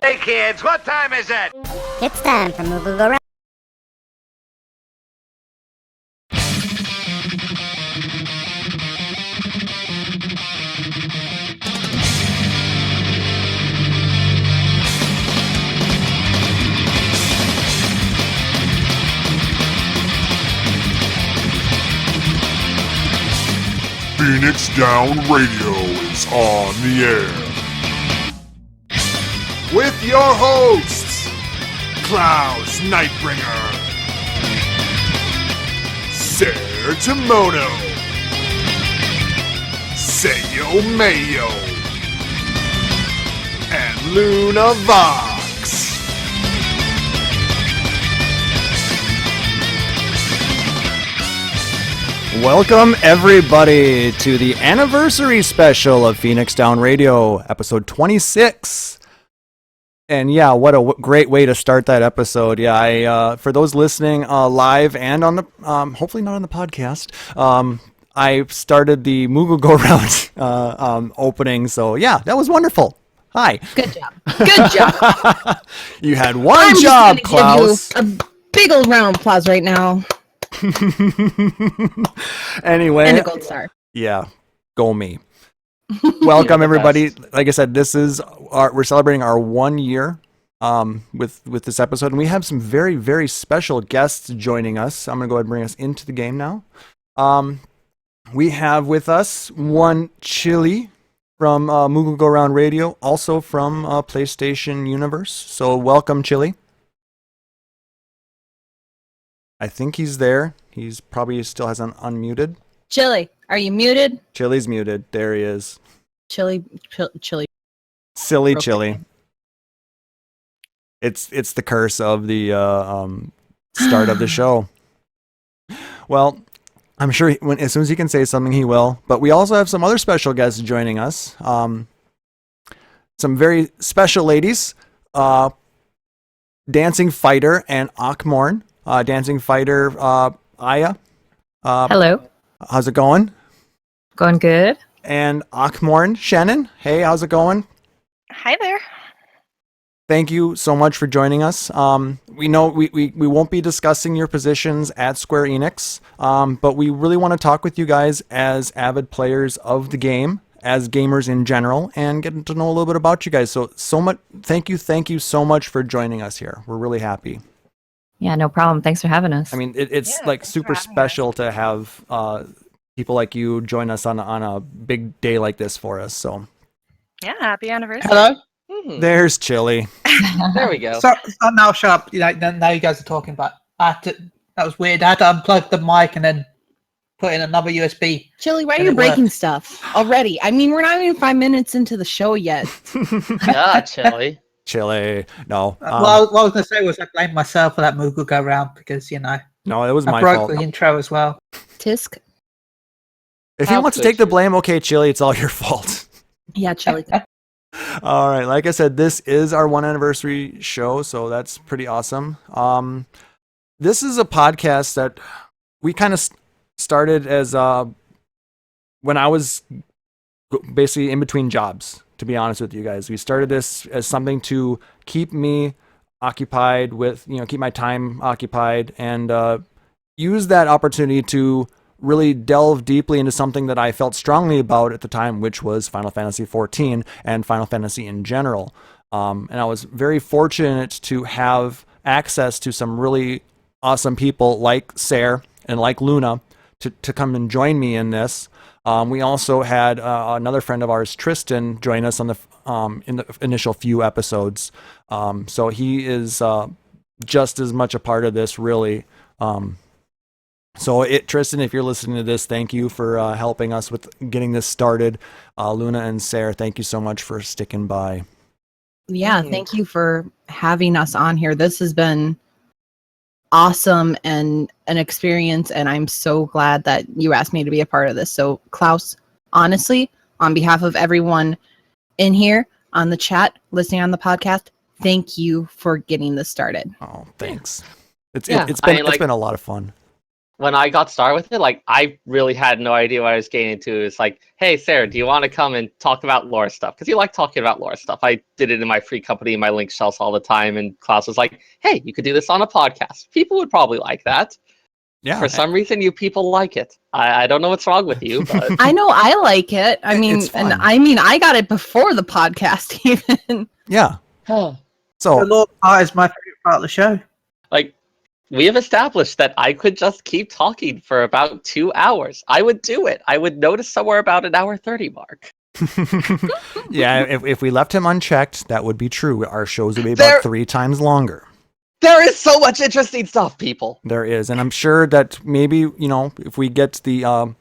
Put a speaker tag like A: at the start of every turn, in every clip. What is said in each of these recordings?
A: Hey kids, what time is it?
B: It's time for Moogle-Go-Round.
C: Phoenix Down Radio is on the air. With your hosts, Klaus Nightbringer, Sarah Timono, Seyo Mayo, and Luna Vox.
D: Welcome, everybody, to the anniversary special of Phoenix Down Radio, episode 26. And yeah, what a great way to start that episode. Yeah, I for those listening live and on the, hopefully not on the podcast, I started the Moogle-Go-Round opening. So yeah, that was wonderful. Hi.
E: Good job. Good job.
D: You had one job, Klaus.
E: Give you a big old round of applause right now.
D: Anyway.
E: And a gold star.
D: Yeah, go me. Welcome, everybody. Like I said, we're celebrating our 1 year with this episode, and we have some very, very special guests joining us. I'm going to go ahead and bring us into the game now. We have with us one Chille from Moogle-Go-Round Radio, also from PlayStation Universe. So welcome, Chille. I think he's there. He's probably still hasn't unmuted.
E: Chille, are you muted?
D: Chille's muted. There he is.
E: Chille.
D: Silly
E: Real
D: Chille.
E: quick.
D: It's the curse of the start of the show. Well, I'm sure as soon as he can say something, he will. But we also have some other special guests joining us. Some very special ladies. Dancing Fighter and Akmorn. Dancing Fighter Aya.
F: Hello.
D: How's it going?
F: Going good.
D: And Akmorn Chenin. Hey, how's it going?
F: Hi there.
D: Thank you so much for joining us. We know we won't be discussing your positions at Square Enix, but we really want to talk with you guys as avid players of the game, as gamers in general, and getting to know a little bit about you guys. So much. Thank you so much for joining us here. We're really happy.
F: Yeah, no problem. Thanks for having us.
D: I mean, it's like super special to have people like you join us on a big day like this for us. So,
G: yeah, happy anniversary.
H: Hello.
D: There's Chille.
H: There we go.
I: So now shut up. Now you guys are talking, but that was weird. I had to unplug the mic and then put in another USB.
E: Chille, why are you breaking stuff already? I mean, we're not even 5 minutes into the show yet.
H: Yeah, Chille.
D: Chille. No.
I: What I was going to say was I blame myself for that Moogle-Go-Round because,
D: no, it was my
I: I broke
D: fault.
I: the intro as well.
E: Tisk.
D: If you want to take the blame, okay, Chille, it's all your fault.
E: Yeah, Chille.
D: All right. Like I said, this is our 1 anniversary show, so that's pretty awesome. This is a podcast that we kind of started as when I was basically in between jobs, to be honest with you guys. We started this as something to keep me occupied with, keep my time occupied and use that opportunity to really delve deeply into something that I felt strongly about at the time, which was Final Fantasy XIV and Final Fantasy in general. And I was very fortunate to have access to some really awesome people like Sarah and like Luna to come and join me in this. We also had another friend of ours, Tristan, join us on in the initial few episodes. So he is just as much a part of this, really. Tristan, if you're listening to this, thank you for helping us with getting this started. Luna and Sarah, thank you so much for sticking by.
E: Yeah, thank you for having us on here. This has been awesome and an experience, and I'm so glad that you asked me to be a part of this. So, Klaus, honestly, on behalf of everyone in here, on the chat, listening on the podcast, thank you for getting this started.
D: Oh, thanks. It's been a lot of fun.
H: when I got started with it, like, I really had no idea what I was getting into. It's like, hey, Sarah, do you want to come and talk about lore stuff? Because you like talking about lore stuff. I did it in my free company, my link shells all the time, and Klaus was like, hey, you could do this on a podcast. People would probably like that.
D: Yeah.
H: For some reason, you people like it. I don't know what's wrong with you, but
E: I know I like it. I mean,
D: It's fun.
E: and I mean, I got it before the podcast even.
D: Yeah.
I: The
D: So
I: lore part is my favorite part of the show.
H: like, we have established that I could just keep talking for about 2 hours. I would do it. I would notice somewhere about an hour 30 mark.
D: yeah, if we left him unchecked, that would be true. Our shows would be about
H: There-
D: 3 times longer.
H: There is so much interesting stuff, people.
D: There is, and I'm sure that maybe, if we get the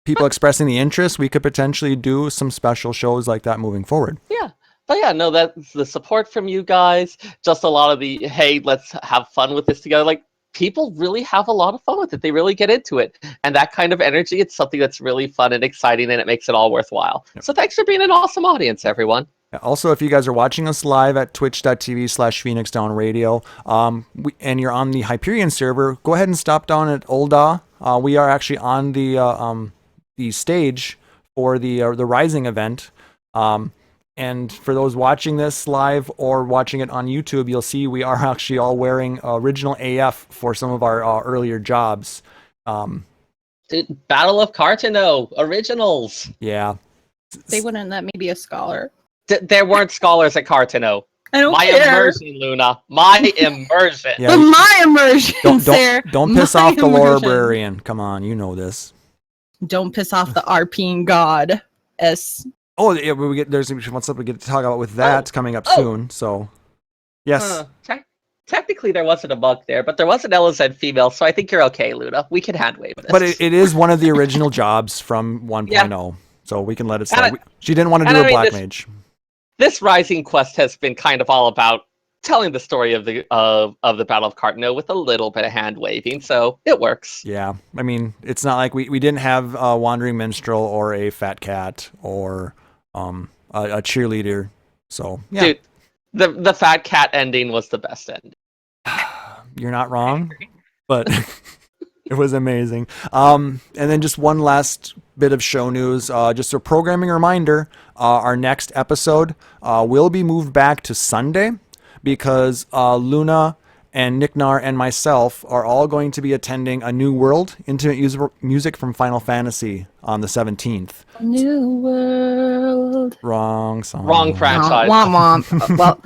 D: people expressing the interest, we could potentially do some special shows like that moving forward.
H: Yeah. But yeah, no, that's the support from you guys. Just a lot of the, hey, let's have fun with this together. Like, people really have a lot of fun with it. They really get into it. And that kind of energy, it's something that's really fun and exciting, and it makes it all worthwhile.
D: Yep.
H: So thanks for being an awesome audience, everyone.
D: Also, if you guys are watching us live at twitch.tv/Phoenix Down Radio, and you're on the Hyperion server, go ahead and stop down at Ulda. We are actually on the stage for the Rising event. And for those watching this live or watching it on YouTube, you'll see we are actually all wearing original AF for some of our earlier jobs.
H: Dude, Battle of Cartano, originals.
D: Yeah.
E: They wouldn't let me be a scholar.
H: There weren't scholars at Cartano.
E: I don't
H: My
E: care.
H: immersion, Luna. My immersion.
D: Yeah.
E: But my immersion,
D: Don't piss
E: My
D: off the
E: immersion.
D: librarian. Come on, you know this.
E: Don't piss off the RPing god.
D: Oh, yeah, there's something we get to talk about with that coming up soon. So, yes,
H: Technically, there wasn't a bug there, but there was an LZ female, so I think you're okay, Luna. We can hand wave this.
D: but it is one of the original jobs from 1.0, so we can let it slide. She didn't want to do a black mage.
H: This Rising quest has been kind of all about telling the story of the Battle of Cartano with a little bit of hand waving, so it works.
D: Yeah, I mean, it's not like we didn't have a wandering minstrel or a fat cat or a cheerleader. So yeah,
H: dude, the fat cat ending was the best ending.
D: you're not wrong, but it was amazing. And then just one last bit of show news, just a programming reminder, our next episode will be moved back to Sunday because Luna and Nicknar and myself are all going to be attending a New World Intimate Music from Final Fantasy on the 17th.
E: New World.
D: Wrong song.
H: Wrong franchise.
E: Womp womp. Well,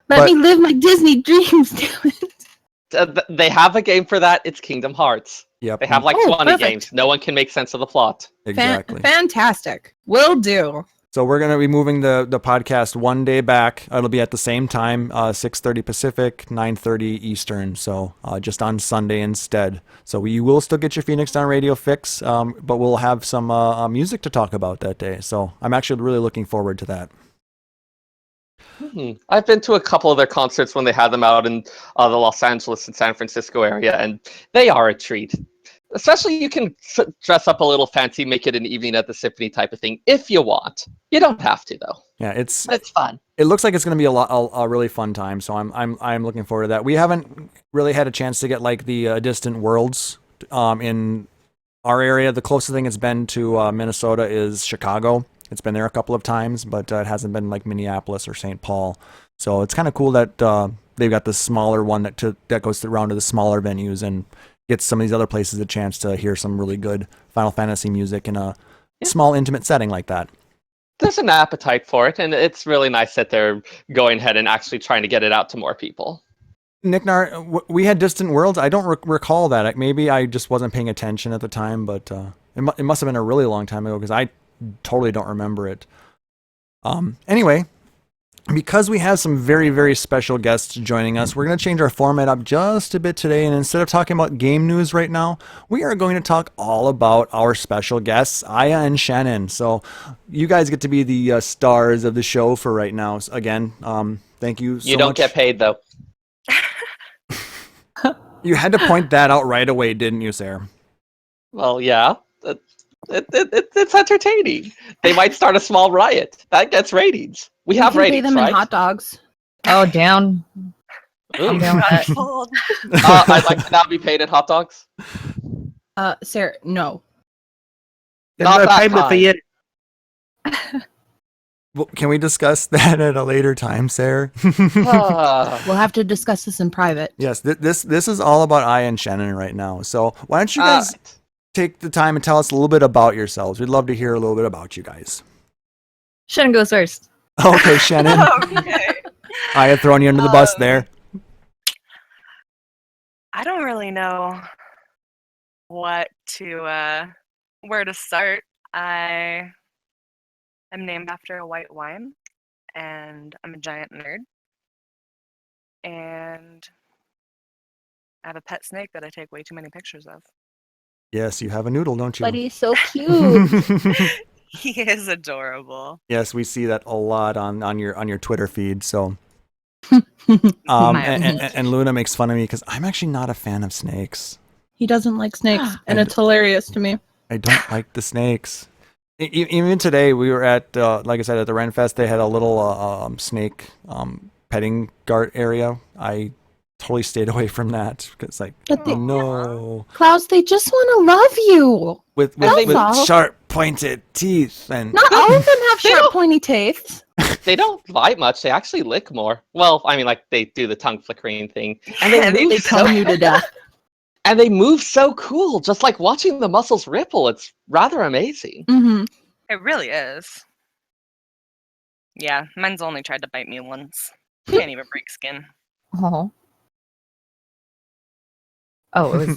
E: let me live my Disney dreams, damn it.
H: They have a game for that. It's Kingdom Hearts.
D: Yep.
H: They have like 20
E: perfect.
H: games. No one can make sense of the plot.
D: Exactly.
E: Fantastic. Will do.
D: So we're going to be moving the podcast one day back. It'll be at the same time, 6:30 Pacific, 9:30 Eastern. So just on Sunday instead. So you will still get your Phoenix Down Radio fix, but we'll have some music to talk about that day. So I'm actually really looking forward to that.
H: I've been to a couple of their concerts when they had them out in the Los Angeles and San Francisco area, and they are a treat. Especially, you can dress up a little fancy, make it an evening at the symphony type of thing if you want. You don't have to, though.
D: Yeah, it's
H: fun.
D: It looks like it's going to be a really fun time. So I'm looking forward to that. We haven't really had a chance to get like the Distant Worlds in our area. The closest thing it's been to Minnesota is Chicago. It's been there a couple of times, but it hasn't been like Minneapolis or St. Paul. So it's kind of cool that they've got the smaller one that goes around to the smaller venues and gets some of these other places a chance to hear some really good Final Fantasy music in a small, intimate setting like that.
H: There's an appetite for it, and it's really nice that they're going ahead and actually trying to get it out to more people.
D: Nicknar, we had Distant Worlds. I don't recall that. Maybe I just wasn't paying attention at the time, but it must have been a really long time ago because I totally don't remember it. Anyway, because we have some very, very special guests joining us, we're going to change our format up just a bit today. And instead of talking about game news right now, we are going to talk all about our special guests, Aya and Chenin. So you guys get to be the stars of the show for right now. So again, thank you so much.
H: You don't get paid, though.
D: You had to point that out right away, didn't you, Sarah?
H: Well, yeah. It's entertaining. They might start a small riot. That gets ratings. We have
E: can
H: ratings,
E: pay them
H: right?
E: in hot dogs.
F: Oh, down.
H: Ooh.
F: Down with that.
H: I'd like to now be paid in hot dogs.
E: Sarah, no.
H: Not
I: There's no
H: that
I: payment for
H: time.
I: you.
D: Well, can we discuss that at a later time, Sarah?
E: We'll have to discuss this in private.
D: Yes, this is all about Aya and Chenin right now. So why don't you guys take the time and tell us a little bit about yourselves? We'd love to hear a little bit about you guys.
F: Shannon goes first.
D: Okay, Chenin.
G: Okay.
D: I had thrown you under the bus there.
G: I don't really know where to start. I am named after a white wine, and I'm a giant nerd. And I have a pet snake that I take way too many pictures of.
D: Yes, you have a noodle, don't you?
E: But he's so cute.
G: He is adorable.
D: Yes, we see that a lot on your Twitter feed. So,
E: My
D: and Luna makes fun of me because I'm actually not a fan of snakes.
E: He doesn't like snakes, and it's hilarious to me.
D: I don't like the snakes. Even today, we were at, like I said, at the Ren Fest. They had a little snake petting guard area. I totally stayed away from that because, like,
E: But they-
D: no,
E: Klaus, they just want to love you.
D: with
E: That's all.
D: sharp pointed teeth and
E: Not all of them have
H: They
E: sharp,
H: don't-
E: pointy teeth.
H: They don't bite much. They actually lick more. Well, I mean, like they do the tongue flickering thing, and they
G: They
H: move
E: They
H: so
E: tone you to death.
H: and they move so cool. Just like watching the muscles ripple. It's rather amazing.
E: Mm-hmm.
G: It really is. Yeah, mine's only tried to bite me once. Can't even break skin.
F: Oh. Oh,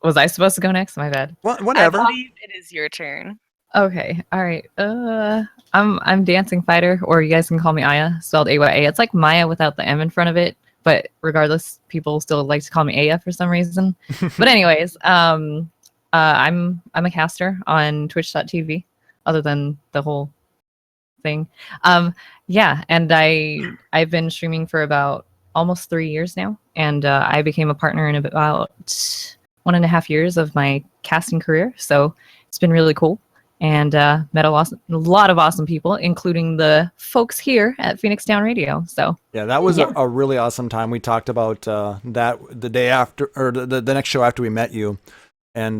F: was I supposed to go next? My bad.
D: whatever.
G: I believe it is your turn.
F: Okay, all right. I'm Dancing Fighter, or you guys can call me Aya, spelled AYA. It's like Maya without the M in front of it, but regardless, people still like to call me Aya for some reason. But anyways, I'm a caster on Twitch.tv, other than the whole thing. Yeah, and I've been streaming for about almost 3 years now, and I became a partner in about 1.5 years of my casting career, so it's been really cool. And met a lot of awesome people, including the folks here at Phoenix Down Radio. So
D: Yeah, that was a really awesome time. We talked about that the day after, or the next show after we met you, and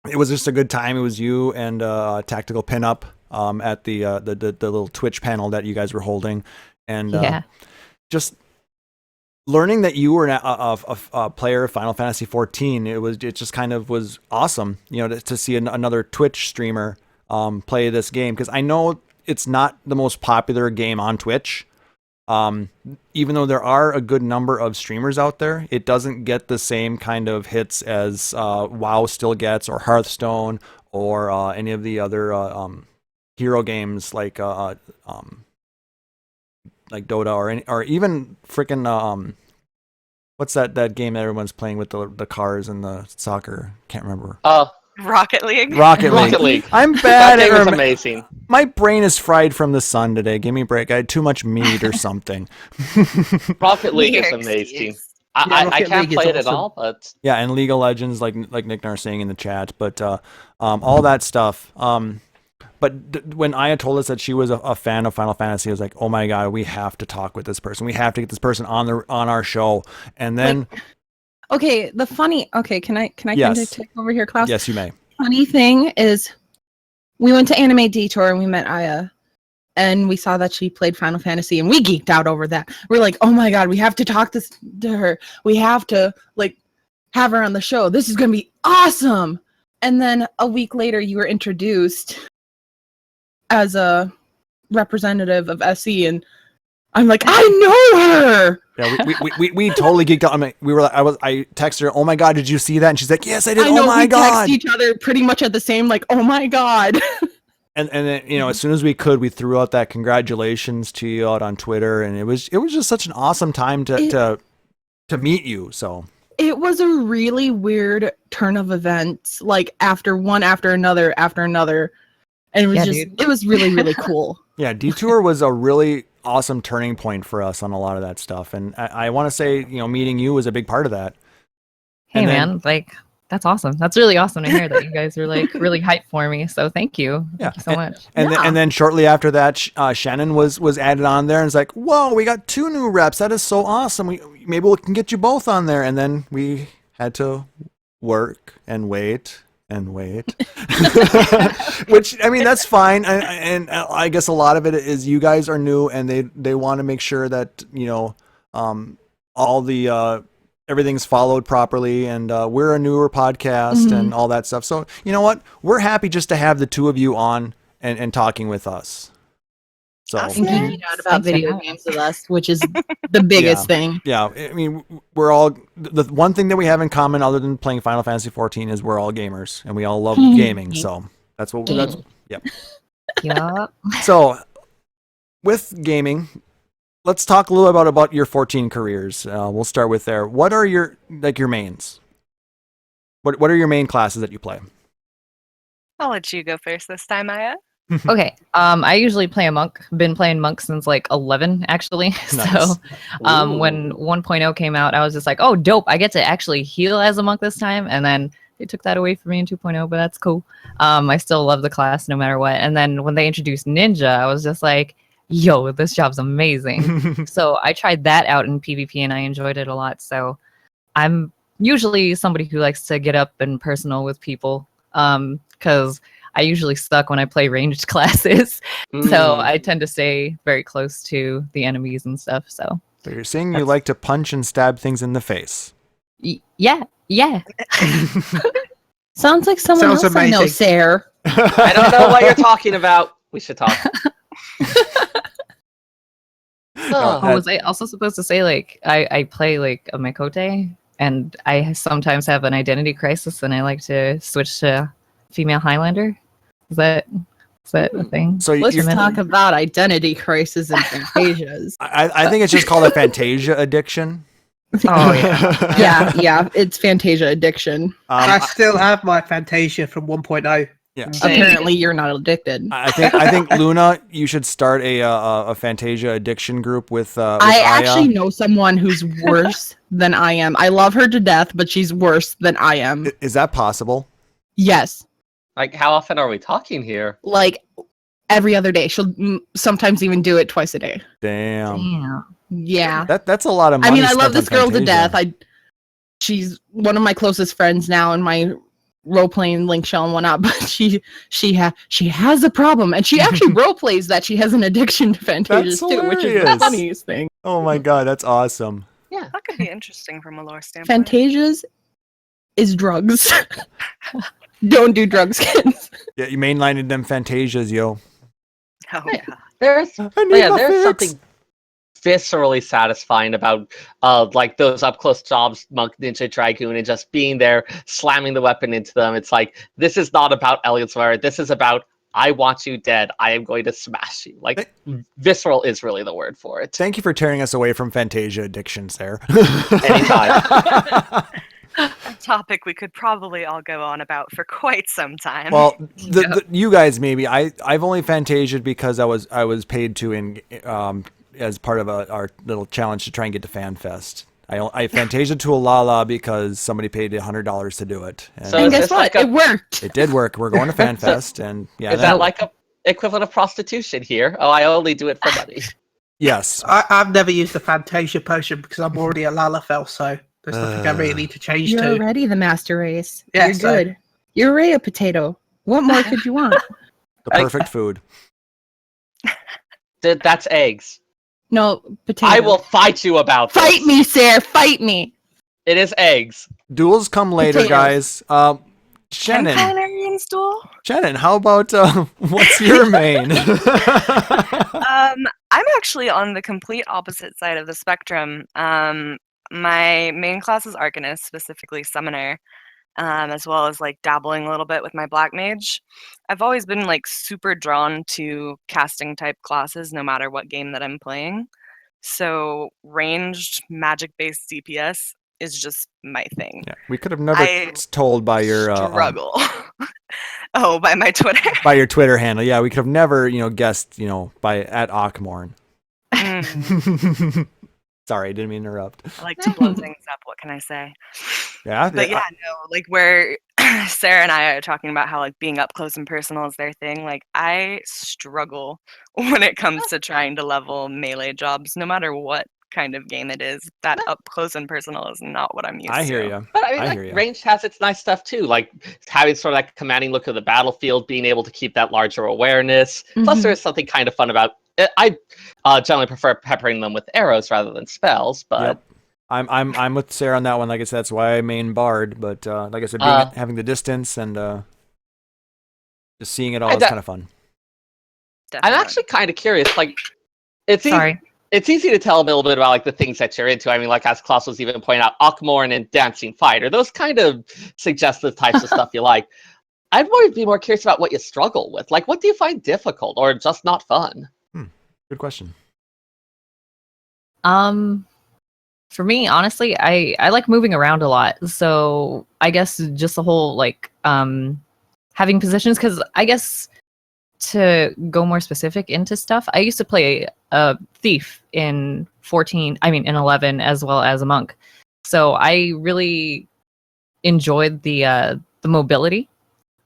D: it was just a good time. It was you and Tactical Pinup at the little Twitch panel that you guys were holding, and just learning that you were a player of Final Fantasy XIV. It just kind of was awesome, you know, to see another Twitch streamer play this game, because I know it's not the most popular game on Twitch. Even though there are a good number of streamers out there, it doesn't get the same kind of hits as WoW still gets, or Hearthstone, or any of the other hero games like Dota, or even freaking what's that game that everyone's playing with the cars and the soccer? Can't remember.
G: Rocket League.
D: Rocket
H: Rocket
D: League.
H: League.
D: I'm
H: That
D: bad
H: game
D: at
H: was
D: rem-
H: amazing.
D: My brain is fried from the sun today. Give me a break. I had too much meat or something.
H: Rocket League is
G: Your
H: amazing.
G: excuse.
H: I
I: Rocket
H: can't
I: League is
H: play it at
I: awesome.
H: all, but
D: Yeah, and League of Legends, like Nick Nar saying in the chat, but all that stuff. When Aya told us that she was a fan of Final Fantasy, I was like, oh my god, we have to talk with this person. We have to get this person on our show. And then
E: Okay, can I kind
D: Yes.
E: of take over here, Klaus?
D: yes, you may.
E: Funny thing is, we went to Anime Detour and we met Aya, and we saw that she played Final Fantasy, and we geeked out over that. We're like, oh my god, we have to talk to her. We have to have her on the show. This is gonna be awesome. And then a week later, you were introduced as a representative of SE, and I'm like, I know her.
D: Yeah, we totally geeked out. I mean, I texted her, oh my god, did you see that? And she's like, yes, I did.
E: I know
D: Oh my
E: we
D: god.
E: text each other pretty much at the same, oh my god.
D: And then, you know, as soon as we could, we threw out that congratulations to you out on Twitter, and it was just such an awesome time to meet you. So
E: It was a really weird turn of events, after another, and it was it was really, really cool.
D: yeah, Detour was a really awesome turning point for us on a lot of that stuff, and I want to say, you know, meeting you was a big part of that.
F: hey
D: And then-
F: man, that's awesome. That's really awesome to hear that you guys are really hyped for me. So thank you.
D: Yeah,
F: Thank you so much.
D: And then shortly after that, Shannon was added on there, and it's like, whoa, we got 2 new reps. That is so awesome. Maybe we can get you both on there. And then we had to work and wait and wait. Which, I mean, that's fine. And I guess a lot of it is you guys are new and they want to make sure that, all the everything's followed properly, and we're a newer podcast and all that stuff. So you know what? We're happy just to have the two of you on and talking with us. So
E: And geeking out about
F: Thanks for
E: video
F: having
E: games with us, which is the biggest thing.
D: yeah, I mean, we're all the one thing that we have in common other than playing Final Fantasy 14 is we're all gamers and we all love gaming. So that's what that's yep.
F: Yeah.
D: So with gaming, let's talk a little about your 14 careers. We'll start with there. What are your mains? What are your main classes that you play?
G: I'll let you go first this time, Aya.
F: Okay. I usually play a monk. Been playing monk since like 11, actually.
D: Nice.
F: So, when 1.0 came out, I was just like, "Oh, dope! I get to actually heal as a monk this time." And then they took that away from me in 2.0, but that's cool. I still love the class no matter what. And then when they introduced ninja, I was just like, "Yo, this job's amazing!" So I tried that out in PvP, and I enjoyed it a lot. So I'm usually somebody who likes to get up and personal with people, because I usually suck when I play ranged classes, so I tend to stay very close to the enemies and stuff. So
D: you're saying you like to punch and stab things in the face.
F: Yeah.
E: Sounds like someone
I: Sounds
E: else I know,
I: amazing.
E: Sarah.
H: I don't know what you're talking about. We should talk.
F: Oh, was I also supposed to say, like, I play like a Mikote, and I sometimes have an identity crisis, and I like to switch to female Highlander. Is that a thing?
D: So
E: Let's
D: you're,
E: talk about identity crisis and fantasias.
D: I think it's just called a Fantasia addiction.
F: Oh yeah.
E: yeah, it's Fantasia addiction.
I: I still have my Fantasia from 1.0.
D: Yeah.
E: Apparently, you're not addicted.
D: I think Luna, you should start a Fantasia addiction group with
E: I
D: Aya.
E: actually know someone who's worse than I am. I love her to death, but she's worse than I am.
D: Is that possible?
E: Yes.
H: Like, how often are we talking here?
E: Like every other day. She'll sometimes even do it twice a day.
D: Damn.
E: Yeah.
D: That's a lot of money.
E: I mean, I love
D: spent
E: this
D: on
E: girl to
D: Fantasia.
E: death. She's one of my closest friends now in my role playing link shell and whatnot, but she has a problem, and she actually role plays that she has an addiction to Fantasias too, which is the
D: hilarious.
E: funniest thing.
D: Oh my god, that's awesome.
H: Yeah.
G: That could be interesting from a lore standpoint.
E: Fantasias is drugs. Don't do drugs, kids.
D: Yeah, you mainlined them Fantasias, yo.
G: Oh, yeah.
H: There's
D: I need my
H: there's
D: fix.
H: something viscerally satisfying about like those up close jobs, Monk, Ninja, Dragoon, and just being there, slamming the weapon into them. It's like, this is not about Elliot's This is about, I want you dead. I am going to smash you. Like, visceral is really the word for it.
D: Thank you for tearing us away from Fantasia addictions there.
H: Anytime.
G: A topic we could probably all go on about for quite some time.
D: Well, you guys maybe. I've only Fantasia'd because I was paid to in as part of our little challenge to try and get to FanFest. I Fantasia'd to Alala because somebody paid $100 to do it.
H: So
E: And
H: is
E: guess
H: this
E: what?
H: like a-
E: It worked.
D: It did work. We're going to FanFest, and yeah.
H: Is that like a equivalent of prostitution here? Oh, I only do it for money.
D: Yes.
I: I've never used the Fantasia potion because I'm already a Lalafell, so there's nothing I really need to change
E: You're
I: to.
E: already the master race.
I: Yeah,
E: You're
I: so-
E: good. You're already a potato. What more could you want?
D: The perfect food.
H: That's eggs.
E: No, potato.
H: I will fight you about this.
E: Fight me, Sarah. Fight me.
H: It is eggs.
D: Duels come later,
E: Potatoes.
D: guys. Chenin,
G: Culinarian stool?
D: how about what's your main?
G: I'm actually on the complete opposite side of the spectrum. My main class is Arcanist, specifically Summoner, as well as like dabbling a little bit with my Black Mage. I've always been like super drawn to casting type classes, no matter what game that I'm playing. So ranged magic-based DPS is just my thing.
D: Yeah, we could have never
G: I
D: told by your
G: struggle. Oh, by my Twitter.
D: by your Twitter handle. Yeah, we could have never guessed by at Ockmorn.
G: Mm,
D: Sorry, I didn't mean to interrupt.
G: I like to blow things up. What can I say?
D: Yeah,
G: But yeah, no, like where Sarah and I are talking about how like being up close and personal is their thing. Like I struggle when it comes to trying to level melee jobs, no matter what kind of game it is. That up close and personal is not what I'm used to.
D: I hear you.
H: But I mean,
D: I
H: like,
D: hear ya.
H: ranged has its nice stuff too, like having sort of that commanding look of the battlefield, being able to keep that larger awareness. Plus,
E: Mhm.
H: there is something kind of fun about it. I generally prefer peppering them with arrows rather than spells, but
D: Yep. I'm with Sarah on that one. Like I said, that's why I main Bard. But like I said, having the distance and just seeing it all is kind of fun.
H: I'm
G: Definitely.
H: actually kind of curious. Like, it's
F: Sorry.
H: it's easy to tell a little bit about like the things that you're into. I mean, like as Klaus was even pointing out, Akmorn and Dancing Fighter. Those kind of suggest the types of stuff you like. I'd be more curious about what you struggle with. Like, what do you find difficult or just not fun?
D: Good question.
F: For me, honestly, I like moving around a lot. So I guess just the whole like having positions, because I guess to go more specific into stuff, I used to play a thief in 14, I mean in 11, as well as a monk. So I really enjoyed the mobility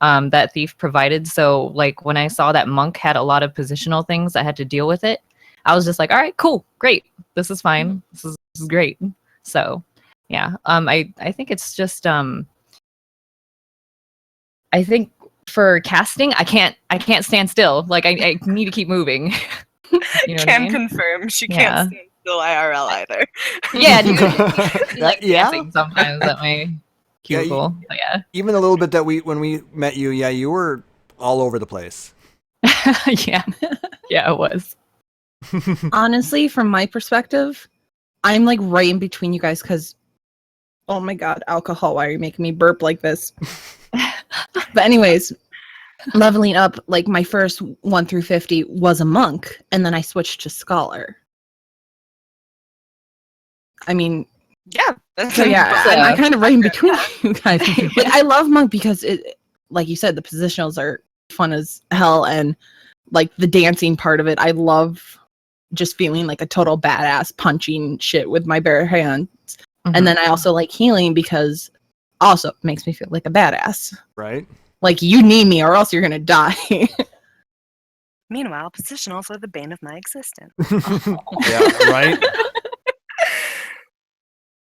F: that thief provided. So like when I saw that monk had a lot of positional things I had to deal with it, I was just like, all right, cool, great, this is fine, this is great. So yeah, I think it's just I think for casting, I can't stand still. Like I need to keep moving. You know what I
G: Can
F: mean?
G: confirm she
F: Yeah.
G: can't stand still IRL either.
F: Yeah, dude. Like
D: Yeah?
F: dancing sometimes at my
D: Yeah,
F: cubicle. But yeah.
D: Even a little bit that when we met you, yeah, you were all over the place.
F: Yeah. Yeah, it was.
E: Honestly, from my perspective, I'm like right in between you guys because, oh my god, alcohol, why are you making me burp like this? But anyways, leveling up, like my first 1 through 50 was a monk, and then I switched to scholar. I mean,
G: Yeah. That's
E: so yeah, I'm kind of right in between you guys. Like, I love monk because it, like you said, the positionals are fun as hell, and like the dancing part of it, I love just feeling like a total badass punching shit with my bare hands.
F: Mhm.
E: And then I also like healing because also makes me feel like a badass.
D: Right?
E: Like you need me or else you're gonna die.
G: Meanwhile, positionals are the bane of my existence.
D: Yeah, right?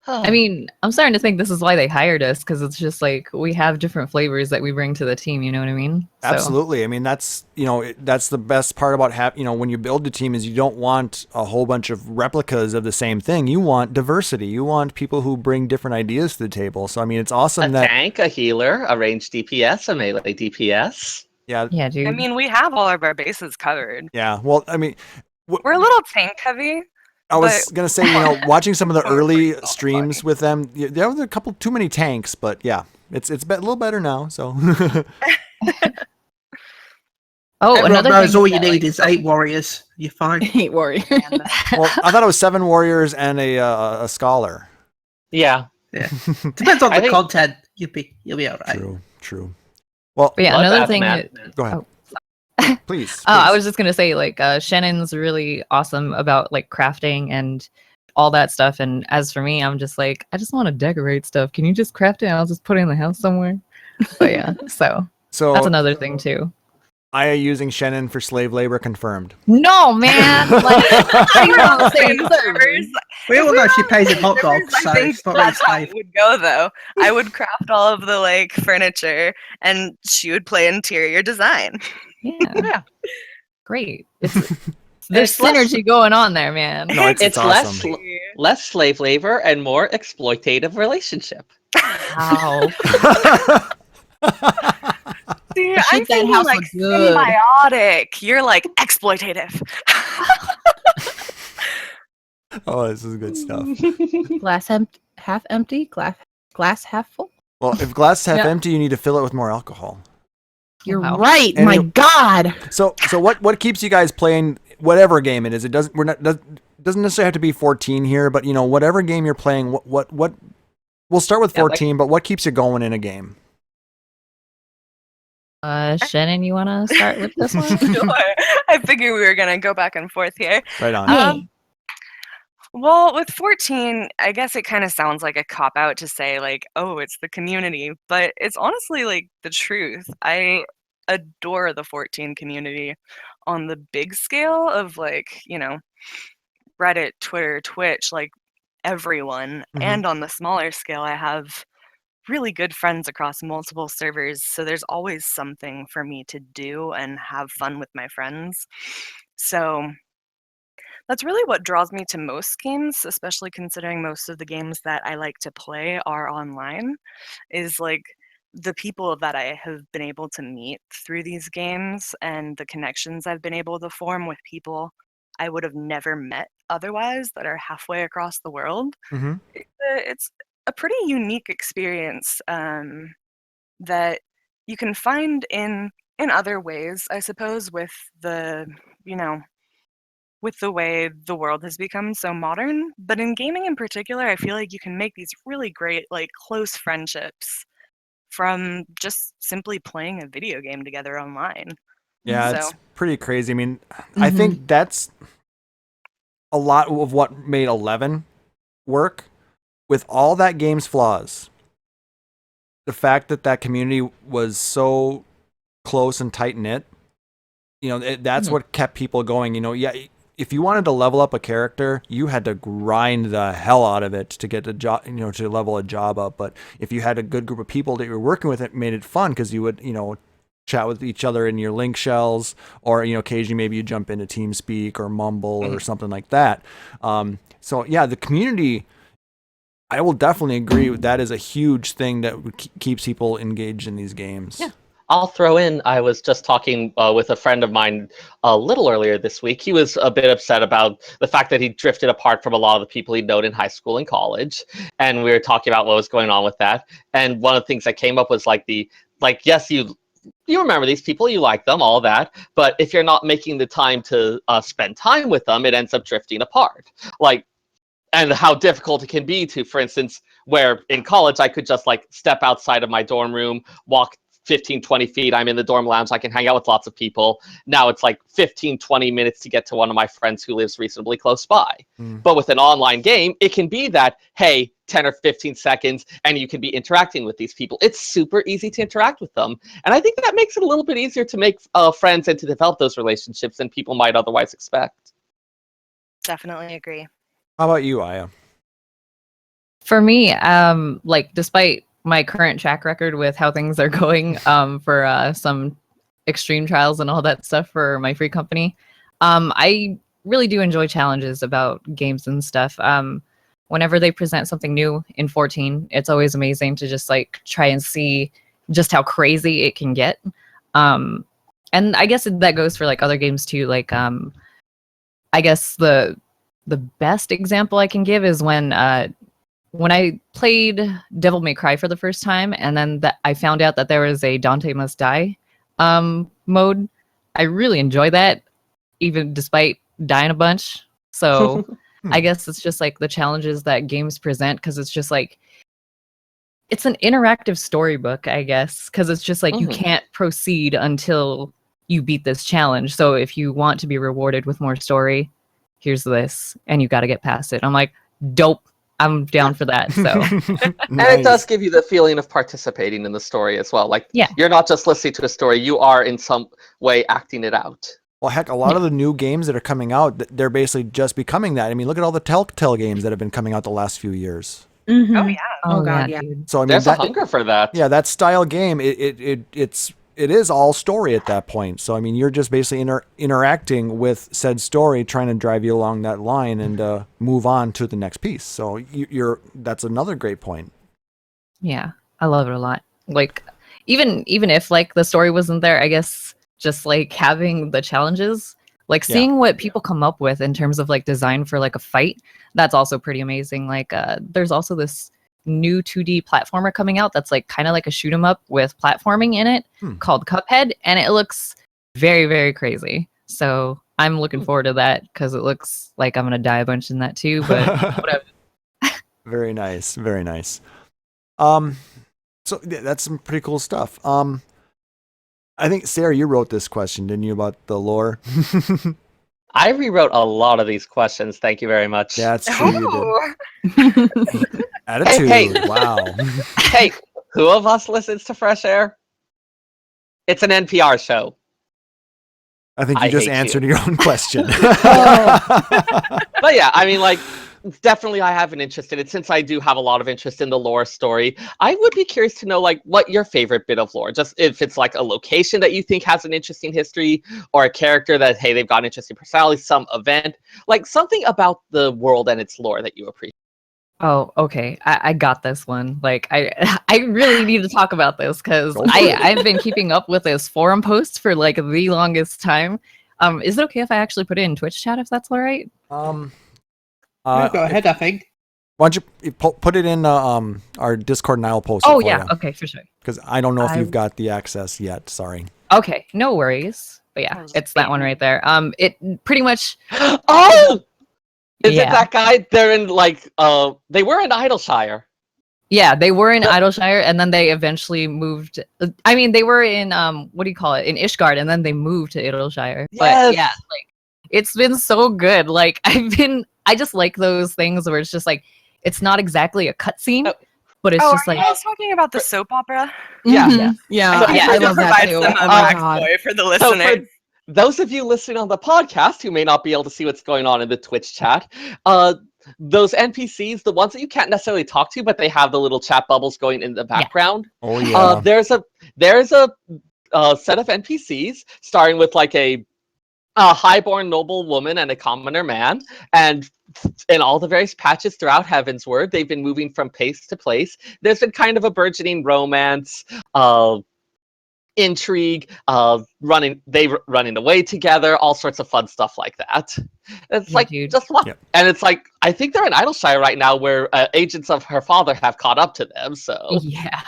F: I mean, I'm starting to think this is why they hired us, because it's just like we have different flavors that we bring to the team. You know what I mean? So,
D: Absolutely. I mean, that's, that's the best part about when you build a team is you don't want a whole bunch of replicas of the same thing. You want diversity. You want people who bring different ideas to the table. So, I mean, it's awesome
H: A
D: that,
H: tank, a healer, a ranged DPS, a melee DPS.
D: yeah,
F: yeah, dude.
G: I mean, we have all of our bases covered.
D: yeah. Well, I mean,
G: We're a little tank heavy.
D: I was
G: but-
D: going to say, watching some of the
G: We're
D: early
G: pretty
D: streams
G: fine.
D: with them, there was a couple too many tanks, but yeah, it's a little better now. So,
F: Oh, another
I: Everyone knows
F: thing
I: all
F: is
I: you
F: that,
I: need
F: like,
I: is 8 warriors. You're fine.
E: Hate warrior.
D: well, I thought it was 7 warriors and a scholar.
H: Yeah.
I: Depends on
H: I
I: the
H: think-
I: content. You'll be alright.
D: True. Well,
F: but yeah,
H: Bloodbath,
F: another thing
H: man.
F: that,
D: go ahead.
F: oh.
D: Please.
F: I was just gonna say, like, Chenin's really awesome about like crafting and all that stuff. And as for me, I'm just like, I just want to decorate stuff. Can you just craft it? And I'll just put it in the house somewhere. But yeah, so
D: So
F: that's another thing too.
D: Aya using Chenin for slave labor confirmed.
F: No, man. Like, you're on the same servers.
I: We all know she pays in hot dogs,
G: I
I: so
G: think
I: it's not really
G: that's how
I: slave.
G: it would go, though. I would craft all of the like furniture, and she would play interior design.
F: Yeah,
H: Yeah.
F: great. There's
H: It's less-
F: synergy going on there, man.
D: No, it's
H: It's
D: awesome.
H: less slave labor and more exploitative relationship.
F: Wow.
G: See,
E: Shit,
G: I'm
E: that
G: thinking
E: house
G: like
E: looked good.
G: symbiotic. You're like exploitative.
D: Oh, this is good stuff.
E: Glass half empty, glass half full.
D: Well, if glass half
E: Yeah.
D: empty, you need to fill it with more alcohol.
E: You're
F: Wow.
E: right.
D: And
E: My
D: it-
E: God.
D: So what keeps you guys playing whatever game it is? It doesn't necessarily have to be 14 here, but whatever game you're playing, what we'll start with
F: Yeah, like-
D: 14, but what keeps you going in a game?
F: Shannon, you want to start with this one?
G: Sure. I figured we were gonna go back and forth here.
D: Right on.
G: Um, Well, with 14, I guess it kind of sounds like a cop out to say like, oh, it's the community, but it's honestly like the truth. I adore the 14 community on the big scale of like, Reddit, Twitter, Twitch, like everyone.
D: Mhm.
G: And on the smaller scale, I have really good friends across multiple servers, so there's always something for me to do and have fun with my friends. So that's really what draws me to most games, especially considering most of the games that I like to play are online, is like the people that I have been able to meet through these games and the connections I've been able to form with people I would have never met otherwise that are halfway across the world.
D: Mhm.
G: It's a pretty unique experience that you can find in other ways, I suppose, with the you know with the way the world has become so modern. But in gaming in particular, I feel like you can make these really great, like, close friendships from just simply playing a video game together online.
D: Yeah,
G: So,
D: it's pretty crazy. I mean, I think that's a lot of what made 11 work. With all that game's flaws, the fact that that community was so close and tight knit, that's what kept people going. Yeah, if you wanted to level up a character, you had to grind the hell out of it to get the job, to level a job up. But if you had a good group of people that you were working with, it made it fun because you would, chat with each other in your link shells, or occasionally maybe you jump into TeamSpeak or Mumble or something like that. So yeah, the community, I will definitely agree with that, is a huge thing that keeps people engaged in these games.
H: Yeah. I'll throw in, I was just talking with a friend of mine a little earlier this week. He was a bit upset about the fact that he drifted apart from a lot of the people he'd known in high school and college. And we were talking about what was going on with that. And one of the things that came up was yes, you remember these people, you like them, all that. But if you're not making the time to spend time with them, it ends up drifting apart. And how difficult it can be to, for instance, where in college I could just step outside of my dorm room, walk 15, 20 feet, I'm in the dorm lounge, I can hang out with lots of people. Now it's 15, 20 minutes to get to one of my friends who lives reasonably close by. But with an online game, it can be that, hey, 10 or 15 seconds, and you can be interacting with these people. It's super easy to interact with them. And I think that makes it a little bit easier to make friends and to develop those relationships than people might otherwise expect.
G: definitely agree.
D: How about you, Aya?
F: For me, despite my current track record with how things are going for some extreme trials and all that stuff for my free company, I really do enjoy challenges about games and stuff. Whenever they present something new in 14, it's always amazing to just try and see just how crazy it can get. And I guess that goes for other games too. I guess the best example I can give is when I played Devil May Cry for the first time, and then I found out that there was a Dante Must Die mode. I really enjoy that, even despite dying a bunch. So I guess it's just the challenges that games present, because it's just it's an interactive storybook, I guess, because it's just you can't proceed until you beat this challenge. So if you want to be rewarded with more story, here's this, and you got to get past it. I'm dope. I'm down for that. So,
H: and it does give you the feeling of participating in the story as well. You're not just listening to a story; you are in some way acting it out.
D: Well, heck, a lot of the new games that are coming out, they're basically just becoming that. I mean, look at all the Telltale games that have been coming out the last few years.
E: Mm-hmm.
G: Oh yeah.
E: Oh god,
F: yeah.
E: yeah.
D: So I mean,
H: There's a hunger for that.
D: Yeah, that style game, it is all story at that point. So I mean, you're just basically interacting with said story, trying to drive you along that line and move on to the next piece. So that's another great point.
F: Yeah, I love it a lot. Even if the story wasn't there, I guess just having the challenges, seeing what people come up with in terms of design for a fight, that's also pretty amazing. There's also this new 2D platformer coming out that's kind of like a shoot 'em up with platforming in it called Cuphead, and it looks very, very crazy. So I'm looking forward to that, because it looks like I'm gonna die a bunch in that too, but whatever.
D: Very nice, very nice. So that's some pretty cool stuff. I think Sarah, you wrote this question, didn't you, about the lore?
H: I rewrote a lot of these questions. Thank you very much.
D: Yeah, that's true. You did. Attitude.
H: Hey.
D: Wow.
H: Hey, who of us listens to Fresh Air? It's an NPR show.
D: I think you
H: I
D: just
H: hate you.
D: answered your own question.
H: But yeah, I mean, like, definitely I have an interest in it since I do have a lot of interest in the lore story. I would be curious to know, like, what your favorite bit of lore, just if it's like a location that you think has an interesting history or a character that, hey, they've got an interesting personality, some event, like something about the world and its lore that you appreciate.
F: Oh, okay. I got this one. Like, I really need to talk about this because
D: Go for it.
F: I've been keeping up with this forum post for like the longest time. Is it okay if I actually put it in Twitch chat if that's all right?
I: No, go ahead, I think.
D: Why don't you put it in our Discord and I'll post it
F: Oh
D: for
F: yeah,
D: you.
F: okay, for sure.
D: Because I don't know if
F: I-
D: you've got the access yet. Sorry.
F: Okay, no worries. But yeah,
G: Oh,
F: it's that one right there. It pretty much
H: Oh! Is it
F: Yeah.
H: that guy? They're in, like, they were in Idleshire.
F: Yeah, they were in
H: Well-
F: Idleshire and then they eventually moved. I mean, they were in what do you call it? In Ishgard, and then they moved to Idleshire. But
H: Yes!
F: yeah, like it's been so good. Like I just like those things where it's just like it's not exactly a cutscene,
H: Oh.
F: but it's
G: Oh,
F: just
G: are
F: like
G: you guys talking about the soap opera?
H: Yeah.
E: Mhm. Yeah,
H: So-
E: I love that
G: provide
E: too.
G: some
E: Oh my god.
G: backstory for the
H: So
G: listeners.
H: for those of you listening on the podcast who may not be able to see what's going on in the Twitch chat, those NPCs, the ones that you can't necessarily talk to, but they have the little chat bubbles going in the background.
D: Oh yeah.
H: There's a set of NPCs starting with like a highborn noble woman and a commoner man, and in all the various patches throughout Heavensward, they've been moving from place to place. There's been kind of a burgeoning romance, intrigue, running away together, all sorts of fun stuff like that. It's
F: Yeah,
H: like
F: dude.
H: just fun.
D: Yep.
H: And it's like I think they're in Idleshire right now, where agents of her father have caught up to them. So
F: yeah,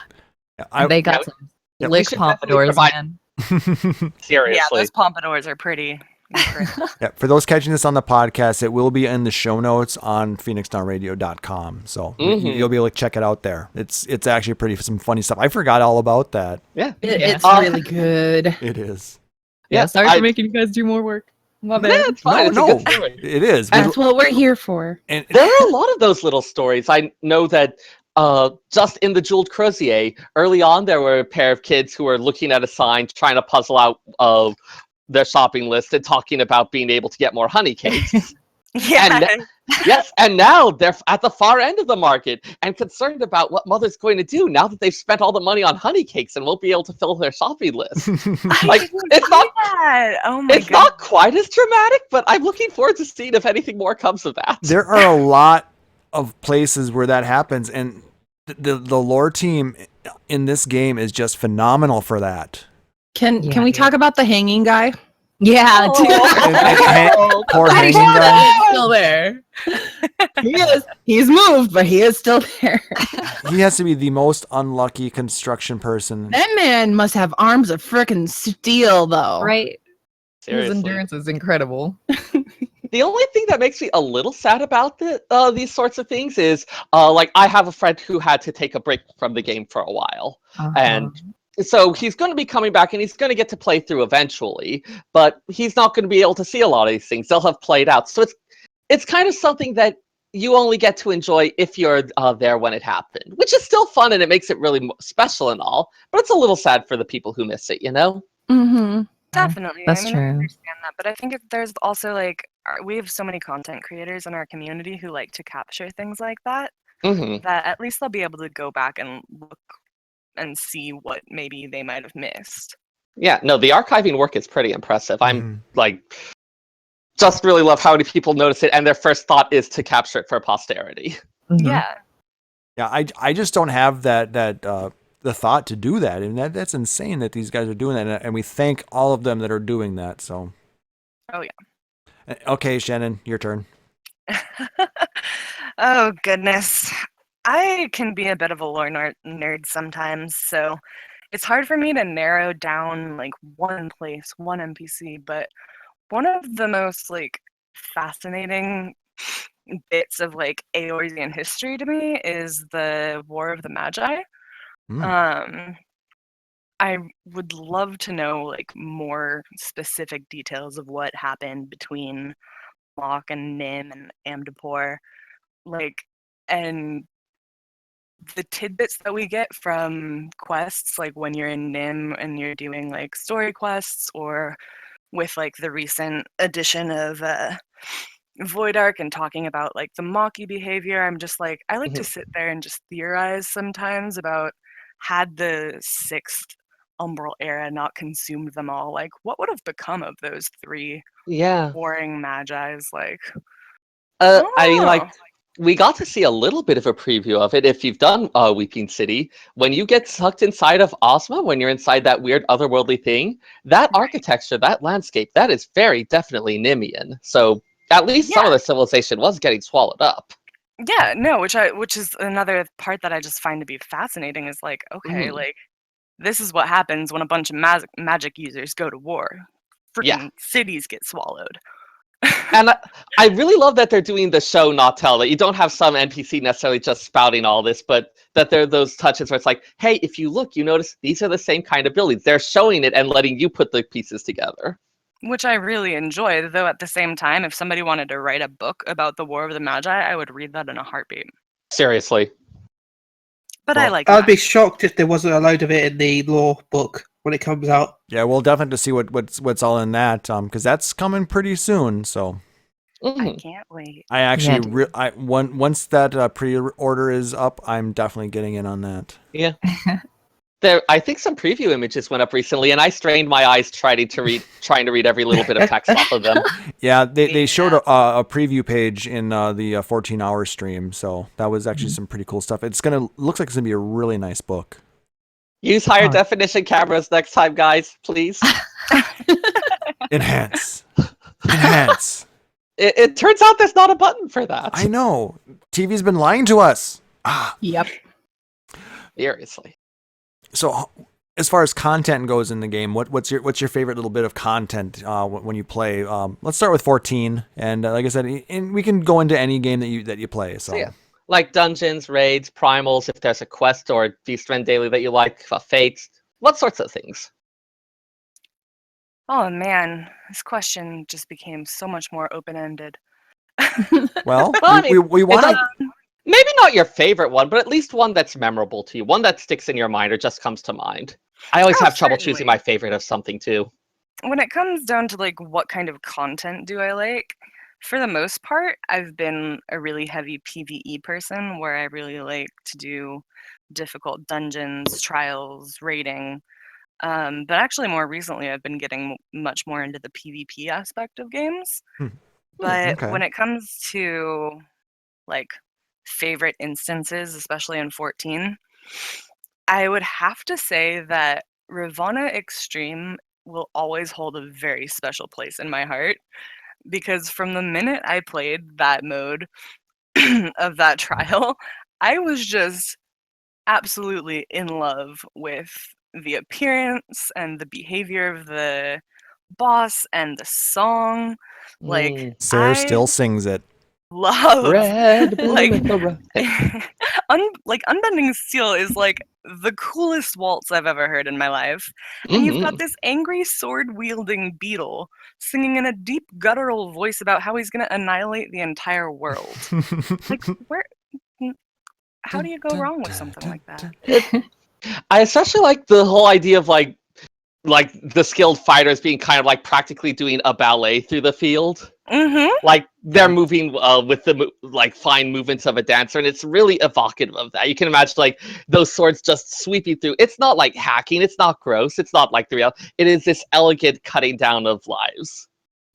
D: I,
F: they got
H: yeah,
F: some
H: yeah, we
F: slick
H: should definitely
F: pompadours,
H: provide-
F: man.
H: seriously,
G: Yeah, those pompadours are pretty incredible.
D: yeah, for those catching this on the podcast, it will be in the show notes on phoenixdownradio.com. So
H: Mhm.
D: you'll be able to check it out there. It's actually pretty some funny stuff. I forgot all about that.
H: yeah.
E: It's
H: Uh,
E: really good.
D: It is.
F: Yeah,
H: Yeah,
F: sorry
H: I-
F: for making you guys do more work. My
H: Yeah,
F: bad.
H: it's fine.
D: No,
H: It's a good story.
D: It is. We-
E: That's what we're here for.
D: and
H: There are a lot of those little stories. I know that just in the Jeweled Crozier, early on, there were a pair of kids who were looking at a sign, trying to puzzle out their shopping list and talking about being able to get more honey cakes.
G: Yeah.
H: Yes, and now they're at the far end of the market and concerned about what mother's going to do now that they've spent all the money on honey cakes and won't be able to fill their shopping list. Like, it's not
G: that. Oh my
H: it's
G: god.
H: not quite as dramatic, but I'm looking forward to seeing if anything more comes of that.
D: there are a lot of places where that happens, and the lore team in this game is just phenomenal for that.
E: Can
F: Yeah,
E: we
F: dude.
E: talk about the hanging guy?
F: Yeah, dude.
D: Poor
E: He's
D: hanging guy.
E: still there. He is. He's moved, but he is still there.
D: He has to be the most unlucky construction person.
E: That man must have arms of frickin' steel, though.
F: Right. His
H: Seriously.
F: endurance is incredible.
H: The only thing that makes me a little sad about these sorts of things is, like, I have a friend who had to take a break from the game for a while, and so he's going to be coming back, and he's going to get to play through eventually, but he's not going to be able to see a lot of these things. They'll have played out, so it's kind of something that you only get to enjoy if you're there when it happened, which is still fun, and it makes it really special and all, but it's a little sad for the people who miss it, you know?
E: Mm-hmm.
G: Definitely.
F: That's
G: I mean,
F: true.
G: I understand that, but I think there's also like we have so many content creators in our community who like to capture things like that.
H: Hmm.
G: That at least they'll be able to go back and look and see what maybe they might have missed.
H: Yeah, no, the archiving work is pretty impressive. I'm
D: Mhm.
H: like, just really love how many people notice it, and their first thought is to capture it for posterity.
F: Mhm.
G: Yeah.
D: Yeah, I just don't have that the thought to do that, and that's insane that these guys are doing that, and we thank all of them that are doing that. So,
G: Oh yeah.
D: okay, Shannon, your turn.
G: Oh goodness. I can be a bit of a lore nerd sometimes, so it's hard for me to narrow down like one place, one NPC, but one of the most like fascinating bits of like Eorzean history to me is the War of the Magi.
D: Hmm.
G: I would love to know like more specific details of what happened between Locke and Nim and Amdapor, like, and the tidbits that we get from quests, like when you're in Nim and you're doing like story quests or with like the recent addition of Void Arc and talking about like the Maki behavior, I'm just like, I like to sit there and just theorize sometimes about, had the sixth Umbral era not consumed them all, like what would have become of those three
H: Yeah.
G: warring magi's? Like,
H: I mean, like,
G: oh,
H: we got to see a little bit of a preview of it. If you've done Weeping City, when you get sucked inside of Ozma, when you're inside that weird otherworldly thing, that architecture, that landscape, that is very definitely Nimian. So at least some of
G: yeah.
H: the civilization was getting swallowed up.
G: Yeah, no, which is another part that I just find to be fascinating is like, okay,
H: Mhm.
G: like this is what happens when a bunch of magic users go to war.
H: Yeah.
G: Freaking cities get swallowed.
H: And I really love that they're doing the show, not tell. That you don't have some NPC necessarily just spouting all this, but that there are those touches where it's like, hey, if you look, you notice these are the same kind of buildings. They're showing it and letting you put the pieces together.
G: Which I really enjoy, though at the same time, if somebody wanted to write a book about the War of the Magi, I would read that in a heartbeat.
H: Seriously.
G: But I
D: Well,
G: like
I: I'd
G: that.
I: be shocked if there wasn't a load of it in the lore book when it comes out.
D: Yeah, we'll definitely see what's all in that, because that's coming pretty soon. So
G: I
H: Mhm.
G: can't wait.
D: I actually,
F: Yeah.
D: once that pre-order is up, I'm definitely getting in on that.
H: Yeah. I think some preview images went up recently, and I strained my eyes trying to read every little bit of text off of them.
D: Yeah, they showed
G: Yeah.
D: a preview page in the 14-hour stream, so that was actually some pretty cool stuff. Looks like it's gonna be a really nice book.
H: Use higher
F: Oh.
H: definition cameras next time, guys, please.
D: Enhance.
H: It turns out there's not a button for that.
D: I know. TV's been lying to us.
E: Yep.
H: Seriously.
D: So, as far as content goes in the game, what's your favorite little bit of content when you play? Let's start with 14, and like I said, and we can go into any game that you play. So,
H: Yeah. Like dungeons, raids, primals, if there's a quest or Feast Daily that you like, fates, what sorts of things?
G: Oh man, this question just became so much more open-ended.
D: well,
H: I mean,
D: we
H: it
D: want
H: does-
D: to.
H: Maybe not your favorite one, but at least one that's memorable to you, one that sticks in your mind or just comes to mind. I always
G: Oh,
H: have trouble
G: certainly.
H: choosing my favorite of something too.
G: When it comes down to like what kind of content do I like, for the most part, I've been a really heavy PvE person where I really like to do difficult dungeons, trials, raiding. But actually, more recently, I've been getting much more into the PvP aspect of games. But
D: okay.
G: when it comes to like favorite instances, especially in 14, I would have to say that Ravana Extreme will always hold a very special place in my heart because from the minute I played that mode of that trial, I was just absolutely in love with the appearance and the behavior of the boss and the song. Like,
D: Sarah still sings it.
G: love
H: Red, blue,
G: like
H: with the red.
G: Unbending Steel is like the coolest waltz I've ever heard in my life. And you've got this angry sword wielding beetle singing in a deep guttural voice about how he's gonna annihilate the entire world. Like how do you go wrong with something like that?
H: I especially like the whole idea of like the skilled fighters being kind of like practically doing a ballet through the field.
G: Mm-hmm.
H: Like they're moving with the like fine movements of a dancer, and it's really evocative of that. You can imagine like those swords just sweeping through. It's not like hacking. It's not gross. It's not like the real. It is this elegant cutting down of lives.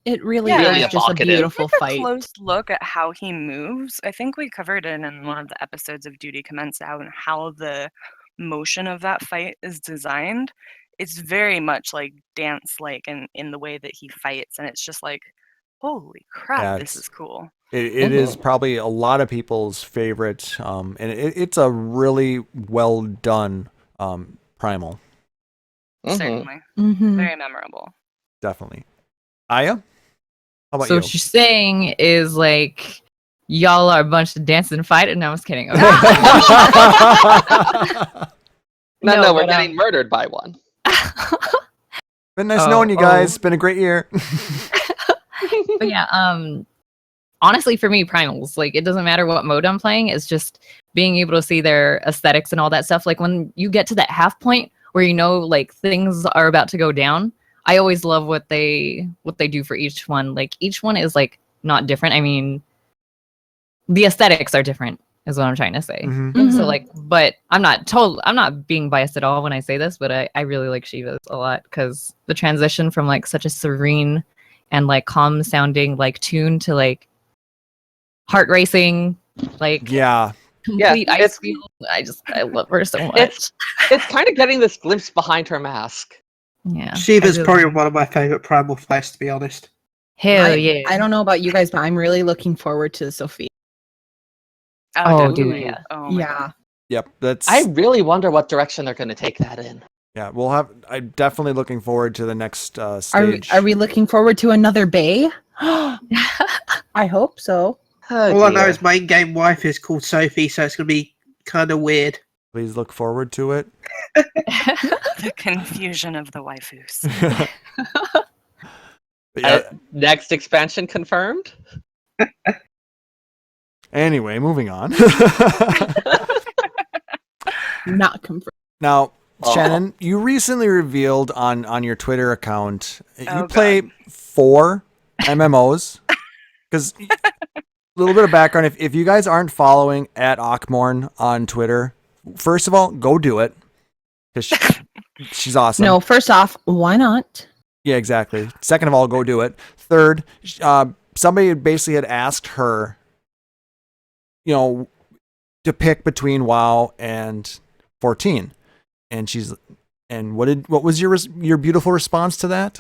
E: It really
G: Yeah,
E: is
H: Really
E: just a
H: evocative.
E: beautiful
G: Take a
E: fight.
G: close look at how he moves. I think we covered it in one of the episodes of Duty Commenced Out and how the motion of that fight is designed. It's very much like dance-like in the way that he fights, and it's just like, holy crap,
D: Yeah,
G: this is cool.
D: It is probably a lot of people's favorite, and it's a really well done primal.
G: Certainly.
E: Mm-hmm.
G: Very memorable.
D: Definitely. Aya, how about
F: So
D: you?
F: what you're saying is like y'all are a bunch of dancing and fighting. No, I was kidding. Okay.
H: No, we're
F: but,
H: getting murdered by one.
D: Been nice knowing you guys. Been a great year.
F: But yeah, honestly, for me, primals, like it doesn't matter what mode I'm playing. It's just being able to see their aesthetics and all that stuff. Like when you get to that half point where you know like things are about to go down, I always love what they do for each one. Like each one is like not different. I mean, the aesthetics are different, is what I'm trying to say.
D: Mhm.
F: So like, but I'm not being biased at all when I say this, but I really like Shiva's a lot because the transition from like such a serene and like calm sounding like tune to like heart racing, like
D: Yeah.
F: complete
H: Yeah,
F: ice field. I love her so much.
H: It's kind of getting this glimpse behind her mask.
F: Yeah.
I: Shiva's
F: I really-
I: probably one of my favorite Primal Flesh, to be honest.
F: Hell yeah.
E: I don't know about you guys, but I'm really looking forward to Sophie.
F: Oh,
G: definitely.
F: dude, yeah.
G: Oh, my
E: Yeah.
G: God.
D: Yep. That's.
H: I really wonder what direction they're going to take that in.
D: Yeah. I'm definitely looking forward to the next
E: Are
D: stage.
E: are we looking forward to another Bay? I hope so.
H: Oh,
I: All I know
H: dear.
I: is my in-game wife is called Sophie, so it's going to be kind of weird.
D: Please look forward to it.
G: The confusion of the waifus.
D: But yeah.
H: Next expansion confirmed?
D: Anyway, moving on.
E: Not confirmed.
D: Now,
H: Oh.
D: Shannon, you recently revealed on your Twitter account you
G: Oh,
D: play
G: God.
D: 4 MMOs. Because a little bit of background, if you guys aren't following at Ockmorn on Twitter, first of all, go do it. Because she's awesome.
E: No, first off, why not?
D: Yeah, exactly. Second of all, go do it. Third, somebody basically had asked her, to pick between WoW and 14, and what was your beautiful response to that?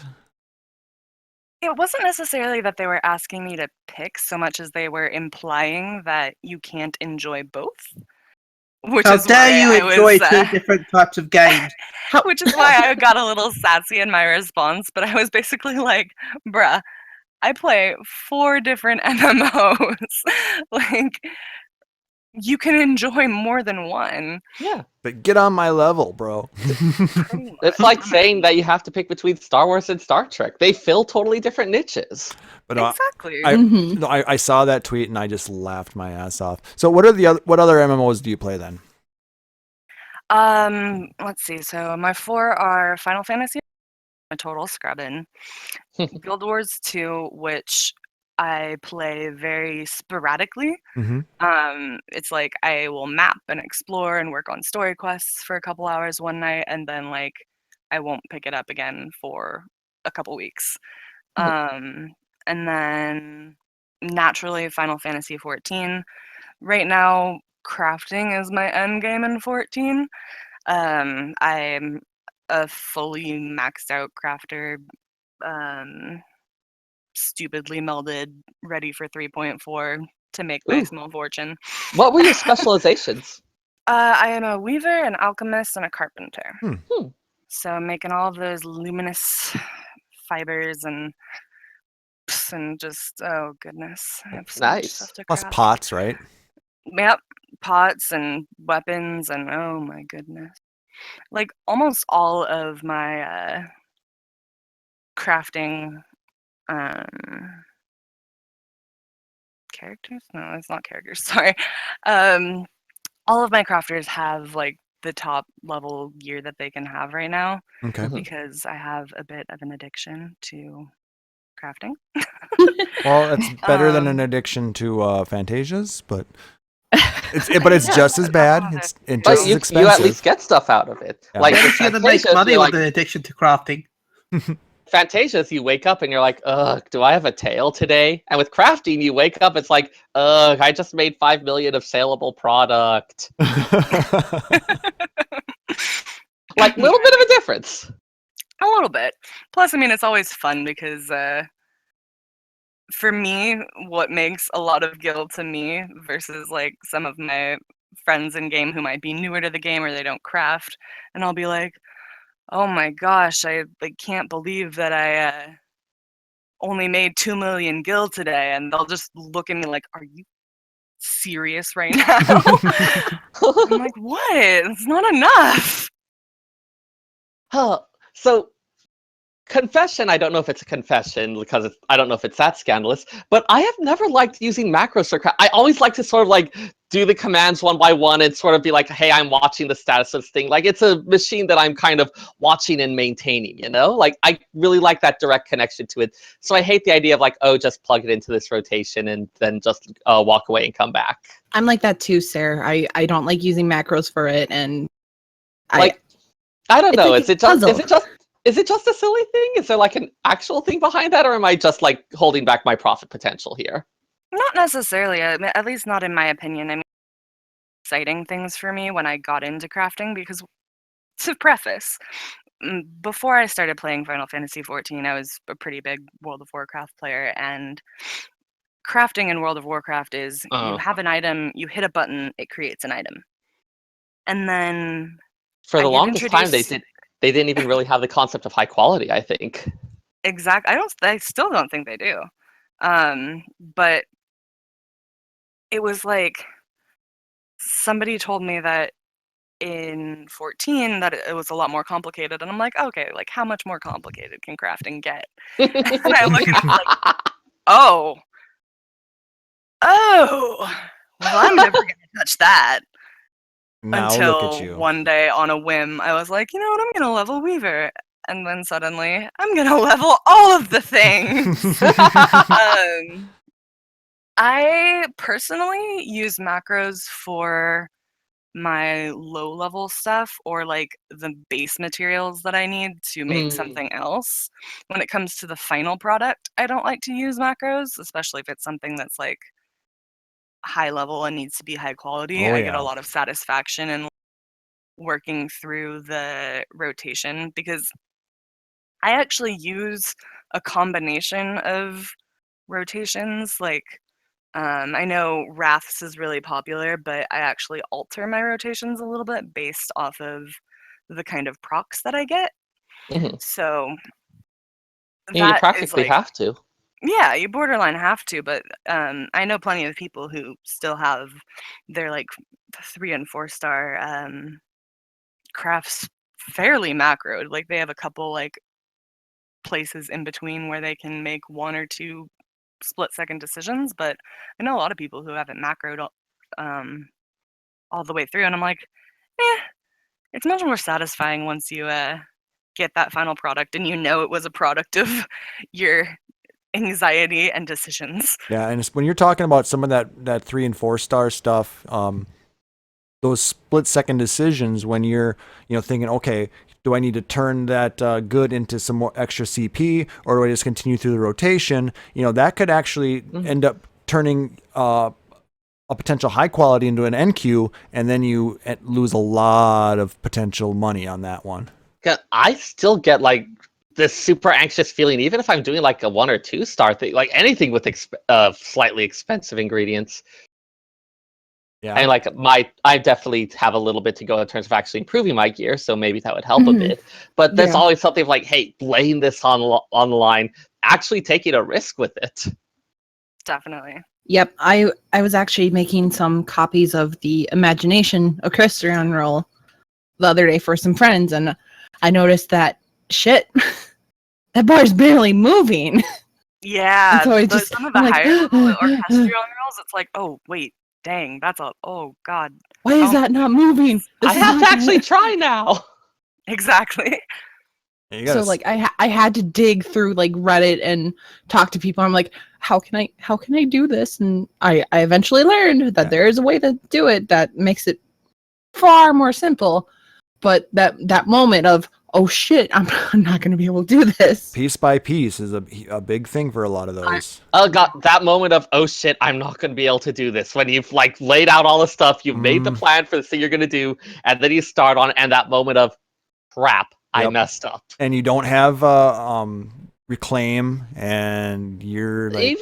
G: It wasn't necessarily that they were asking me to pick so much as they were implying that you can't enjoy both. Which
I: How
G: is
I: dare
G: why
I: you
G: I
I: enjoy
G: was,
I: two different types of games?
G: which is why I got a little sassy in my response, but I was basically like, bruh, I play 4 different MMOs. Like, you can enjoy more than one.
H: Yeah.
D: But get on my level, bro.
G: Pretty
H: It's
G: much.
H: like saying that you have to pick between Star Wars and Star Trek. They fill totally different niches.
D: But
G: Exactly.
D: I saw that tweet and I just laughed my ass off. So what other MMOs do you play then?
G: Let's see. So my 4 are Final Fantasy, a total scrubbin'. Guild Wars 2, which I play very sporadically.
D: Mm-hmm.
G: It's like I will map and explore and work on story quests for a couple hours one night, and then like I won't pick it up again for a couple weeks. And then naturally Final Fantasy 14. Right now, crafting is my end game in 14. I'm a fully maxed out crafter, stupidly melded, ready for 3.4 to make my
H: Ooh.
G: small fortune.
H: What were your specializations?
G: I am a weaver, an alchemist, and a carpenter.
H: Hmm.
G: So I'm making all of those luminous fibers and just, oh goodness, I have so much
H: Nice.
G: stuff to
D: Plus
G: craft.
D: pots, right?
G: Yep, pots and weapons and oh my goodness. Like almost all of my crafting characters? No, it's not characters, sorry. All of my crafters have like the top level gear that they can have right now
D: Okay.
G: because I have a bit of an addiction to crafting.
D: Well, it's better than an
G: Um,
D: addiction to Fantasias, but it's just as bad. It's
H: But
D: just as
H: you
D: expensive.
H: at least get stuff out of it.
D: Yeah.
H: Like
I: What
H: with
I: if you're going to make
H: Fantasias,
I: money
H: you're
I: with
H: like,
I: an addiction to crafting?
H: Fantasias, you wake up and you're like, ugh, do I have a tail today? And with crafting, you wake up, it's like, ugh, I just made 5 million of saleable product. Like, little bit of a difference.
G: A little bit. Plus, I mean, it's always fun because for me, what makes a lot of guild to me versus like some of my friends in game who might be newer to the game or they don't craft, and I'll be like, oh my gosh, I like can't believe that I only made 2 million guild today, and they'll just look at me like, are you serious right now? I'm like, what? It's not enough.
H: Huh. So, confession, I don't know if it's a confession because I don't know if it's that scandalous, but I have never liked using macros for craft. I always like to sort of like do the commands one by one and sort of be like, hey, I'm watching the status of this thing. Like, it's a machine that I'm kind of watching and maintaining, you know? Like, I really like that direct connection to it. So I hate the idea of like, oh, just plug it into this rotation and then just walk away and come back.
E: I'm like that too, Sarah. I don't like using macros for it, and
H: I don't know.
E: Like
H: Is it just a silly thing? Is there like an actual thing behind that, or am I just like holding back my profit potential here?
G: Not necessarily, at least not in my opinion. I mean, exciting things for me when I got into crafting, because to preface, before I started playing Final Fantasy XIV, I was a pretty big World of Warcraft player, and crafting in World of Warcraft is you have an item, you hit a button, it creates an item. And then
H: for the longest time they didn't even really have the concept of high quality, I think.
G: Exactly. I still don't think they do. But it was like somebody told me that in 14 that it was a lot more complicated, and I'm like, okay, like how much more complicated can crafting get? And I look at it like, oh, well, I'm never gonna touch that.
D: Now
G: Until
D: look at you.
G: one day on a whim, I was like, you know what, I'm gonna level Weaver. And then suddenly, I'm gonna level all of the things. I personally use macros for my low level stuff, or like the base materials that I need to make something else. When it comes to the final product, I don't like to use macros, especially if it's something that's like high level and needs to be high quality.
D: Oh,
G: I get
D: yeah.
G: a lot of satisfaction in working through the rotation, because I actually use a combination of rotations. Like, I know Wraths is really popular, but I actually alter my rotations a little bit based off of the kind of procs that I get. So
H: You
G: that is
H: practically
G: like,
H: have to.
G: yeah, you borderline have to, but I know plenty of people who still have their like 3 and 4 star crafts fairly macroed. Like, they have a couple like places in between where they can make 1 or 2 split-second decisions, but I know a lot of people who haven't macroed all the way through, and I'm like, it's much more satisfying once you get that final product and you know it was a product of your anxiety and decisions.
D: Yeah, and when you're talking about some of that 3 and 4 star stuff, those split-second decisions, when you're thinking, okay, do I need to turn that good into some more extra CP, or do I just continue through the rotation? That could actually end up turning a potential high quality into an NQ, and then you lose a lot of potential money on that one.
H: I still get like this super anxious feeling, even if I'm doing like a 1 or 2 star thing, like anything with slightly expensive ingredients.
D: Yeah.
H: And like I definitely have a little bit to go in terms of actually improving my gear, so maybe that would help a bit. But there's always something like, hey, laying this on the line, actually taking a risk with it.
G: Definitely.
E: Yep, I was actually making some copies of the Imagination Equestrian roll the other day for some friends, and I noticed that shit, that bar's barely moving.
G: Yeah,
E: so
G: some of the higher level orchestrion rolls, it's like, oh wait, dang, oh god.
E: Why is that not moving?
H: I have to actually try now.
G: Exactly.
E: So like I had to dig through like Reddit and talk to people. I'm like, how can I do this? And I eventually learned that there is a way to do it that makes it far more simple. But that moment of, oh shit, I'm not going to be able to do this.
D: Piece by piece is a big thing for a lot of those.
H: Oh god, that moment of, oh shit, I'm not going to be able to do this. When you've like laid out all the stuff, you've made the plan for the thing you're going to do, and then you start on, and that moment of, crap, I messed up.
D: And you don't have reclaim, and you're like,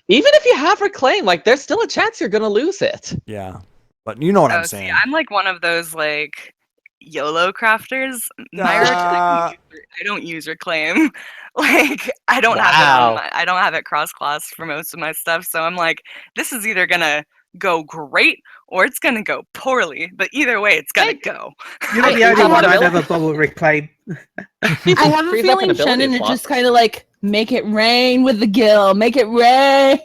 H: even if you have reclaim, like there's still a chance you're going to lose it.
D: Yeah, but you know what I'm saying.
G: See, I'm like one of those like YOLO crafters. I don't use reclaim. Like I don't have it cross-class for most of my stuff, so I'm like, this is either gonna go great or it's gonna go poorly, but either way it's gonna go.
I: You're not the only one I've ever bothered reclaim.
E: I have a feeling Chenin is just kind of like, Make it rain with the gill. Make it rain.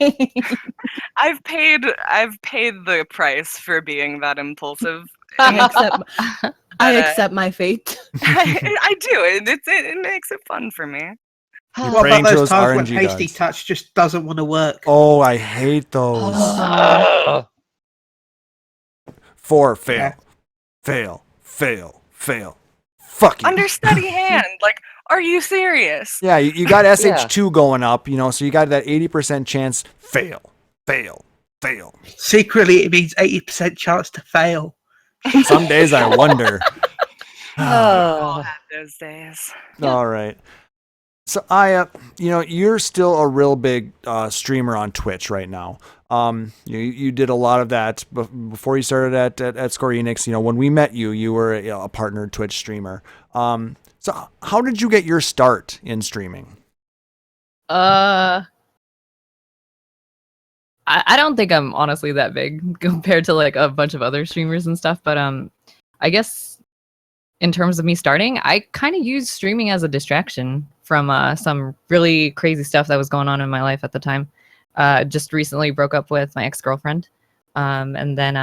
G: I've paid the price for being that impulsive.
E: I
G: But,
E: accept my fate.
G: I do. It makes it fun for me.
D: You
I: What
D: praying
I: about
D: to
I: those
D: those
I: times when
D: RNG
I: Hasty
D: gods.
I: Touch just doesn't want to work?
D: Oh, I hate those.
H: Ugh.
D: 4, fail.
I: Yeah.
D: Fail. Fail. Fail. Fuck you.
G: Understudy hand. Like, are you serious?
D: Yeah, you got SH2 going up, so you got that 80% chance. Fail. Fail. Fail.
I: Secretly, it means 80% chance to fail.
D: Some days I wonder.
G: All had those days.
D: All right. So Aya, you're still a real big streamer on Twitch right now. You did a lot of that before you started at Square Enix. When we met you, you were a partnered Twitch streamer. So how did you get your start in streaming?
F: I don't think I'm honestly that big compared to like a bunch of other streamers and stuff, but I guess in terms of me starting, I kind of used streaming as a distraction from some really crazy stuff that was going on in my life at the time. Just recently broke up with my ex-girlfriend, and then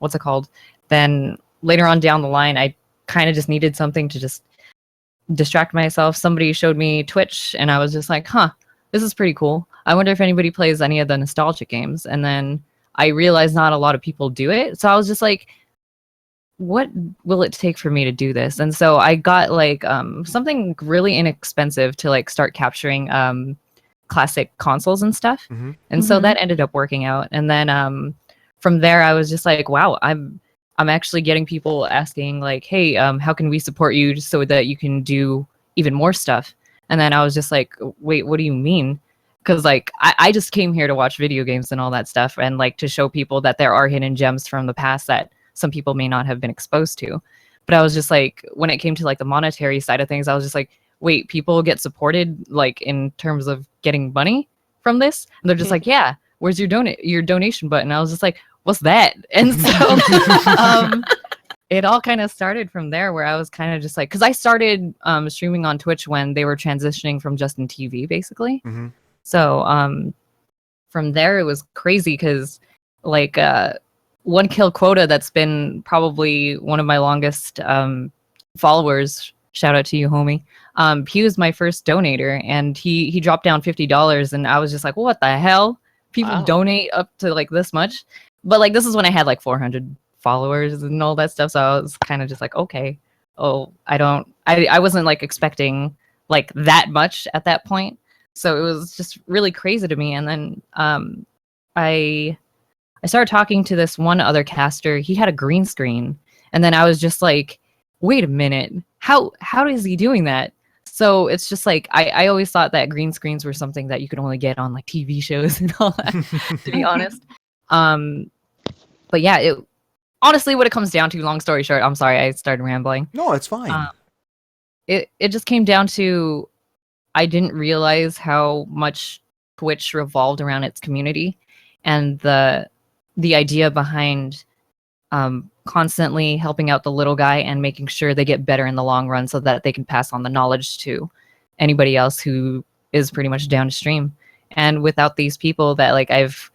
F: what's it called? Then later on down the line, I kind of just needed something to just distract myself. Somebody showed me Twitch, and I was just like, huh, this is pretty cool. I wonder if anybody plays any of the nostalgia games. And then I realized not a lot of people do it. So I was just like, what will it take for me to do this? And so I got like something really inexpensive to like start capturing classic consoles and stuff.
D: Mm-hmm.
F: And so that ended up working out. And then from there, I was just like, wow, I'm actually getting people asking like, hey, how can we support you so that you can do even more stuff? And then I was just like, wait, what do you mean? Because like I just came here to watch video games and all that stuff, and like to show people that there are hidden gems from the past that some people may not have been exposed to. But I was just like, when it came to like the monetary side of things, I was just like, wait, people get supported like in terms of getting money from this? And they're just like, yeah, where's your donation button? I was just like, what's that? And so it all kind of started from there, where I was kind of just like, because I started streaming on Twitch when they were transitioning from Justin TV, basically.
D: Mm-hmm.
F: So from there, it was crazy because like one kill quota that's been probably one of my longest followers. Shout out to you, homie. He was my first donator, and he dropped down $50, and I was just like, what the hell? People donate up to like this much? But like this is when I had like 400 followers and all that stuff, so I was kind of just like, okay, I wasn't like expecting like that much at that point, so it was just really crazy to me. And then I started talking to this one other caster. He had a green screen, and then I was just like, wait a minute, how is he doing that? So it's just like I always thought that green screens were something that you could only get on like TV shows and all that, to be honest. But yeah, it honestly, what it comes down to, long story short, I'm sorry I started rambling.
D: No, it's fine.
F: It just came down to, I didn't realize how much Twitch revolved around its community, and the idea behind constantly helping out the little guy and making sure they get better in the long run so that they can pass on the knowledge to anybody else who is pretty much down to stream. And without these people that like I've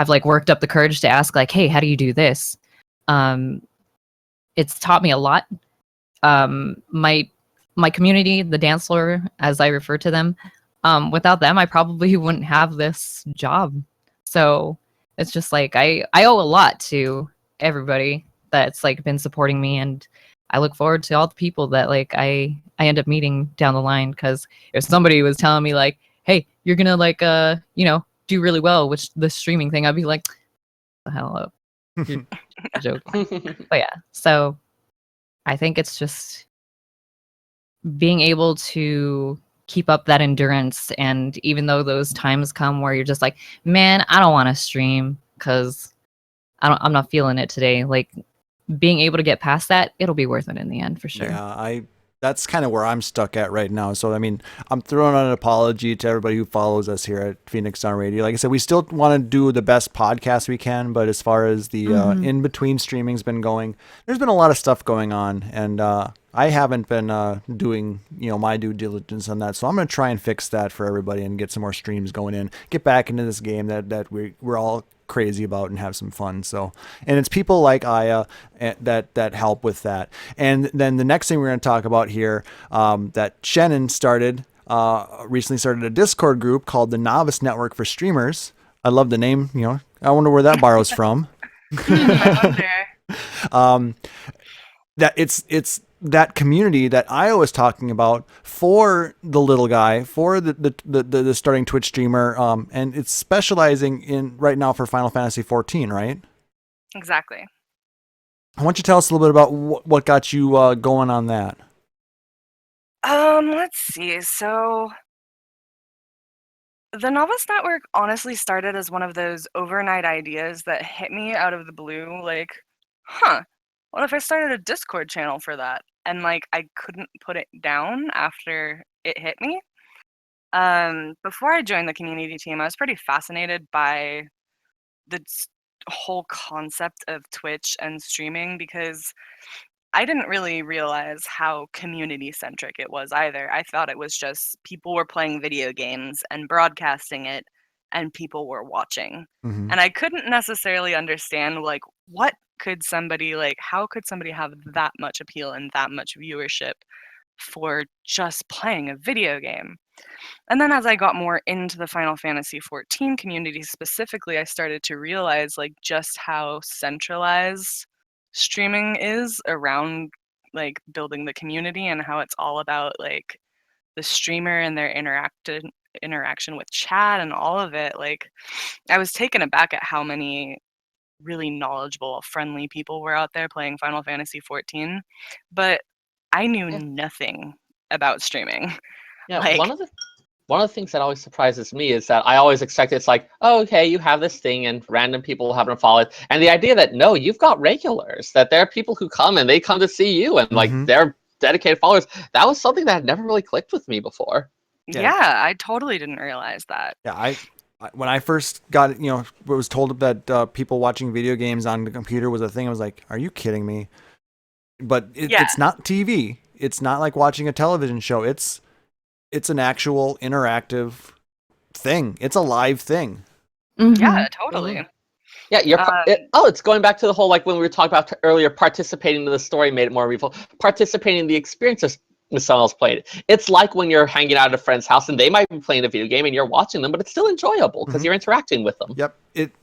F: like worked up the courage to ask like, hey, how do you do this? It's taught me a lot. My community, the dance floor, as I refer to them, without them, I probably wouldn't have this job. So it's just like I owe a lot to everybody that's like been supporting me, and I look forward to all the people that like I end up meeting down the line. Because if somebody was telling me like, hey, you're gonna like do really well with the streaming thing, I'd be like, the hell up, you're joking. But yeah, so I think it's just being able to keep up that endurance. And even though those times come where you're just like, man, I don't want to stream because I'm not feeling it today, like being able to get past that, it'll be worth it in the end for sure.
D: Yeah, that's kind of where I'm stuck at right now. So, I mean, I'm throwing out an apology to everybody who follows us here at Phoenix Down Radio. Like I said, we still want to do the best podcast we can, but as far as the in-between streaming's been going, there's been a lot of stuff going on. And I haven't been doing my due diligence on that, so I'm gonna try and fix that for everybody and get some more streams going in, get back into this game that we're all crazy about and have some fun. So, and it's people like Aya that help with that. And then the next thing we're gonna talk about here, that Chenin recently started a Discord group called the Novice Network for Streamers. I love the name. I wonder where that borrows from.
G: I wonder.
D: That it's that community that I was talking about for the little guy, for the starting Twitch streamer, and it's specializing in right now for Final Fantasy 14, right?
G: Exactly.
D: Why don't you tell us a little bit about what got you going on that?
G: Let's see. So the Novice Network honestly started as one of those overnight ideas that hit me out of the blue. Like, what if I started a Discord channel for that? And like, I couldn't put it down after it hit me. Before I joined the community team, I was pretty fascinated by the whole concept of Twitch and streaming because I didn't really realize how community centric it was either. I thought it was just people were playing video games and broadcasting it and people were watching.
D: Mm-hmm.
G: And I couldn't necessarily understand like how could somebody have that much appeal and that much viewership for just playing a video game? And then as I got more into the Final Fantasy 14 community specifically, I started to realize like just how centralized streaming is around like building the community and how it's all about like the streamer and their interaction with chat and all of it. Like I was taken aback at how many really knowledgeable, friendly people were out there playing Final Fantasy 14, but I knew nothing about streaming.
H: Yeah,
G: Like,
H: one of the things that always surprises me is that I always expect it's like, oh, okay, you have this thing and random people happen to follow it. And the idea that, no, you've got regulars, that there are people who come and they come to see you and like they're dedicated followers. That was something that had never really clicked with me before.
G: Yeah, I totally didn't realize that.
D: Yeah, when I first got was told that people watching video games on the computer was a thing, I was like, are you kidding me? But it's not TV. It's not like watching a television show. It's an actual interactive thing. It's a live thing.
E: Mm-hmm.
G: Yeah, totally.
H: Yeah, it's going back to the whole, like when we were talking about earlier, participating in the story made it more meaningful. Participating in the experiences when someone else played it. It's like when you're hanging out at a friend's house and they might be playing a video game and you're watching them, but it's still enjoyable because you're interacting with them.
D: Yep.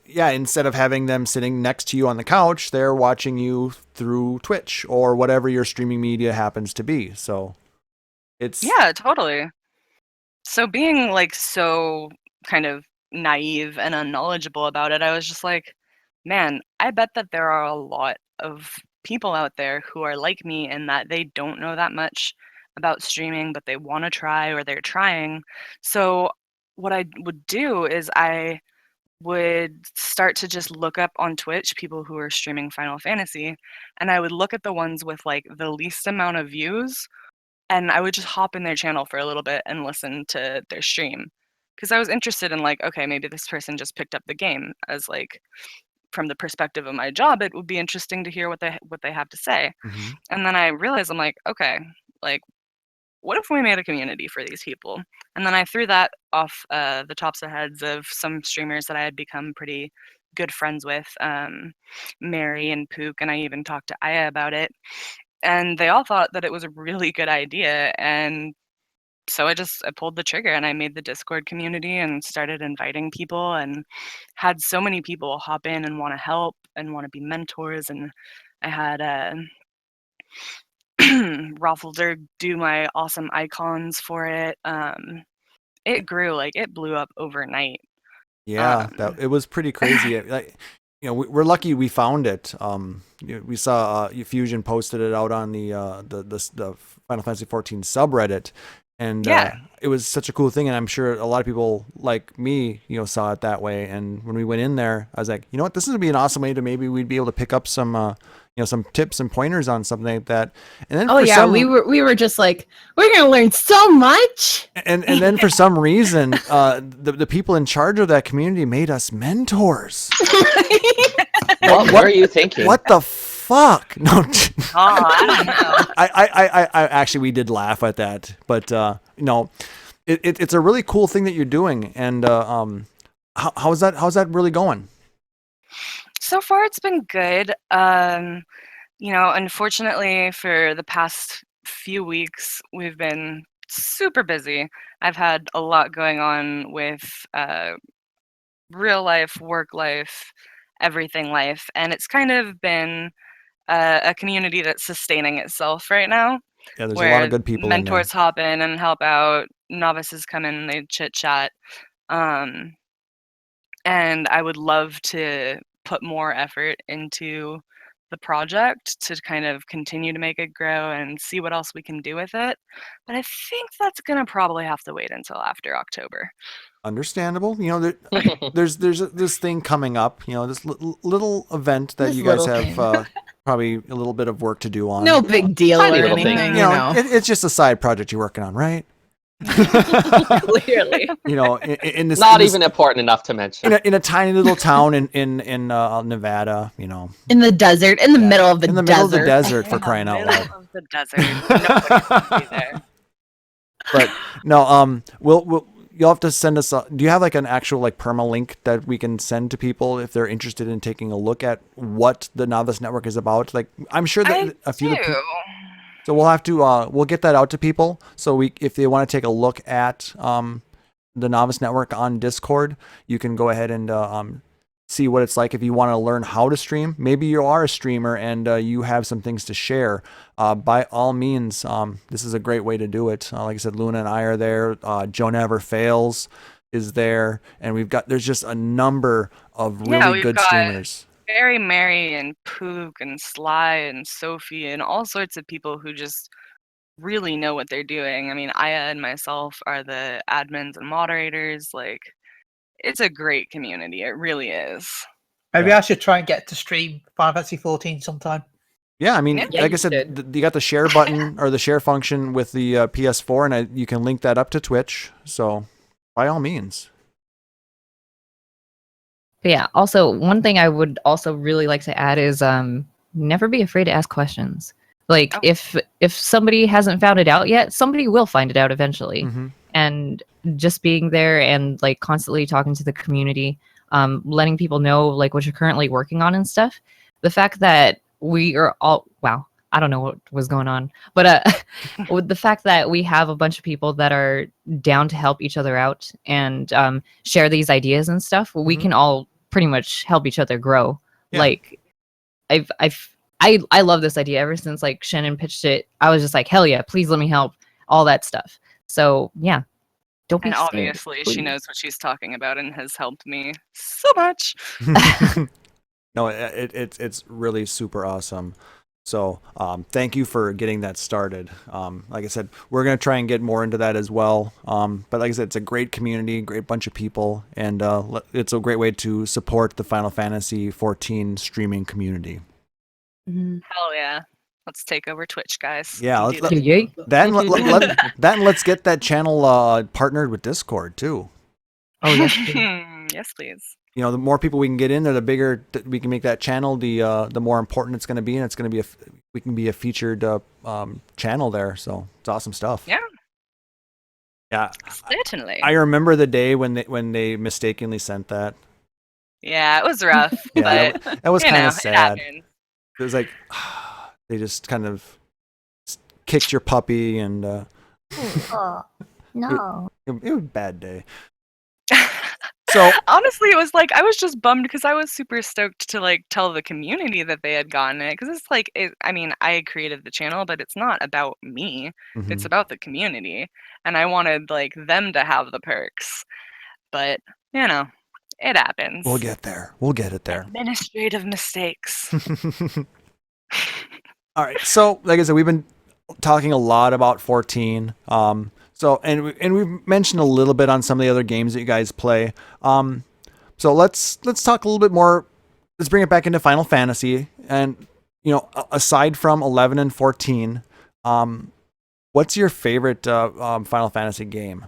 D: Instead of having them sitting next to you on the couch, they're watching you through Twitch or whatever your streaming media happens to be. So
G: Yeah, totally. So being like so kind of naive and unknowledgeable about it, I was just like, man, I bet that there are a lot of people out there who are like me in that they don't know that much about streaming, but they want to try or they're trying. So what I would do is I would start to just look up on Twitch people who are streaming Final Fantasy, and I would look at the ones with like the least amount of views, and I would just hop in their channel for a little bit and listen to their stream because I was interested in like, okay, maybe this person just picked up the game as like from the perspective of my job, it would be interesting to hear what they have to say. And then I realized I'm like, okay, like what if we made a community for these people? And then I threw that off the tops of heads of some streamers that I had become pretty good friends with, Mary and Pook, and I even talked to Aya about it. And they all thought that it was a really good idea. And so I pulled the trigger and I made the Discord community and started inviting people and had so many people hop in and want to help and want to be mentors. And I had Raffleder do my awesome icons for it. It grew, like it blew up overnight.
D: Yeah, it was pretty crazy. We're lucky we found it. We saw Fusion posted it out on the Final Fantasy 14 subreddit, and it was such a cool thing. And I'm sure a lot of people like me, saw it that way. And when we went in there, I was like, you know what, this would be an awesome way to maybe we'd be able to pick up some some tips and pointers on something like that. And then
E: we were just like, we're gonna learn so much.
D: And then for some reason, the people in charge of that community made us mentors.
H: What were you thinking?
D: What the fuck? No.
G: Oh, I don't know.
D: I actually, we did laugh at that, but no, it's a really cool thing that you're doing, and how's that really going?
G: So far, it's been good. Unfortunately, for the past few weeks, we've been super busy. I've had a lot going on with real life, work life, everything life, and it's kind of been a community that's sustaining itself right now.
D: Yeah, there's a lot
G: Where
D: of good people in there.
G: mentors hop in and help out, novices come in and they chit chat. Um, and I would love to put more effort into the project to kind of continue to make it grow and see what else we can do with it. But I think that's gonna probably have to wait until after October.
D: Understandable. There's this thing coming up. This little event that
E: This
D: you guys
E: little
D: have probably a little bit of work to do on.
E: No big deal
H: Tiny
E: or
H: little thing.
E: anything,
D: It's just a side project you're working on, right?
E: Clearly.
D: In this,
H: Not even important enough to mention.
D: in a tiny little town in Nevada.
E: In the desert, in the middle of the
D: in the
E: desert.
D: middle of the desert, for
G: In the
D: crying out
G: middle
D: loud.
G: of the desert. Nobody can be there.
D: But no, you'll have to send us. Do you have like an actual like permalink that we can send to people if they're interested in taking a look at what the Novice Network is about? Like, I'm sure that
G: I
D: a few of the
G: do.
D: so we'll have to we'll get that out to people. So if they want to take a look at the Novice Network on Discord, you can go ahead and see what it's like. If you want to learn how to stream, maybe you are a streamer and you have some things to share. By all means, this is a great way to do it. Like I said, Luna and I are there. Joe Never Fails is there, and there's just a number of really
G: we've
D: good
G: got
D: streamers.
G: Very Mary and Pook and Sly and Sophie and all sorts of people who just really know what they're doing. I mean, Aya and myself are the admins and moderators. Like, it's a great community. It really is.
I: Maybe I should try and get to stream Final Fantasy 14 sometime.
D: Yeah, I mean,
G: Yeah,
D: like I
E: you
D: said,
E: should.
D: you got the share button or the share function with the PS4, and you can link that up to Twitch. So, by all means.
F: But yeah, also one thing I would also really like to add is never be afraid to ask questions. Like
G: Oh.
F: if somebody hasn't found it out yet, somebody will find it out eventually.
D: Mm-hmm.
F: And just being there and like constantly talking to the community, letting people know like what you're currently working on and stuff. The fact that we are all I don't know what was going on, but with the fact that we have a bunch of people that are down to help each other out and share these ideas and stuff, we
D: Mhm.
F: can all pretty much help each other grow.
D: Yeah.
F: Like, I love this idea. Ever since like Chenin pitched it, I was just like, hell yeah, please let me help, all that stuff. So yeah, don't be
G: And
F: scared,
G: obviously, she
F: please.
G: knows what she's talking about and has helped me so much.
D: No, it's really super awesome. So thank you for getting that started. Like I said, we're going to try and get more into that as well. But like I said, it's a great community, great bunch of people, and it's a great way to support the Final Fantasy 14 streaming community.
G: Hell yeah. Let's take over Twitch, guys.
D: Yeah,
G: We can
D: let's
G: do
F: Yay.
D: let's get that channel partnered with Discord too.
F: Oh yes,
G: that.
F: please.
G: Yes, please.
D: The more people we can get in there, the bigger we can make that channel. The more important it's going to be, and it's going to be we can be a featured channel there. So it's awesome stuff.
G: Yeah.
D: Yeah.
G: Certainly.
D: I remember the day when they mistakenly sent that.
G: Yeah, it was rough,
D: Yeah,
G: but
D: that was kind of
G: it
D: sad.
G: happened.
D: It was like they just kind of kicked your puppy, and
B: Oh, no.
D: it was a bad day. So
G: Honestly, it was like I was just bummed because I was super stoked to like tell the community that they had gotten it because it's like I mean, I created the channel, but it's not about me.
D: mhm.
G: It's about the community, and I wanted like them to have the perks. But it happens.
D: We'll get there. We'll get it there.
G: Administrative mistakes.
D: All right. So, like I said, we've been talking a lot about 14. So, and we've mentioned a little bit on some of the other games that you guys play. So let's talk a little bit more. Let's bring it back into Final Fantasy. And aside from 11 and 14, what's your favorite Final Fantasy game?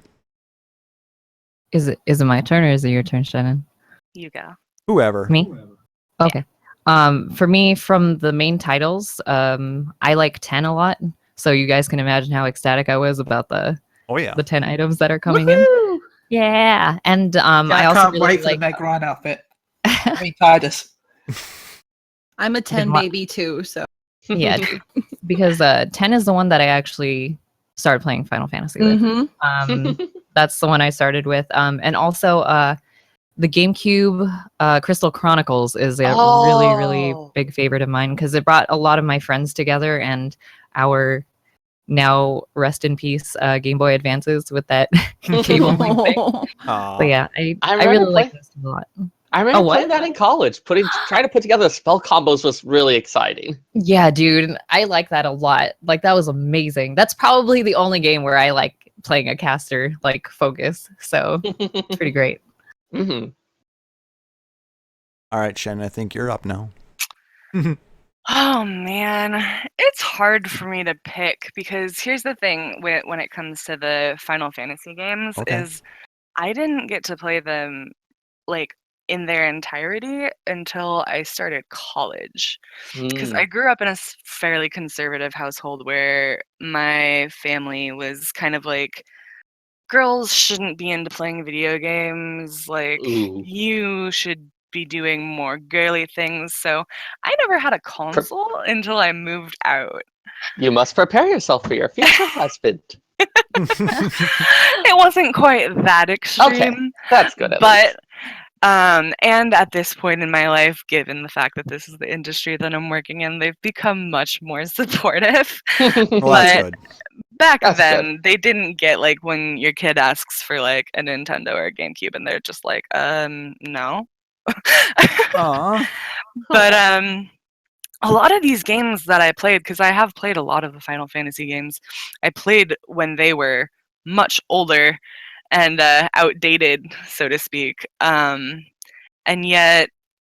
F: Is it my turn or is it your turn, Shannon?
G: You go.
D: Whoever.
F: Me? Okay. For me, from the main titles, I like 10 a lot. So you guys can imagine how ecstatic I was about the 10 items that are coming in. Yeah, and I also
I: can't
F: really
I: wait for
F: like.
I: the Meg Ryan outfit. I mean, Titus.
E: I'm a 10 baby too, so
F: Yeah, because 10 is the one that I actually started playing Final Fantasy with. That's the one I started with. And also the GameCube Crystal Chronicles is a really, really big favorite of mine because it brought a lot of my friends together, and our now rest in peace Game Boy Advances with that cable link thing. But yeah, I really like this a lot.
H: I remember playing that in college. Trying to put together spell combos was really exciting.
F: Yeah, dude, I like that a lot. Like that was amazing. That's probably the only game where I like playing a caster like focus. So it's pretty great.
H: Mm-hmm.
D: All right, Shen, I think you're up now.
G: Oh man, it's hard for me to pick because here's the thing when it comes to the Final Fantasy games is I didn't get to play them like in their entirety until I started college. Because I grew up in a fairly conservative household where my family was kind of like, girls shouldn't be into playing video games. Like, you should be doing more girly things. So I never had a console until I moved out.
H: You must prepare yourself for your future husband.
G: It wasn't quite that extreme.
H: Okay, that's good at
G: but
H: least.
G: And at this point in my life, given the fact that this is the industry that I'm working in, they've become much more supportive.
D: Well, that's
G: But
D: good.
G: back
H: That's
G: then, they didn't get like when your kid asks for like a Nintendo or a GameCube, and they're just like, no. But a lot of these games that I played, because I have played a lot of the Final Fantasy games, I played when they were much older and outdated, so to speak. And yet,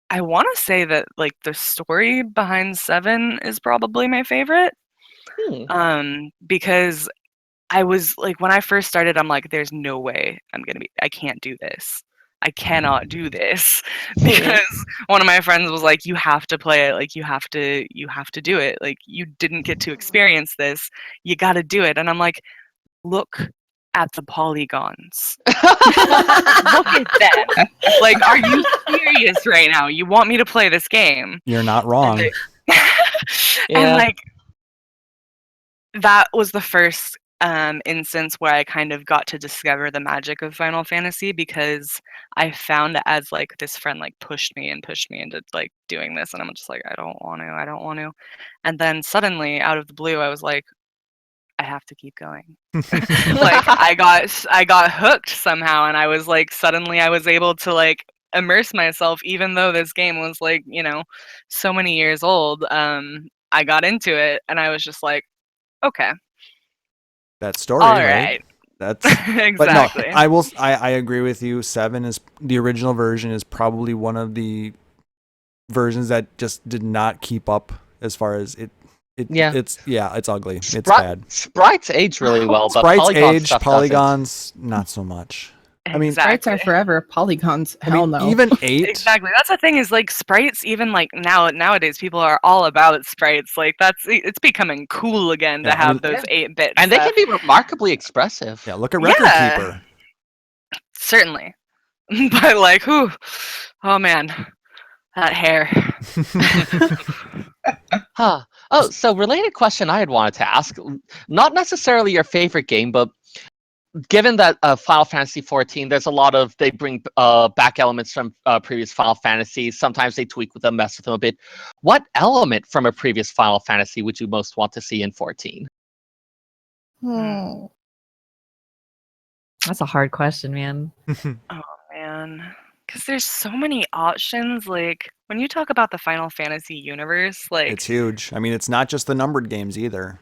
G: I want to say that like the story behind 7 is probably my favorite. Because I was like, when I first started, I'm like, there's no way I can't do this. I cannot do this because one of my friends was like, you have to play it. Like, you have to do it. Like, you didn't get to experience this. You got to do it. And I'm like, look at the polygons. Look at them. Like, are you serious right now? You want me to play this game?
D: You're not wrong.
G: And like, that was the first instance where I kind of got to discover the magic of Final Fantasy because I found as like this friend like pushed me into like doing this, and I'm just like, I don't want to. And then suddenly out of the blue, I was like, I have to keep going. Like I got hooked somehow, and I was like, suddenly I was able to like immerse myself, even though this game was like, so many years old. I got into it, and I was just like, okay.
D: That story,
G: All
D: right? That's
G: exactly.
D: But no, I agree with you. 7 is the original version is probably one of the versions that just did not keep up as far as it's ugly. It's bad.
H: Sprites age really well, but
D: sprites age, polygons not so much. I mean,
E: sprites are forever. Polygons, hell no.
D: Even 8.
G: Exactly. That's the thing is like sprites. Even like nowadays, people are all about sprites. Like it's becoming cool again to have those 8-bit.
H: And they can be remarkably expressive.
D: Yeah, look at Record Keeper.
G: Certainly, but like, oh man, that hair.
H: Oh, so related question I had wanted to ask. Not necessarily your favorite game, but given that Final Fantasy XIV, there's a lot of they bring back elements from previous Final Fantasies. Sometimes they tweak with them, mess with them a bit. What element from a previous Final Fantasy would you most want to see in 14?
F: That's a hard question, man.
G: Oh man, because there's so many options. Like when you talk about the Final Fantasy universe, like
D: it's huge. I mean, it's not just the numbered games either.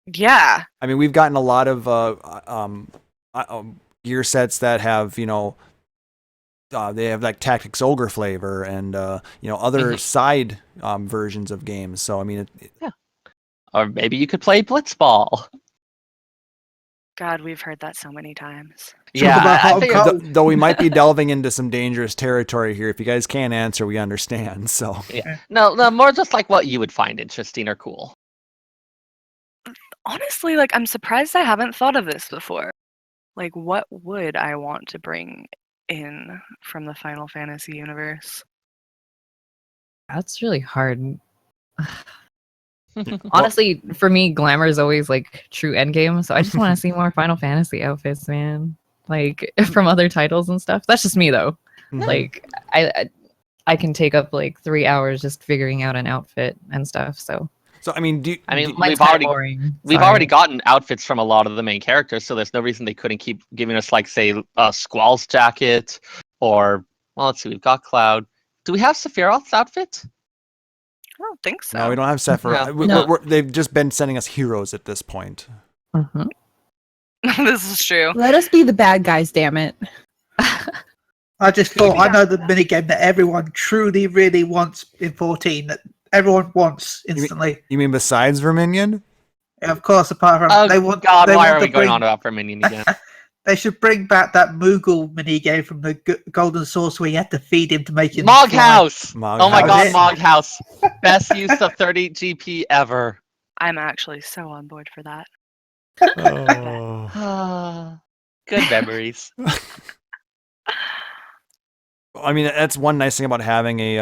G: Yeah.
D: I mean, we've gotten a lot of gear sets that have, they have like Tactics Ogre flavor and, other side versions of games. So, I mean,
H: Or maybe you could play Blitzball.
G: God, we've heard that so many times.
H: Yeah,
I: about
H: I
I: hot
H: figured,
I: cold.
D: Though we might be delving into some dangerous territory here. If you guys can't answer, we understand. So
H: no, more just like what you would find interesting or cool.
G: Honestly, like I'm surprised I haven't thought of this before. Like, what would I want to bring in from the Final Fantasy universe?
F: That's really hard. Honestly, for me, glamour is always like true endgame. So I just want to see more Final Fantasy outfits, man. Like from other titles and stuff. That's just me though.
D: Mhm.
F: Like I can take up like 3 hours just figuring out an outfit and stuff. So
D: I mean,
F: mine's kinda boring.
H: We've
F: Sorry.
H: already gotten outfits from a lot of the main characters, so there's no reason they couldn't keep giving us, like, say, a Squall's jacket, or, well, let's see, we've got Cloud. Do we have Sephiroth's outfit?
G: I don't think so.
D: no, we don't have Sephiroth.
F: No.
D: They've just been sending us heroes at this point.
F: Mhm.
G: This is true.
E: Let us be the bad guys, damn it.
I: I just thought I know the minigame that everyone truly really wants in 14 that everyone wants instantly.
D: You mean besides Verminion?
I: Yeah, of course, apart from
H: Oh,
I: they want.
H: God,
I: they
H: why
I: want
H: are
I: to
H: we going
I: bring-
H: on about Verminion again?
I: They should bring back that Moogle minigame from the Golden Source where you had to feed him to make him
H: Mog
I: fly.
H: House!
D: Mog
H: Oh my
D: House.
H: god, Mog House. Best use of 30 GP ever.
G: I'm actually so on board for that.
D: Oh.
H: Good memories.
D: I mean, that's one nice thing about having a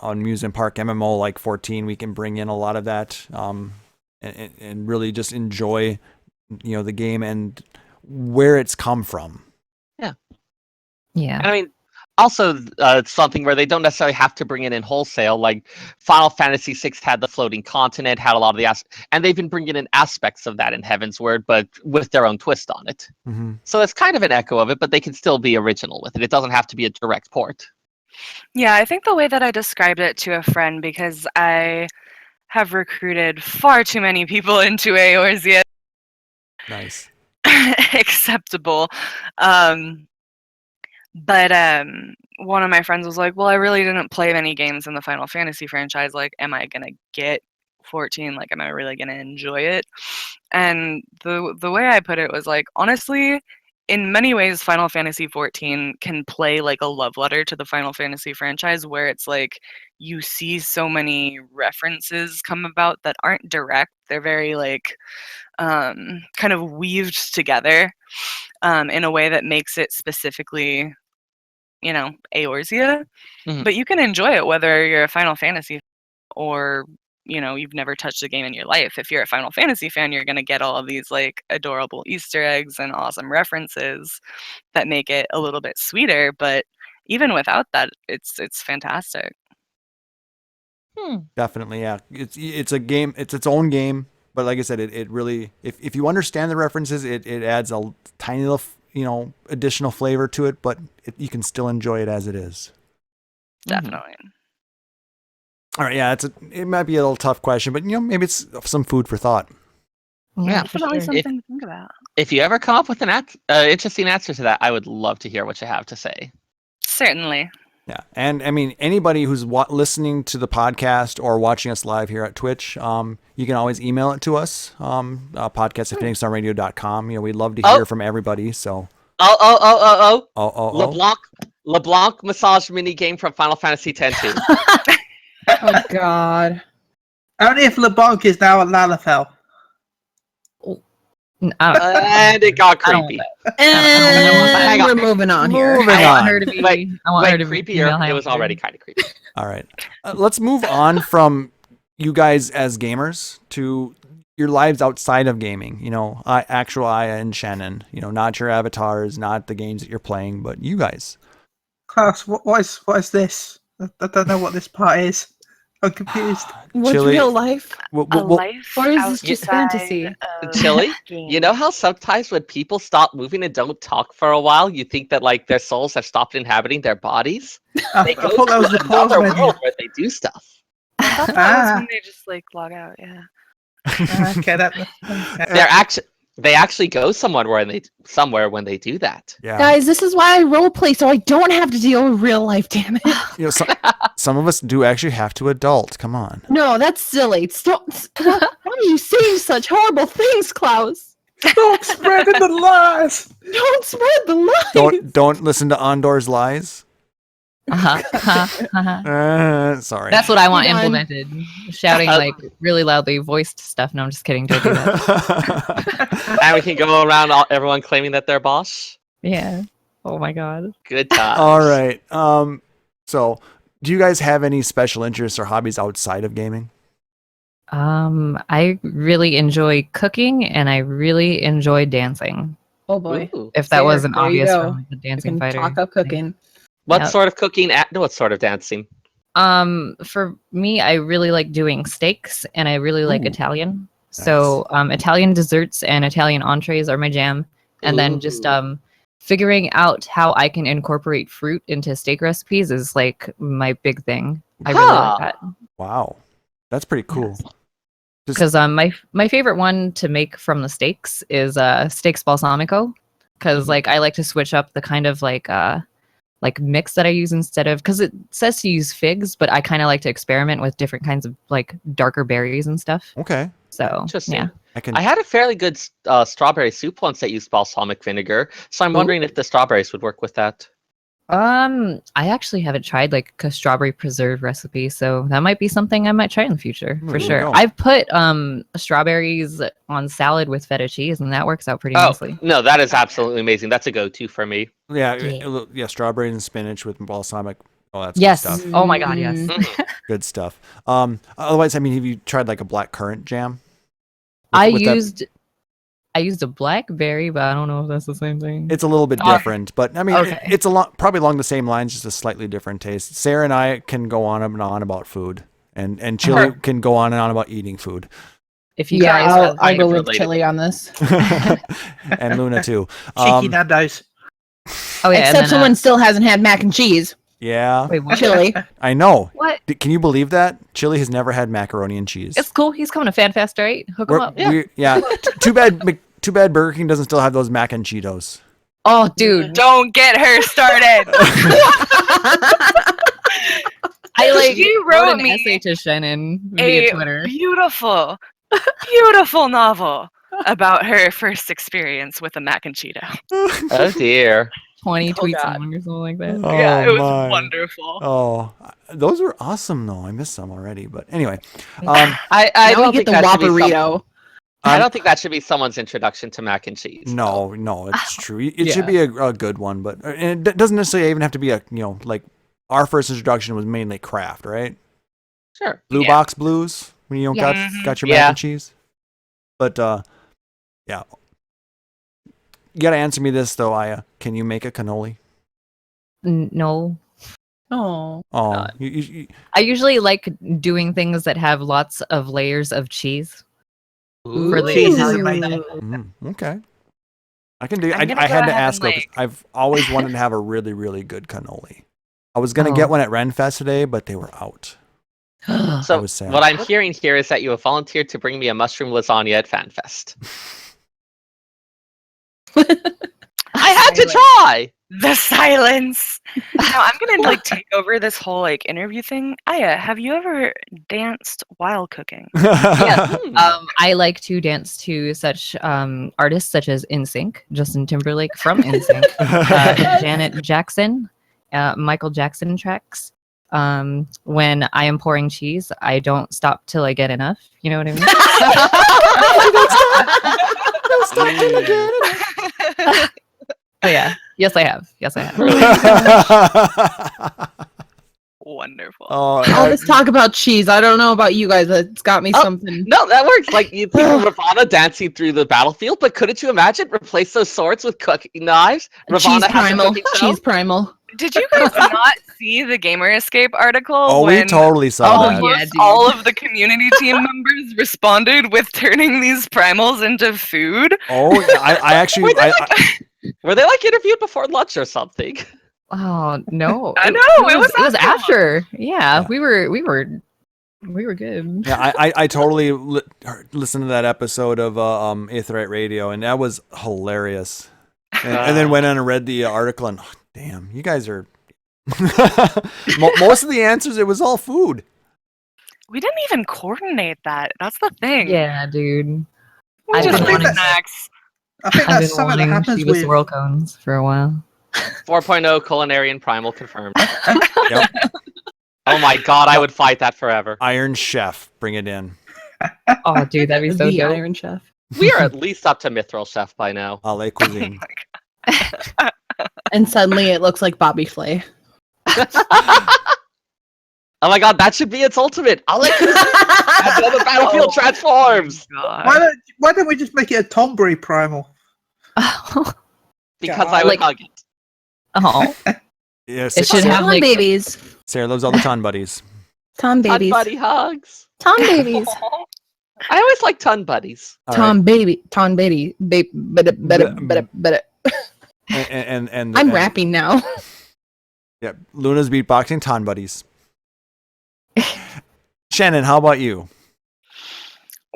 D: amusement park MMO like 14. We can bring in a lot of that, and really just enjoy, the game and where it's come from.
F: Yeah.
H: And I mean, also something where they don't necessarily have to bring it in wholesale. Like Final Fantasy VI had the floating continent, had a lot of the and they've been bringing in aspects of that in Heaven's Word, but with their own twist on it.
D: Mm-hmm.
H: So it's kind of an echo of it, but they can still be original with it. It doesn't have to be a direct port.
G: Yeah, I think the way that I described it to a friend, because I have recruited far too many people into Eorzea,
D: Nice.
G: acceptable. But one of my friends was like, well, I really didn't play many games in the Final Fantasy franchise. Like, am I going to get 14? Like, am I really going to enjoy it? And the way I put it was like, honestly, in many ways, Final Fantasy 14 can play like a love letter to the Final Fantasy franchise, where it's like you see so many references come about that aren't direct. They're very like kind of weaved together in a way that makes it specifically, Eorzea.
H: Mhm.
G: But you can enjoy it whether you're a Final Fantasy or you've never touched a game in your life. If you're a Final Fantasy fan, you're going to get all of these like adorable Easter eggs and awesome references that make it a little bit sweeter. But even without that, it's fantastic.
D: Definitely, yeah. It's a game. It's its own game. But like I said, it really, if you understand the references, it adds a tiny little, additional flavor to it. But you can still enjoy it as it is.
G: Definitely.
D: All right, yeah. It might be a little tough question, but maybe it's some food for thought.
H: Yeah,
G: Definitely
H: sure.
G: something to think about.
H: If you ever come up with an interesting answer to that, I would love to hear what you have to say.
G: Certainly.
D: Yeah, and I mean anybody who's listening to the podcast or watching us live here at Twitch, you can always email it to us, podcast@phoenixstarradio.com. We'd love to hear from everybody. So.
H: LeBlanc massage mini game from Final Fantasy X too.
E: Oh God.
I: Only if LeBlanc is now a Lalafell.
H: And it got creepy.
E: And we're moving on here.
D: Moving
F: I
D: on.
F: want her to be. I want her to be female
H: creepier. It was
F: hamster.
H: already kind of creepy.
D: All right. Let's move on from you guys as gamers to your lives outside of gaming. Actual Aya and Chenin. Not your avatars, not the games that you're playing, but you guys.
I: Klaus, what is this? I don't know what this part is. I'm confused.
E: What's
D: Chille,
E: real life?
G: A life
E: Or is this just
G: outside
E: fantasy?
G: of
H: Chille,
G: games.
H: you know how sometimes when people stop moving and don't talk for a while, you think that like their souls have stopped inhabiting their bodies?
I: I
H: Go
I: thought that was
H: to
I: the pause
H: another
I: menu.
H: world where they do stuff.
G: I thought that was when they just like log out. Yeah.
I: Okay,
H: They actually go somewhere when they do that.
D: Yeah.
E: Guys, this is why I roleplay, so I don't have to deal with real life, damn it.
D: Some of us do actually have to adult. Come on.
E: No, that's silly. Stop. Why are you saying such horrible things, Klaus?
I: Stop spreading the lies.
E: Don't spread the lies.
D: Don't listen to Andor's lies. Sorry.
F: That's what I want
E: Done.
F: implemented. Shouting like really loudly voiced stuff. No, I'm just kidding. Don't do that.
H: And we can go around everyone claiming that they're boss.
F: Yeah. Oh my god.
H: Good times.
D: All right. So, do you guys have any special interests or hobbies outside of gaming?
F: I really enjoy cooking and I really enjoy dancing.
E: Oh boy.
H: Ooh.
F: If that
E: There-
F: wasn't
E: there you
F: obvious
E: go.
F: from like, the
E: You
F: dancing
E: can
F: fighter.
E: talk up cooking.
H: What
F: Yep.
H: sort of cooking? What sort of dancing?
F: For me, I really like doing steaks and I really like
D: Ooh.
F: Italian. So, Italian desserts and Italian entrees are my jam. And then just figuring out how I can incorporate fruit into steak recipes is like my big thing. I really
H: Huh.
F: like that.
D: Wow, that's pretty cool.
F: Because my favorite one to make from the steaks is steaks balsamico. Because like I like to switch up the kind of like mix that I use instead of, because it says to use figs, but I kind of like to experiment with different kinds of like darker berries and stuff.
D: Okay,
F: So
H: Interesting.
F: yeah,
H: I had a fairly good strawberry soup once that used balsamic vinegar, so I'm wondering if the strawberries would work with that.
F: I actually haven't tried like a strawberry preserve recipe, so that might be something I might try in the future
D: There
F: for
D: you
F: sure.
D: go.
F: I've put strawberries on salad with feta cheese, and that works out pretty
H: Oh,
F: nicely.
H: no, that is absolutely amazing. That's a go-to for me.
D: yeah, strawberries and spinach with balsamic. Oh, that's
F: Yes.
D: good stuff.
F: Oh my god, yes.
H: Mhm.
D: Good stuff. Otherwise, I mean, have you tried like a black currant jam?
F: I
D: With that-
F: used a blackberry, but I don't know if that's the same thing.
D: It's a little bit
F: Oh.
D: different, but I mean,
F: Okay.
D: it's probably along the same lines, just a slightly different taste. Sarah and I can go on and on about food, and Chille can go on and on about eating food,
F: If you
E: Yeah,
F: guys have,
E: I'll go with
H: related.
E: Chille on this.
D: and Luna too.
I: Cheeky Nando's.
F: oh yeah, and
E: Except
F: then,
E: someone still hasn't had mac and cheese.
D: Yeah,
F: wait, what?
E: Chille.
D: I know.
F: What?
D: Can you believe that Chille has never had macaroni and cheese?
F: It's cool. He's coming to Fan Fest, right? Hook him
D: We're-
F: up.
D: yeah. Too bad Burger King doesn't still have those mac and Cheetos.
F: Oh, dude.
G: Don't get her started.
F: I like
G: She
F: wrote
G: wrote
F: an
G: me
F: essay to Chenin via
G: a
F: Twitter.
G: beautiful, beautiful novel about her first experience with a mac and Cheeto.
H: Oh dear.
F: 20
E: Oh,
F: tweets
E: God.
F: long or something like that.
D: Oh,
G: Yeah, it was
D: my.
G: wonderful.
D: Oh, those were awesome though. I missed some already, but anyway.
H: I
E: Now we
H: don't
E: get
H: think
E: the
H: that should be some-
E: Whopperito.
H: I don't think that should be someone's introduction to mac and cheese.
D: No, it's true. It
F: Yeah.
D: should be a good one, but and it doesn't necessarily even have to be a like our first introduction was mainly craft, right?
H: Sure.
D: Blue
G: Yeah.
D: box blues when you
E: Yeah.
D: got your
H: Yeah.
D: mac and cheese. But yeah, you got to answer me this though, Aya. Can you make a cannoli?
F: No.
E: Oh.
D: Oh,
F: God.
D: you,
F: I usually like doing things that have lots of layers of cheese. For the
I: Cheese is
F: Italian
I: amazing.
D: okay. I can do.
G: I'm
D: I
G: gonna
D: had
G: go
D: to
G: ahead
D: ask
G: and,
D: though, 'cause I've always wanted to have a really, really good cannoli. I was gonna
F: Oh.
D: get one at Renfest today, but they were out. I
H: So
D: was sad.
H: what I'm hearing here is that you have volunteered to bring me a mushroom lasagna at FanFest. I had to try.
G: The silence. Now I'm gonna like take over this whole like interview thing. Aya, have you ever danced while cooking?
F: Yeah.
H: Hmm.
F: I like to dance to such artists such as NSYNC, Justin Timberlake from NSYNC, Janet Jackson, Michael Jackson tracks. When I am pouring cheese, I don't stop till I get enough. You know what I mean? Oh yeah. Yes, I have. Yes, I have.
G: Wonderful.
D: Oh,
E: All this talk about cheese. I don't know about you guys. It's got me
H: Oh,
E: something.
H: No, that works. Like you think of Ravana dancing through the battlefield, but couldn't you imagine replace those swords with cooking knives?
E: Cheese
H: Ravana has a
E: primal.
H: cooking show?
E: Cheese primal.
G: Did you guys not see the Gamer Escape article?
D: oh, we
G: when
D: totally saw
F: Oh,
D: that.
F: yeah.
G: almost
F: dude.
G: all of the community team members responded with turning these primals into food?
D: Oh, yeah, I actually,
H: Were they, were they like interviewed before lunch or something?
F: Oh no!
G: I know,
F: It was
G: after.
F: after. Yeah,
D: Yeah.
F: we were good.
D: yeah, I totally listened to that episode of Aetherite Radio, and that was hilarious. And then went on and read the article, and oh, damn, you guys are. Most of the answers, it was all food.
G: We didn't even coordinate that. That's the thing.
F: Yeah, dude.
G: We
F: I
G: just
F: didn't
G: bring
F: wanna-
G: snacks.
I: I think
F: I've
I: that's
F: been
I: something that
F: wanting
I: happens
F: Shiba
I: with.
F: swirl cones for a while.
H: 4.0 culinary and primal confirmed.
D: Yep.
H: Oh my god, I would fight that forever.
D: Iron Chef, bring it in.
F: Oh, dude, that'd be so
E: the
F: dope.
E: Iron Chef.
H: We are at least up to Mithril Chef by now.
D: Ale cuisine.
E: And suddenly it looks like Bobby Flay.
H: Oh my god, that should be its ultimate. I'll let you That's how the battlefield transforms.
G: God.
I: Why don't we just make it a Tombury primal?
H: Because
I: God.
H: I would
E: Like-
H: hug it.
F: Oh,
D: Yes.
E: It should
D: Sarah,
E: have like babies.
D: Sarah loves all the ton buddies.
E: Tom
H: Ton
E: babies.
H: buddy hugs.
E: Tom babies.
H: I always like ton buddies.
D: All
E: Tom baby. Tom baby. Better.
D: And
E: I'm rapping now.
D: Yep. Luna's beatboxing ton buddies. Shannon, how about you?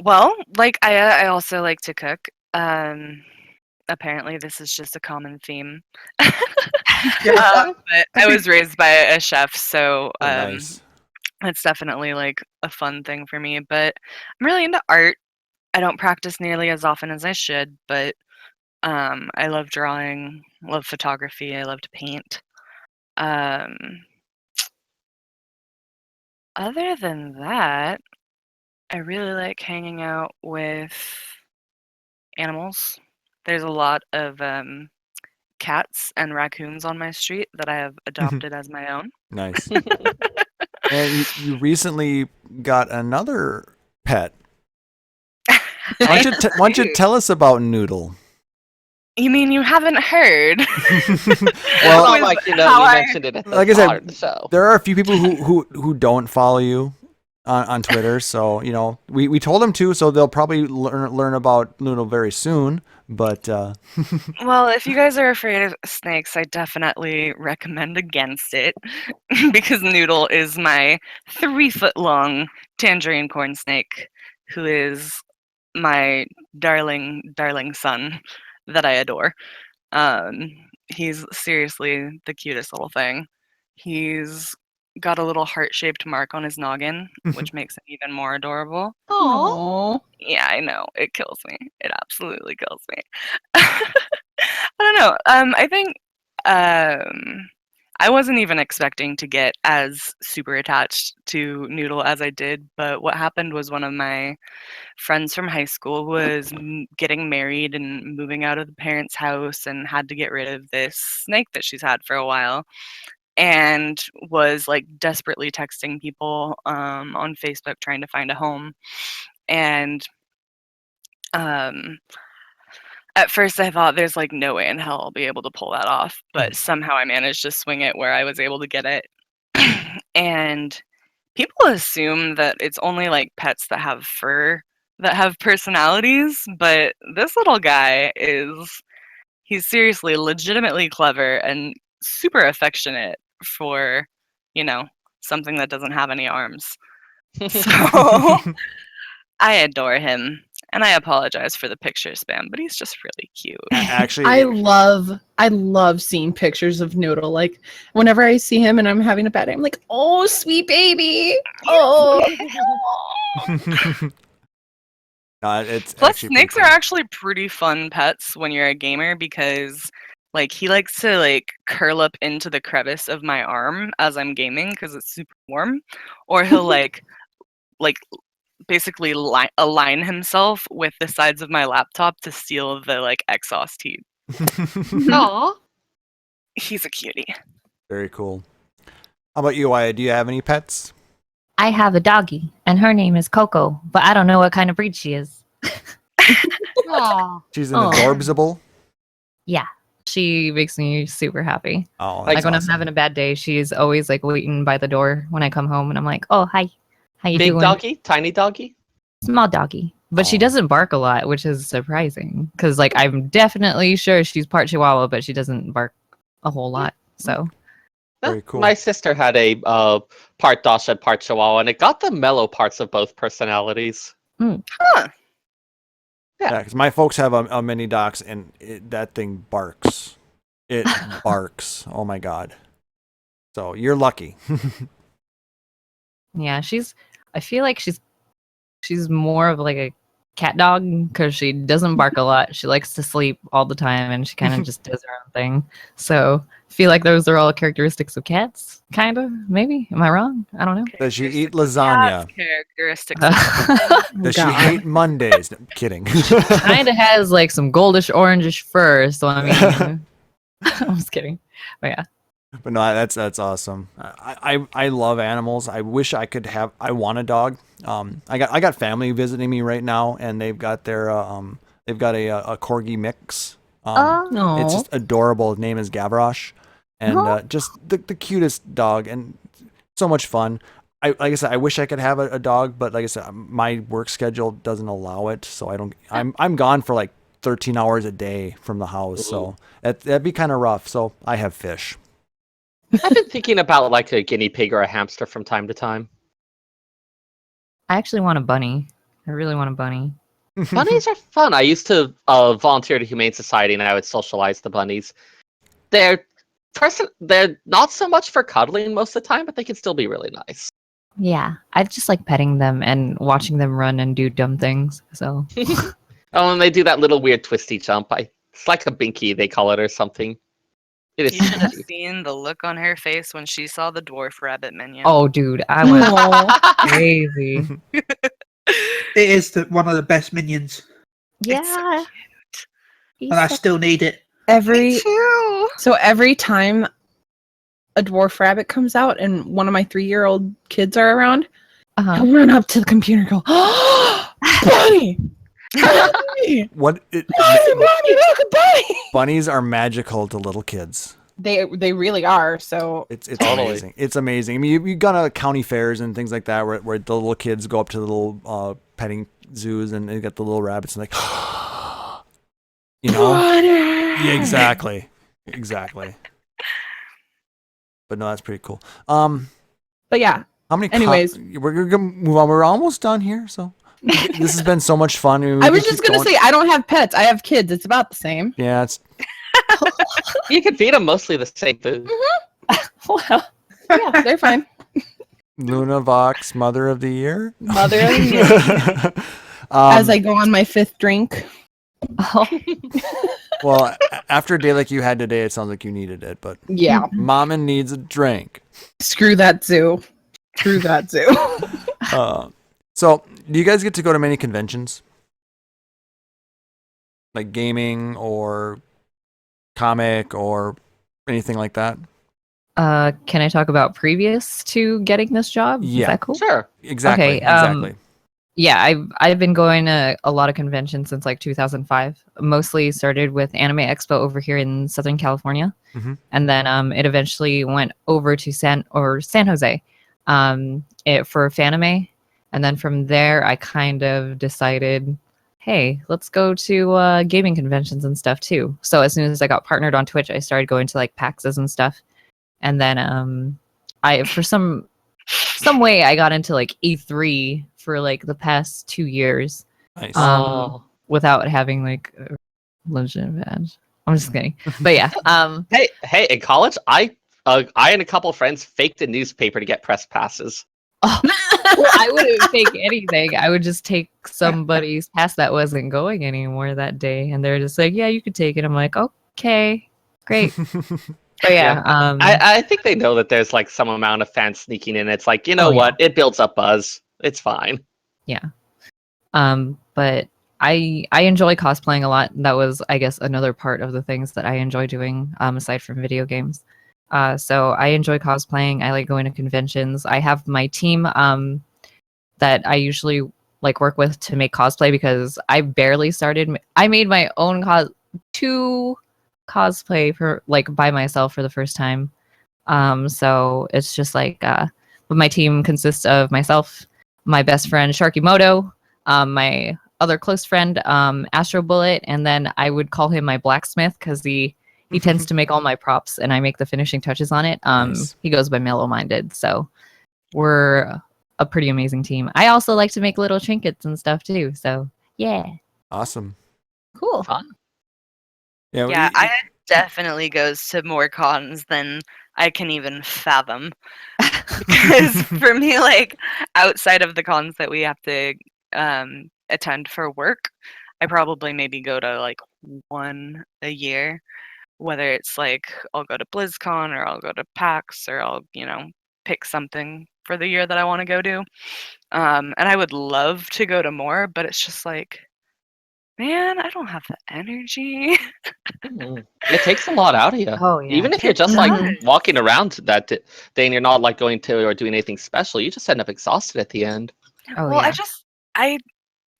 G: Well, like I also like to cook. Apparently this is just a common theme. But I was raised by a chef, so
D: Oh, nice.
G: it's definitely like a fun thing for me. But I'm really into art. I don't practice nearly as often as I should, but I love drawing, love photography, I love to paint. Other than that, I really like hanging out with animals. There's a lot of cats and raccoons on my street that I have adopted as my own.
D: Nice. And you recently got another pet. Why don't you tell us about Noodle?
G: You mean you haven't heard?
D: Well,
H: Well, like, you know,
G: how
H: we
G: I-
H: mentioned it at the
D: like I
H: start
D: said,
H: of the show.
D: there are a few people who don't follow you on Twitter, so you know we told them to, so they'll probably learn about Noodle very soon. But
G: Well, if you guys are afraid of snakes, I definitely recommend against it because Noodle is my 3-foot-long tangerine corn snake who is my darling, darling son that I adore. He's seriously the cutest little thing. He's got a little heart-shaped mark on his noggin, which makes him even more adorable.
E: Aww.
G: Yeah, I know. It kills me. It absolutely kills me. I don't know. I think I wasn't even expecting to get as super attached to Noodle as I did, but what happened was one of my friends from high school was getting married and moving out of the parents' house and had to get rid of this snake that she's had for a while and was like desperately texting people on Facebook trying to find a home. And at first I thought there's like no way in hell I'll be able to pull that off, but somehow I managed to swing it where I was able to get it. And people assume that it's only like pets that have fur that have personalities, but this little guy he's seriously legitimately clever and super affectionate for, something that doesn't have any arms. So I adore him. And I apologize for the picture spam, but he's just really cute.
D: actually,
E: I love seeing pictures of Noodle. Like whenever I see him and I'm having a bad day, I'm like, oh, sweet baby. Oh.
D: it's
G: Plus,
D: actually pretty
G: snakes are
D: cool.
G: actually pretty fun pets when you're a gamer because, like, he likes to like curl up into the crevice of my arm as I'm gaming because it's super warm, or he'll like basically align himself with the sides of my laptop to seal the like exhaust heat.
H: Aww.
G: He's a cutie.
D: Very cool. How about you, Aya? Do you have any pets?
F: I have a doggy, and her name is Coco, but I don't know what kind of breed she is.
D: She's an
E: Aw.
D: adorbsable.
F: Yeah, she makes me super happy.
D: Oh,
H: Like
F: Like when
D: awesome.
F: I'm having a bad day, she's always like waiting by the door when I come home, and I'm like, "Oh, hi, how you
H: Big
F: doing?"
H: doggy? Tiny doggy?
F: Small doggy, but she
D: Aw.
F: doesn't bark a lot, which is surprising because like I'm definitely sure she's part Chihuahua, but she doesn't bark a whole lot. So
D: Very cool.
H: My sister had a part Dachshund, part Chihuahua, and it got the mellow parts of both personalities.
G: Huh.
D: Yeah, because my folks have a mini dachs, and that thing barks. It barks. Oh my god. So you're lucky.
F: yeah, I feel like she's more of like a cat dog because she doesn't bark a lot. She likes to sleep all the time, and she kind of just does her own thing. So I feel like those are all characteristics of cats. Kind of, maybe. Am I wrong? I don't know.
D: Does she eat
G: Cat's
D: lasagna?
G: characteristics.
D: Does she
E: God.
D: hate Mondays? No, kidding.
F: Kind of has like some goldish orangish fur. So I mean, I'm just kidding. But yeah.
D: But no, that's awesome. I love animals. I wish I could have. I want a dog. I got family visiting me right now, and they've got their they've got a corgi mix.
B: Oh,
E: No.
D: It's just adorable. His name is Gavroche, and
B: Oh.
D: just the cutest dog, and so much fun. Like I said, I wish I could have a dog, but like I said, my work schedule doesn't allow it, so I don't. I'm gone for like 13 hours a day from the house, so that'd be kind of rough. So I have fish.
H: I've been thinking about like a guinea pig or a hamster from time to time.
F: I actually want a bunny. I really want a bunny.
H: Bunnies are fun. I used to volunteer at Humane Society, and I would socialize the bunnies. They're not so much for cuddling most of the time, but they can still be really nice.
F: Yeah, I just like petting them and watching them run and do dumb things. So
H: Oh, and they do that little weird twisty jump. It's like a binky, they call it, or something. It is
G: You should have
H: cute.
G: seen the look on her face when she saw the dwarf rabbit minion.
F: oh, dude, I went crazy.
I: It is one of the best minions,
F: Yeah, he's
I: and I
F: so-
I: still need it.
E: Every
G: True.
E: so every time a dwarf rabbit comes out and one of my 3-year-old kids are around,
F: uh-huh.
E: I'll run up to the computer and go, "Oh, Bunny! Bunny!
D: What?
E: Bunny! Look at Bunny!"
D: Bunnies are magical to little kids.
E: They really are. So
D: It's
H: Totally.
D: amazing. It's amazing. I mean, you got county fairs and things like that where the little kids go up to the little petting zoos and they got the little rabbits and like, you know, yeah, exactly. But no, that's pretty cool.
E: but yeah,
D: How many?
E: Anyways.
D: We're gonna move on. We're almost done here, so this has been so much fun.
E: I was just gonna say I don't have pets. I have kids. It's about the same.
D: yeah, it's
H: You can feed them mostly the same food.
F: Wow.
E: Yeah, they're fine.
D: Luna Vox, Mother of the Year.
E: Mother of the year. As I go on my 5th drink.
F: Oh,
D: well, after a day like you had today, it sounds like you needed it. But
E: Yeah.
D: Mama needs a drink.
E: Screw that zoo. Screw that zoo.
D: So, do you guys get to go to many conventions? Like gaming or comic or anything like that?
F: can I talk about previous to getting this job?
D: Yeah.
F: Is that cool?
H: Sure.
D: Exactly.
F: Okay,
D: Exactly.
F: Yeah, I've been going to a lot of conventions since like 2005. Mostly started with Anime Expo over here in Southern California,
D: Mhm.
F: and then it eventually went over to San Jose, for Fanime, and then from there I kind of decided, hey, let's go to gaming conventions and stuff too. So as soon as I got partnered on Twitch, I started going to like PAXs and stuff, and then I for some way I got into like E3 for like the past 2 years
D: Nice.
H: Oh.
F: without having like a legitimate badge. I'm just kidding. But yeah,
H: Hey! In college, I and a couple friends faked a newspaper to get press passes.
F: well, I wouldn't fake anything. I would just take somebody's pass that wasn't going anymore that day, and they're just like, "Yeah, you could take it." I'm like, "Okay, great." But yeah,
H: I think they know that there's like some amount of fans sneaking in. It's like, you know
F: Oh, yeah.
H: what? It builds up buzz. It's fine.
F: but I enjoy cosplaying a lot. That was, I guess, another part of the things that I enjoy doing, aside from video games. So I enjoy cosplaying. I like going to conventions. I have my team that I usually like work with to make cosplay because I barely started. I made my own two cosplay for like by myself for the first time. So it's just like but my team consists of myself, my best friend Sharkimoto, my other close friend Astro Bullet, and then I would call him my blacksmith because he tends to make all my props and I make the finishing touches on it.
D: Nice.
F: He goes by Mellow Minded, so we're a pretty amazing team. I also like to make little trinkets and stuff too, so yeah.
D: Awesome.
E: Cool.
H: Fun.
D: Yeah.
G: Yeah, I definitely goes to more cons than I can even fathom. Because for me, like outside of the cons that we have to attend for work. I probably maybe go to like one a year, whether it's like I'll go to BlizzCon or I'll go to PAX or I'll, pick something for the year that I want to go to. And I would love to go to more, but it's just like, man, I don't have the energy.
H: It takes a lot out of you.
F: Oh, yeah.
H: Even if you're
G: It
H: just like
G: does.
H: walking around that day and you're not like going to or doing anything special, you just end up exhausted at the end.
F: Oh,
G: Well,
F: yeah.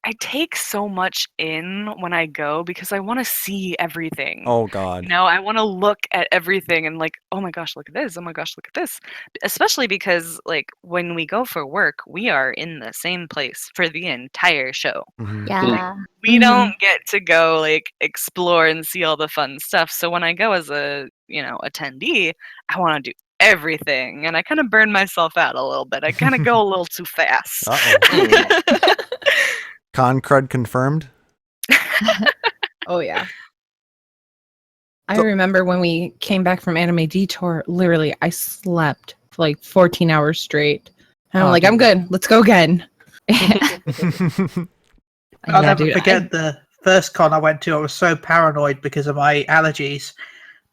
G: I take so much in when I go because I want to see everything.
D: Oh God.
G: I want to look at everything and like, oh my gosh, look at this. Oh my gosh, look at this. Especially because like when we go for work, we are in the same place for the entire show.
D: Mhm.
B: Yeah.
G: We don't get to go like explore and see all the fun stuff. So when I go as a, attendee, I want to do everything and I kind of burn myself out a little bit. I kind of go a little too fast.
D: Uh-oh. Con crud confirmed.
E: Oh yeah. I
D: So-
E: remember when we came back from Anime Detour, literally I slept for like 14 hours straight. And I'm
F: Oh,
E: like, I'm good. Let's go again.
I: I'll
F: Yeah,
I: never
F: dude,
I: forget the first con I went to. I was so paranoid because of my allergies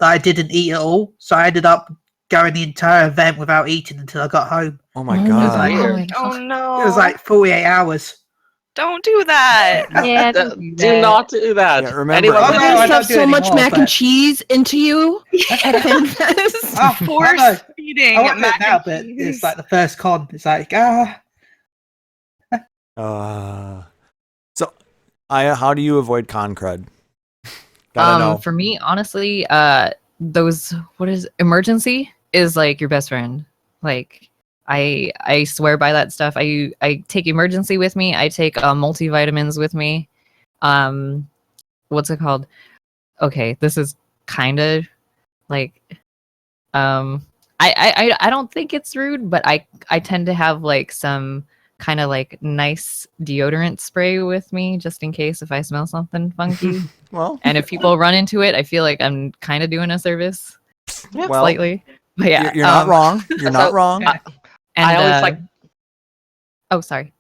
I: that I didn't eat at all. So I ended up going the entire event without eating until I got home.
D: Oh my
E: Oh my
D: God.
E: God.
H: Weird.
G: Oh no.
I: It was like 48 hours.
G: Don't do that.
F: Yeah,
H: Do not do that.
D: Yeah, remember-
H: Anyone
I: Oh,
E: We're
I: no,
E: gonna
I: I
E: stuff
I: don't do
E: so
I: it
E: much
I: anymore,
E: mac and
I: but-
E: cheese into you. FanFest.
I: Oh,
G: Force
I: I know.
G: feeding
I: I want
G: mac
I: it now,
G: and
I: but
G: cheese.
I: it's like the first con. It's like,
D: So, Aya, how do you avoid con crud? Gotta know.
F: For me, honestly, what is emergency is like your best friend. Like I swear by that stuff. I take emergency with me. I take multivitamins with me. What's it called? Okay, this is kind of like I don't think it's rude, but I tend to have like some kind of like nice deodorant spray with me just in case if I smell something funky.
D: Well,
F: And if people run into it, I feel like I'm kind of doing a service
D: well,
F: slightly. But yeah,
D: you're not wrong. You're not
H: So-
D: wrong.
F: And,
H: I always like
F: Oh, sorry.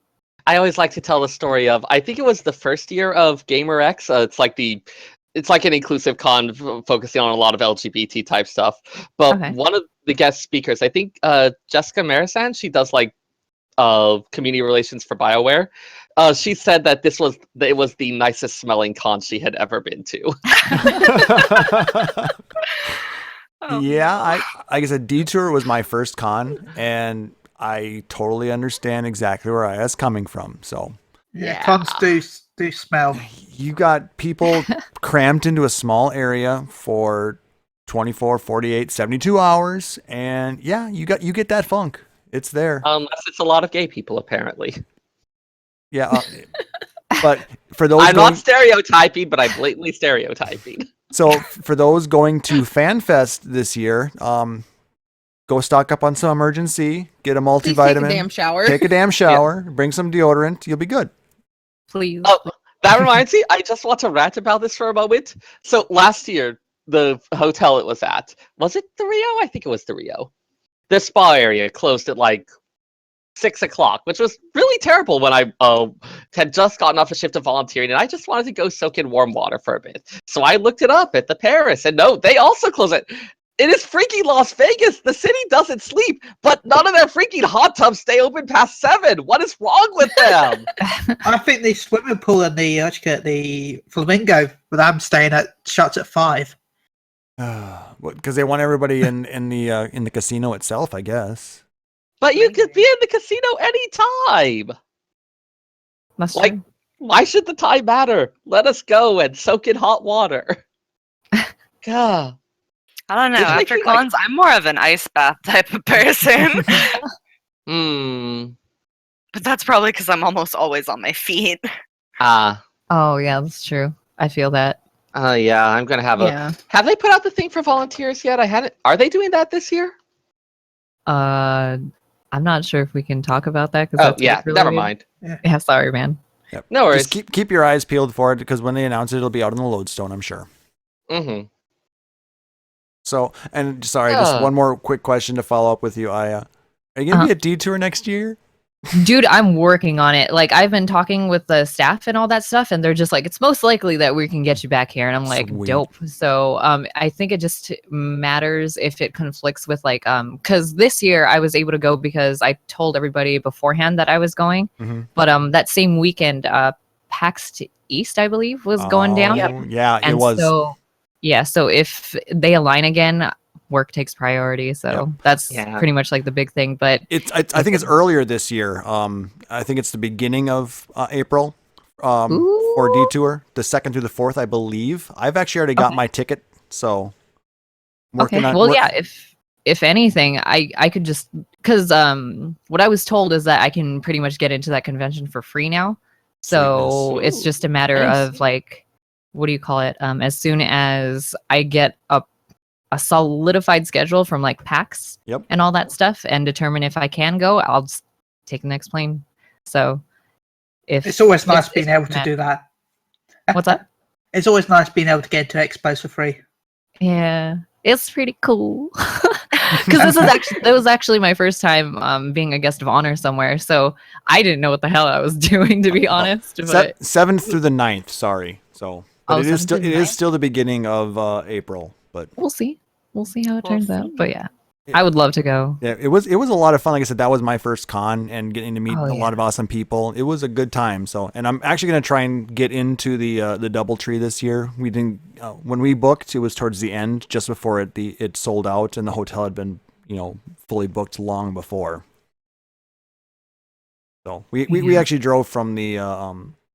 H: I always like to tell the story of I think it was the first year of GamerX. It's like an inclusive con focusing on a lot of LGBT type stuff. But
F: Okay.
H: one of the guest speakers, I think Jessica Marisan, she does like community relations for BioWare. She said that it was the nicest smelling con she had ever been to.
G: Oh,
D: Yeah,
G: no.
D: like I said, Detour was my first con, and I totally understand exactly where Aya's coming from. So
I: yeah, cons do smell.
D: you got people cramped into a small area for 24, 48, 72 hours, and yeah, you get that funk. It's there.
H: Unless it's a lot of gay people, apparently.
D: Yeah, but for those
H: I'm
D: going,
H: not stereotyping, but I'm blatantly stereotyping.
D: so for those going to FanFest this year, go stock up on some emergency, get a
E: Please take a
D: multivitamin,
E: damn shower.
D: take a damn shower, bring some deodorant, you'll be good.
F: Please.
H: Oh, that reminds me, I just want to rant about this for a moment. So last year, the hotel it was at, was it the Rio? I think it was the Rio. The spa area closed at like 6 o'clock, which was really terrible when I had just gotten off a shift of volunteering and I just wanted to go soak in warm water for a bit. So I looked it up at the Paris and no, they also close it. It is freaking Las Vegas. The city doesn't sleep, but none of their freaking hot tubs stay open past 7. What is wrong with them?
I: I think the swimming pool and the Flamingo, with them staying at shuts at 5.
D: Because they want everybody in the casino itself, I guess.
H: But you could be in the casino anytime.
F: That's
H: Like,
F: true.
H: why should the time matter? Let us go and soak in hot water. God.
G: I don't know.
H: Didn't they
G: After
H: feel like-
G: cons, I'm more of an ice bath type of person. But that's probably because I'm almost always on my feet.
F: Oh yeah, that's true. I feel that.
H: Yeah, I'm gonna have
E: Yeah.
H: Have they put out the thing for volunteers yet? I hadn't. Are they doing that this year?
F: I'm not sure if we can talk about that
H: Oh
F: because
H: yeah, never mind.
F: Yeah, sorry, man.
H: No worries.
D: Just keep your eyes peeled for it because when they announce it, it'll be out on the lodestone, I'm sure.
H: Mm-hmm.
D: So, and sorry, just one more quick question to follow up with you, Aya. Are you gonna be at Detour next year?
F: Dude, I'm working on it. Like, I've been talking with the staff and all that stuff, and they're just like, it's most likely that we can get you back here. And I'm like,
D: Sweet.
F: dope. So I think it just matters if it conflicts with like because this year I was able to go because I told everybody beforehand that I was going.
D: Mm-hmm.
F: But that same weekend, PAX East, I believe, was going down.
D: Yeah,
F: And
D: it was.
F: so so if they align again, work takes priority. So that's pretty much like the big thing. But
D: I think it's earlier this year. I think it's the beginning of April for Detour, the 2nd through the 4th, I believe. I've actually already got my ticket, so working on.
F: Well, if anything, I could just because what I was told is that I can pretty much get into that convention for free now. So it's just a matter of like, what do you call it? As soon as I get a solidified schedule from like PAX and all that stuff and determine if I can go, I'll just take the next plane. So
I: it's always nice being able to do that.
F: What's that?
I: It's always nice being able to get into expos for free.
F: Yeah, it's pretty cool. Because that was actually my first time being a guest of honor somewhere, so I didn't know what the hell I was doing, to be honest. But
D: 7th through the 9th, sorry. So but it is still the beginning of April, but
F: we'll see how it turns out. But yeah, I would love to go.
D: Yeah, it was a lot of fun. Like I said, that was my first con, and getting to meet a lot of awesome people. It was a good time. So, and I'm actually going to try and get into the DoubleTree this year. We didn't when we booked. It was towards the end, just before it sold out, and the hotel had been fully booked long before. So we actually drove from the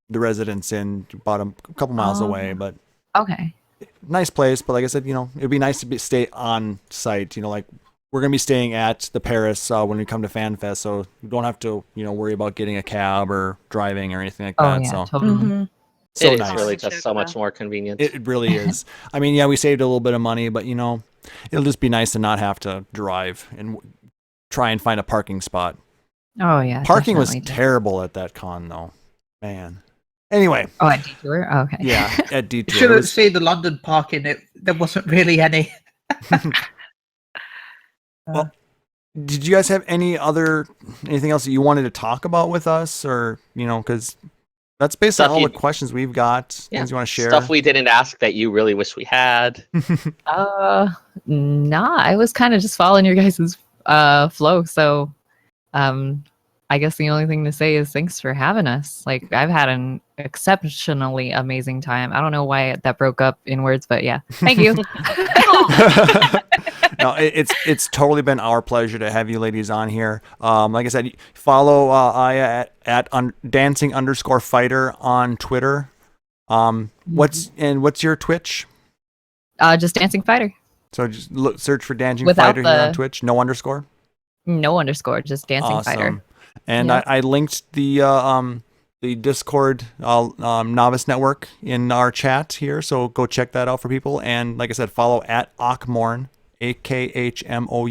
D: Residence Inn, about a couple miles away, but
F: okay.
D: Nice place, but like I said, it'd be nice to stay on site. Like we're gonna be staying at the Paris when we come to FanFest, so you don't have to worry about getting a cab or driving or anything like that. So
F: totally.
D: So
H: it
D: nice.
H: is really just so much more convenient.
D: It really is. I mean, yeah, we saved a little bit of money, but it'll just be nice to not have to drive and try and find a parking spot.
F: Oh yeah,
D: parking was terrible at that con though, man. Anyway.
E: Oh, at Detour? Oh, okay.
D: Yeah, at Detour.
I: You should have seen the London parking. There wasn't really any.
D: Well, did you guys have anything else that you wanted to talk about with us, or because that's basically all the questions we've got. Things you want to share?
H: Stuff we didn't ask that you really wish we had.
F: Nah, I was kind of just following your guys' flow. So, I guess the only thing to say is thanks for having us. Like, I've had an exceptionally amazing time. I don't know why that broke up in words, but yeah, thank you.
D: No, it's totally been our pleasure to have you ladies on here. Like I said, follow Aya at dancing_fighter on Twitter. What's your Twitch?
F: Just Dancing Fighter.
D: So just search for Dancing Fighter here on Twitch. No underscore.
F: No underscore. Just Dancing Fighter.
D: And I linked the Discord Novice Network in our chat here, so go check that out for people. And like I said, follow at Akhmourne, AKHMOURNE,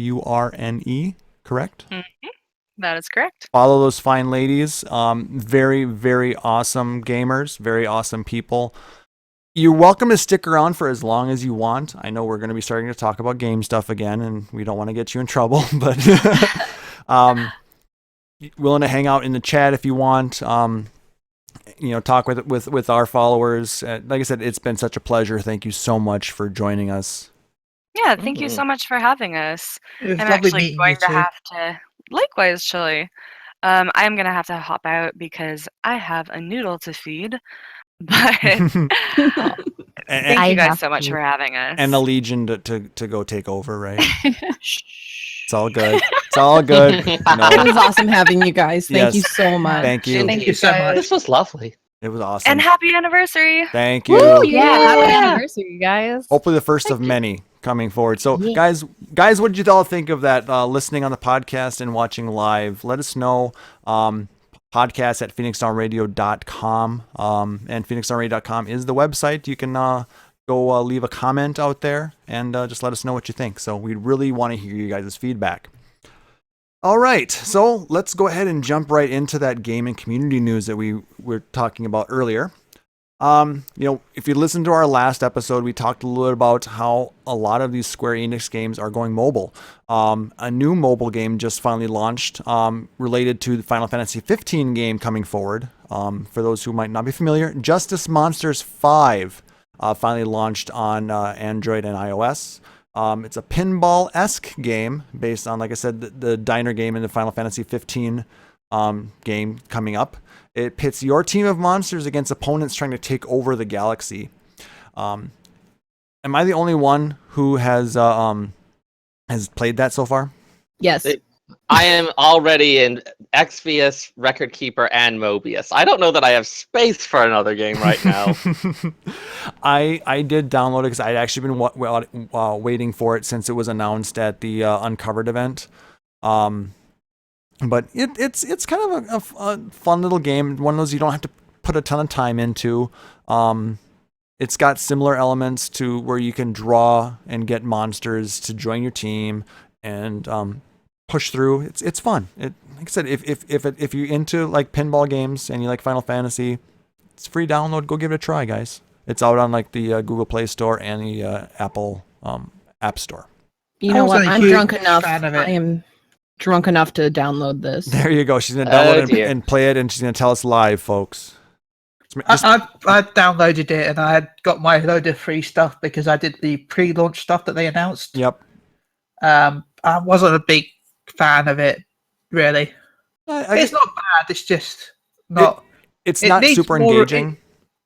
D: correct?
G: Mm-hmm. That is correct.
D: Follow those fine ladies. Very, very awesome gamers, very awesome people. You're welcome to stick around for as long as you want. I know we're going to be starting to talk about game stuff again, and we don't want to get you in trouble, but willing to hang out in the chat if you want. Talk with our followers. Like I said, it's been such a pleasure. Thank you so much for joining us.
G: Yeah, thank you so much for having us. I'm
I: lovely
G: actually
I: meeting
G: going
I: you
G: to
I: too.
G: have to, likewise, Chille. I'm going to have to hop out because I have a noodle to feed. But thank you guys so much for having us.
D: And a legion to go take over, right? It's all good. It's all good.
E: It was awesome having you guys. Thank you so much.
D: Thank you.
I: Thank you so much.
H: This was lovely.
D: It was awesome.
G: And happy anniversary.
D: Thank you.
F: Woo, yeah, happy anniversary, guys.
D: Hopefully the first of many coming forward. So guys, what did you all think of that, listening on the podcast and watching live? Let us know. Podcast at phoenixdownradio.com. And phoenixdownradio.com is the website. You can go leave a comment out there and just let us know what you think. So we really want to hear you guys' feedback. All right, so let's go ahead and jump right into that game and community news that we were talking about earlier. If you listen to our last episode, we talked a little bit about how a lot of these Square Enix games are going mobile. A new mobile game just finally launched, related to the Final Fantasy 15 game coming forward. For those who might not be familiar, Justice Monsters 5 finally launched on Android and iOS. It's a pinball-esque game based on, like I said, the diner game in the Final Fantasy 15 game coming up. It pits your team of monsters against opponents trying to take over the galaxy. Am I the only one who has played that so far?
E: Yes.
H: I am already in Exvius, Record Keeper, and Mobius. I don't know that I have space for another game right now.
D: I did download it because I'd actually been waiting for it since it was announced at the Uncovered event. But it's kind of a fun little game. One of those you don't have to put a ton of time into. It's got similar elements to where you can draw and get monsters to join your team and push through. It's fun. Like I said, if you're into like pinball games and you like Final Fantasy, it's free download. Go give it a try, guys. It's out on like the Google Play Store and the Apple App Store.
E: You know what? I'm drunk enough.
I: fan of it.
E: I am drunk enough to download this.
D: There you go. She's gonna download it and play it, and she's gonna tell us live, folks.
I: I downloaded it and I had got my load of free stuff because I did the pre-launch stuff that they announced.
D: Yep.
I: I wasn't a big fan of it, really. It's not bad. It's just not.
D: It's not super engaging.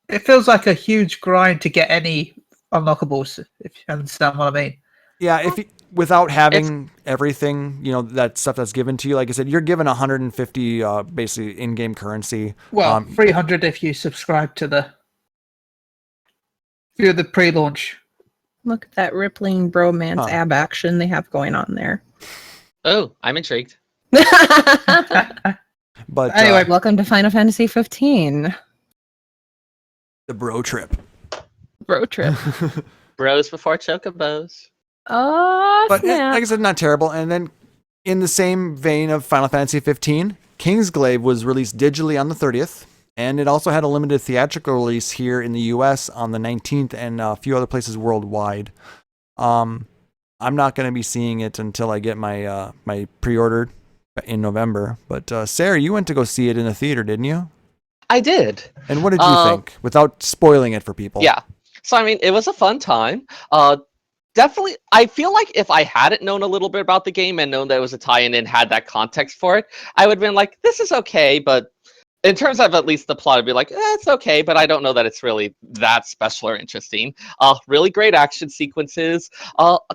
I: It feels like a huge grind to get any unlockables, if you understand what I mean.
D: Yeah, without having everything, that stuff that's given to you, like I said, you're given 150 basically in-game currency.
I: Well, 300 if you subscribe to the pre-launch.
E: Look at that rippling bromance ab action they have going on there.
H: Oh, I'm intrigued.
D: But
I: anyway,
E: welcome to Final Fantasy 15.
D: The bro trip.
E: Bro trip.
H: Bros before chocobos.
E: Oh,
D: but
E: snap.
D: like I said, not terrible. And then in the same vein of Final Fantasy 15, Kingsglaive was released digitally on the 30th, and it also had a limited theatrical release here in the US on the 19th and a few other places worldwide. I'm not going to be seeing it until I get my my pre-order in November. But Sarah, you went to go see it in the theater, didn't you?
H: I did.
D: And what did you think, without spoiling it for people?
H: Yeah. So, I mean, it was a fun time. Definitely, I feel like if I hadn't known a little bit about the game and known that it was a tie-in and had that context for it, I would have been like, this is okay, but in terms of at least the plot, I'd be like, it's okay, but I don't know that it's really that special or interesting. Really great action sequences.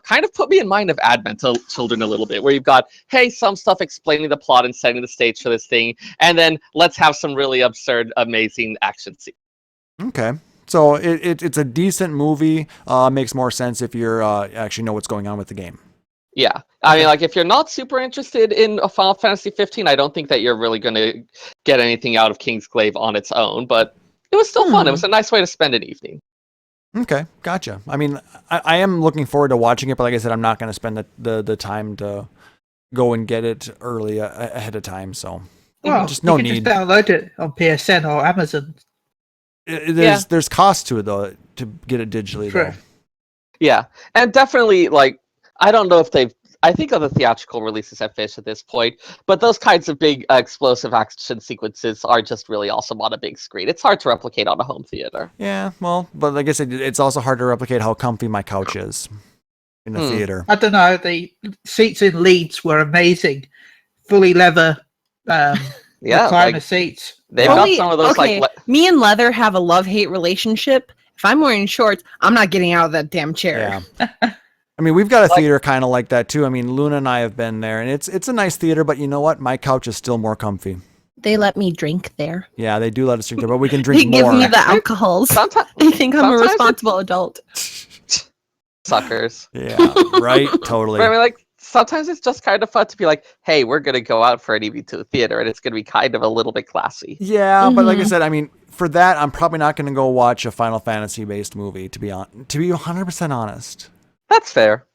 H: Kind of put me in mind of Advent Children a little bit, where you've got, hey, some stuff explaining the plot and setting the stage for this thing, and then let's have some really absurd, amazing action scenes.
D: Okay. So it's a decent movie. Makes more sense if you actually know what's going on with the game.
H: Yeah. I mean, like, if you're not super interested in a Final Fantasy 15, I don't think that you're really going to get anything out of Kingsglaive on its own, but it was still fun. It was a nice way to spend an evening.
D: Okay, gotcha. I mean, I am looking forward to watching it, but like I said, I'm not going to spend the time to go and get it early ahead of time, so just no need.
I: You can just download it on PSN or Amazon.
D: There's cost to it, though, to get it digitally, though.
H: Yeah, and definitely, like, I don't know if I think other theatrical releases have finished at this point, but those kinds of big explosive action sequences are just really awesome on a big screen. It's hard to replicate on a home theater.
D: Yeah, well, but like I said, it's also hard to replicate how comfy my couch is in the theater.
I: I don't know, the seats in Leeds were amazing. Fully leather recliner seats.
H: They've got some of those,
E: me and leather have a love-hate relationship. If I'm wearing shorts, I'm not getting out of that damn chair.
D: Yeah. I mean, we've got a theater kind of like that too. I mean, Luna and I have been there, and it's a nice theater, but you know what? My couch is still more comfy.
E: They let me drink there.
D: Yeah, they do let us drink there, but we can drink
E: they
D: more.
E: They give me the alcohols. They think I'm a responsible adult.
H: Suckers.
D: Yeah, right? Totally.
H: But I mean, like, sometimes it's just kind of fun to be like, hey, we're going to go out for an evening to the theater, and it's going to be kind of a little bit classy.
D: Yeah, but like I said, I mean, for that, I'm probably not going to go watch a Final Fantasy-based movie, to be 100% honest.
H: That's fair.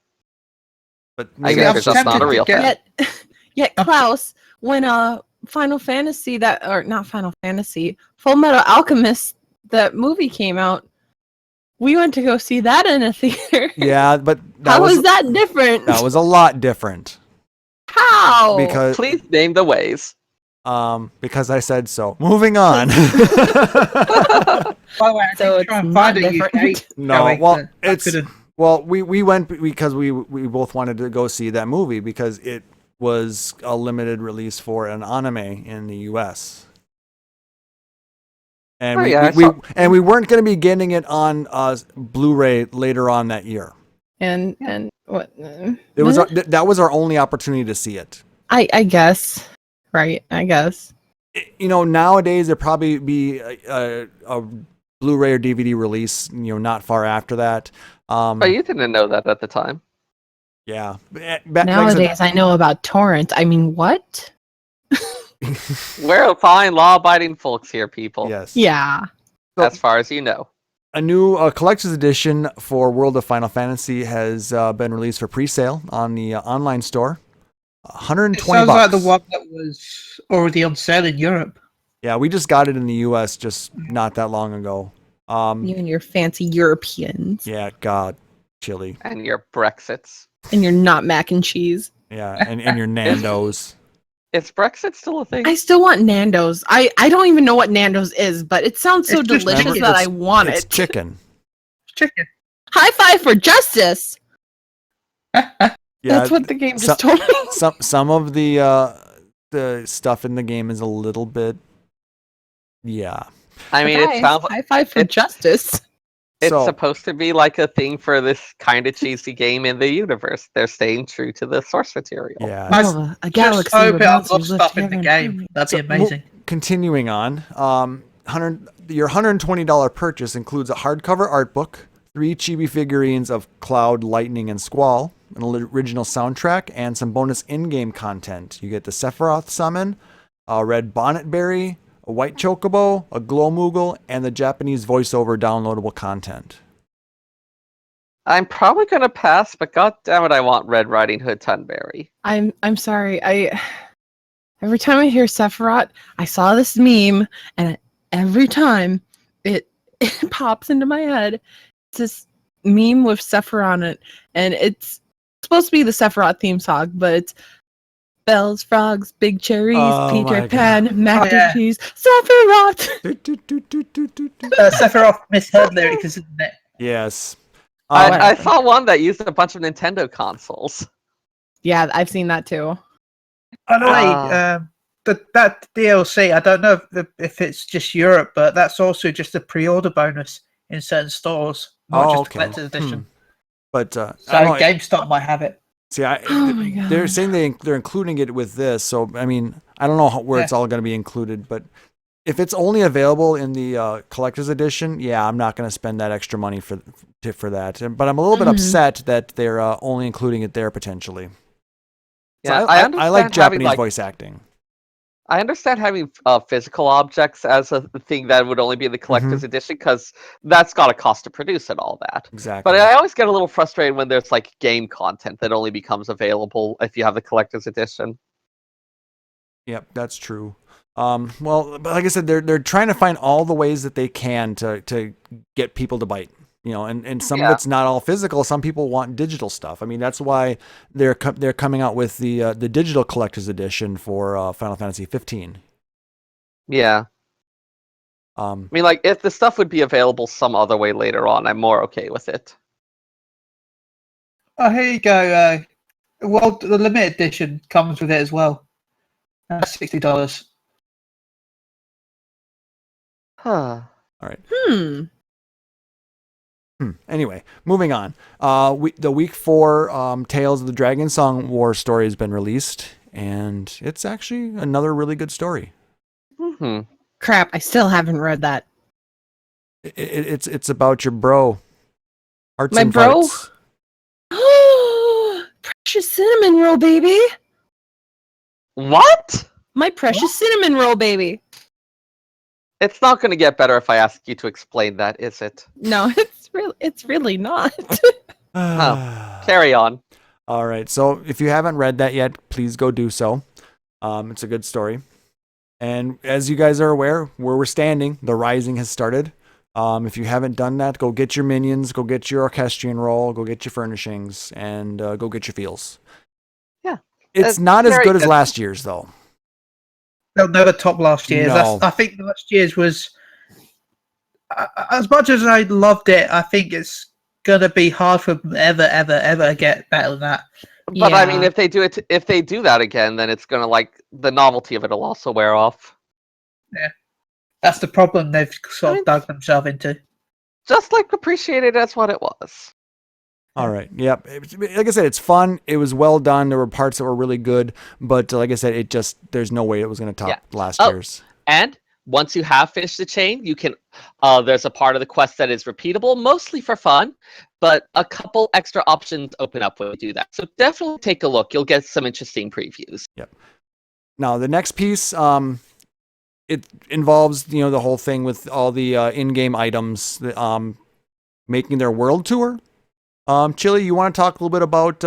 D: But
H: maybe it's just not a real fan.
E: Yet Klaus, when Final Fantasy Full Metal Alchemist that movie came out, we went to go see that in a theater.
D: Yeah, but
E: How was that different?
D: That was a lot different.
E: How?
D: Because
H: Please name the ways.
D: because I said so. Moving on.
I: By the way, I
E: So
I: did try
E: it's
I: and
E: not
I: find a
E: different.
I: UK
D: No,
I: going,
D: well,
I: but I
D: it's
I: couldn't.
D: well, we went because we both wanted to go see that movie because it was a limited release for an anime in the US. And
H: Oh, yeah,
D: we weren't going to be getting it on Blu-ray later on that year.
E: And what?
D: It was that was our only opportunity to see it.
E: I guess. Right. I guess.
D: You know, nowadays there'd probably be a Blu-ray or DVD release, you know, not far after that.
H: But you didn't know that at the time.
D: Yeah.
E: Nowadays, I know about torrents. I mean, what?
H: We're fine, law-abiding folks here, people.
D: Yes.
E: Yeah.
H: As far as you know.
D: A new collector's edition for World of Final Fantasy has been released for pre-sale on the online store. $120.
I: It sounds like the one that was already on sale in Europe.
D: Yeah, we just got it in the US just not that long ago.
E: You and your fancy Europeans.
D: Yeah, God, Chille.
H: And your Brexits.
E: And your not mac and cheese.
D: Yeah, and your Nando's.
H: Is Brexit still a thing?
E: I still want Nando's. I don't even know what Nando's is, but it sounds so
I: It's just
E: delicious
I: chicken.
E: that I want
D: It's
E: it.
D: chicken.
I: Chicken.
E: High five for justice.
D: Yeah,
E: That's what the game just told me.
D: some of the stuff in the game is a little bit, yeah.
H: I mean,
E: Guys,
H: it sounds
E: high five for justice.
H: it's
D: So-
H: supposed to be like a thing for this kind of cheesy game in the universe. They're staying true to the source material.
D: Yeah.
E: Oh, a
I: Just
E: galaxy
I: hope
E: where
I: it unlocks
E: monsters live
I: stuff in the
E: together
I: game.
E: and
I: That'd be amazing.
D: Continuing on, your $120 purchase includes a hardcover art book, 3 chibi figurines of Cloud, Lightning, and Squall, an original soundtrack, and some bonus in-game content. You get the Sephiroth summon, a red bonnet berry, a white chocobo, a glow moogle, and the Japanese voiceover downloadable content.
H: I'm probably gonna pass, but god damn it, I want Red Riding Hood Tunberry.
E: I'm sorry. Every time I hear Sephiroth, I saw this meme, and every time it pops into my head. It's this meme with Sephiroth on it, and it's supposed to be the Sephiroth theme song, but it's bells, frogs, big cherries,
D: Oh my
E: Peter
D: God.
E: Pan, mac
I: Oh, yeah.
E: and cheese, Sephiroth.
I: Sephiroth misheard lyrics, isn't it?
D: Yes.
H: I saw one that used a bunch of Nintendo consoles.
E: Yeah, I've seen that too.
I: By the way,
H: Ah.
I: that DLC, I don't know if it's just Europe, but that's also just a pre-order bonus in certain stores, not just
D: okay.
I: a collector's edition.
D: But
I: So
D: I don't know,
I: GameStop might have it.
D: see,
E: Oh my God.
D: they're saying they're including it with this, so I mean, I don't know where it's all going to be included, but if it's only available in the collector's edition, yeah, I'm not going to spend that extra money for that. But I'm a little bit upset that they're only including it there potentially. So
H: Yeah,
D: I like
H: understand having,
D: Japanese
H: like-
D: voice acting.
H: I understand having physical objects as a thing that would only be in the collector's edition because that's got a cost to produce and all that.
D: Exactly.
H: But I always get a little frustrated when there's like game content that only becomes available if you have the collector's edition.
D: Yep, that's true. Well, but like I said, they're trying to find all the ways that they can to get people to bite. You know, and some of it's not all physical. Some people want digital stuff. I mean, that's why they're coming out with the digital collector's edition for Final Fantasy 15.
H: Yeah. I mean, like, if the stuff would be available some other way later on, I'm more okay with it.
I: Oh, here you go. Well, the limited edition comes with it as well. $60.
H: Huh.
D: All right.
E: Hmm.
D: Anyway, moving on. The week 4 Tales of the Dragon Song War story has been released, and it's actually another really good story.
H: Hmm.
E: Crap, I still haven't read that.
D: It's about your bro. Hearts
E: My
D: and
E: bro?
D: Farts.
E: Precious cinnamon roll, baby.
H: What?
E: My precious cinnamon roll, baby.
H: It's not going to get better if I ask you to explain that, is it?
E: No, it's really not.
H: Carry on.
D: All right. So if you haven't read that yet, please go do so. It's a good story. And as you guys are aware, where we're standing, the Rising has started. If you haven't done that, go get your minions, go get your orchestrion roll, go get your furnishings, and go get your feels.
H: Yeah.
D: It's not as
H: very
D: good as
H: good.
D: last year's, though.
I: They'll never top last year's.
D: No.
I: I think last year's was, as much as I loved it, I think it's gonna be hard for them ever get better than that.
H: But I mean,
E: Yeah.
H: if they do that again, then it's gonna like the novelty of it'll also wear off.
I: That's the problem they've sort of dug themselves into.
H: Just like appreciate it as what it was.
D: All right. Yep. Like I said, it's fun. It was well done. There were parts that were really good, but like I said, there's no way it was going to top last year's.
H: And once you have finished the chain, you can. There's a part of the quest that is repeatable, mostly for fun, but a couple extra options open up when you do that. So definitely take a look. You'll get some interesting previews.
D: Yep. Now the next piece, it involves the whole thing with all the in-game items, making their world tour. Chille, you want to talk a little bit about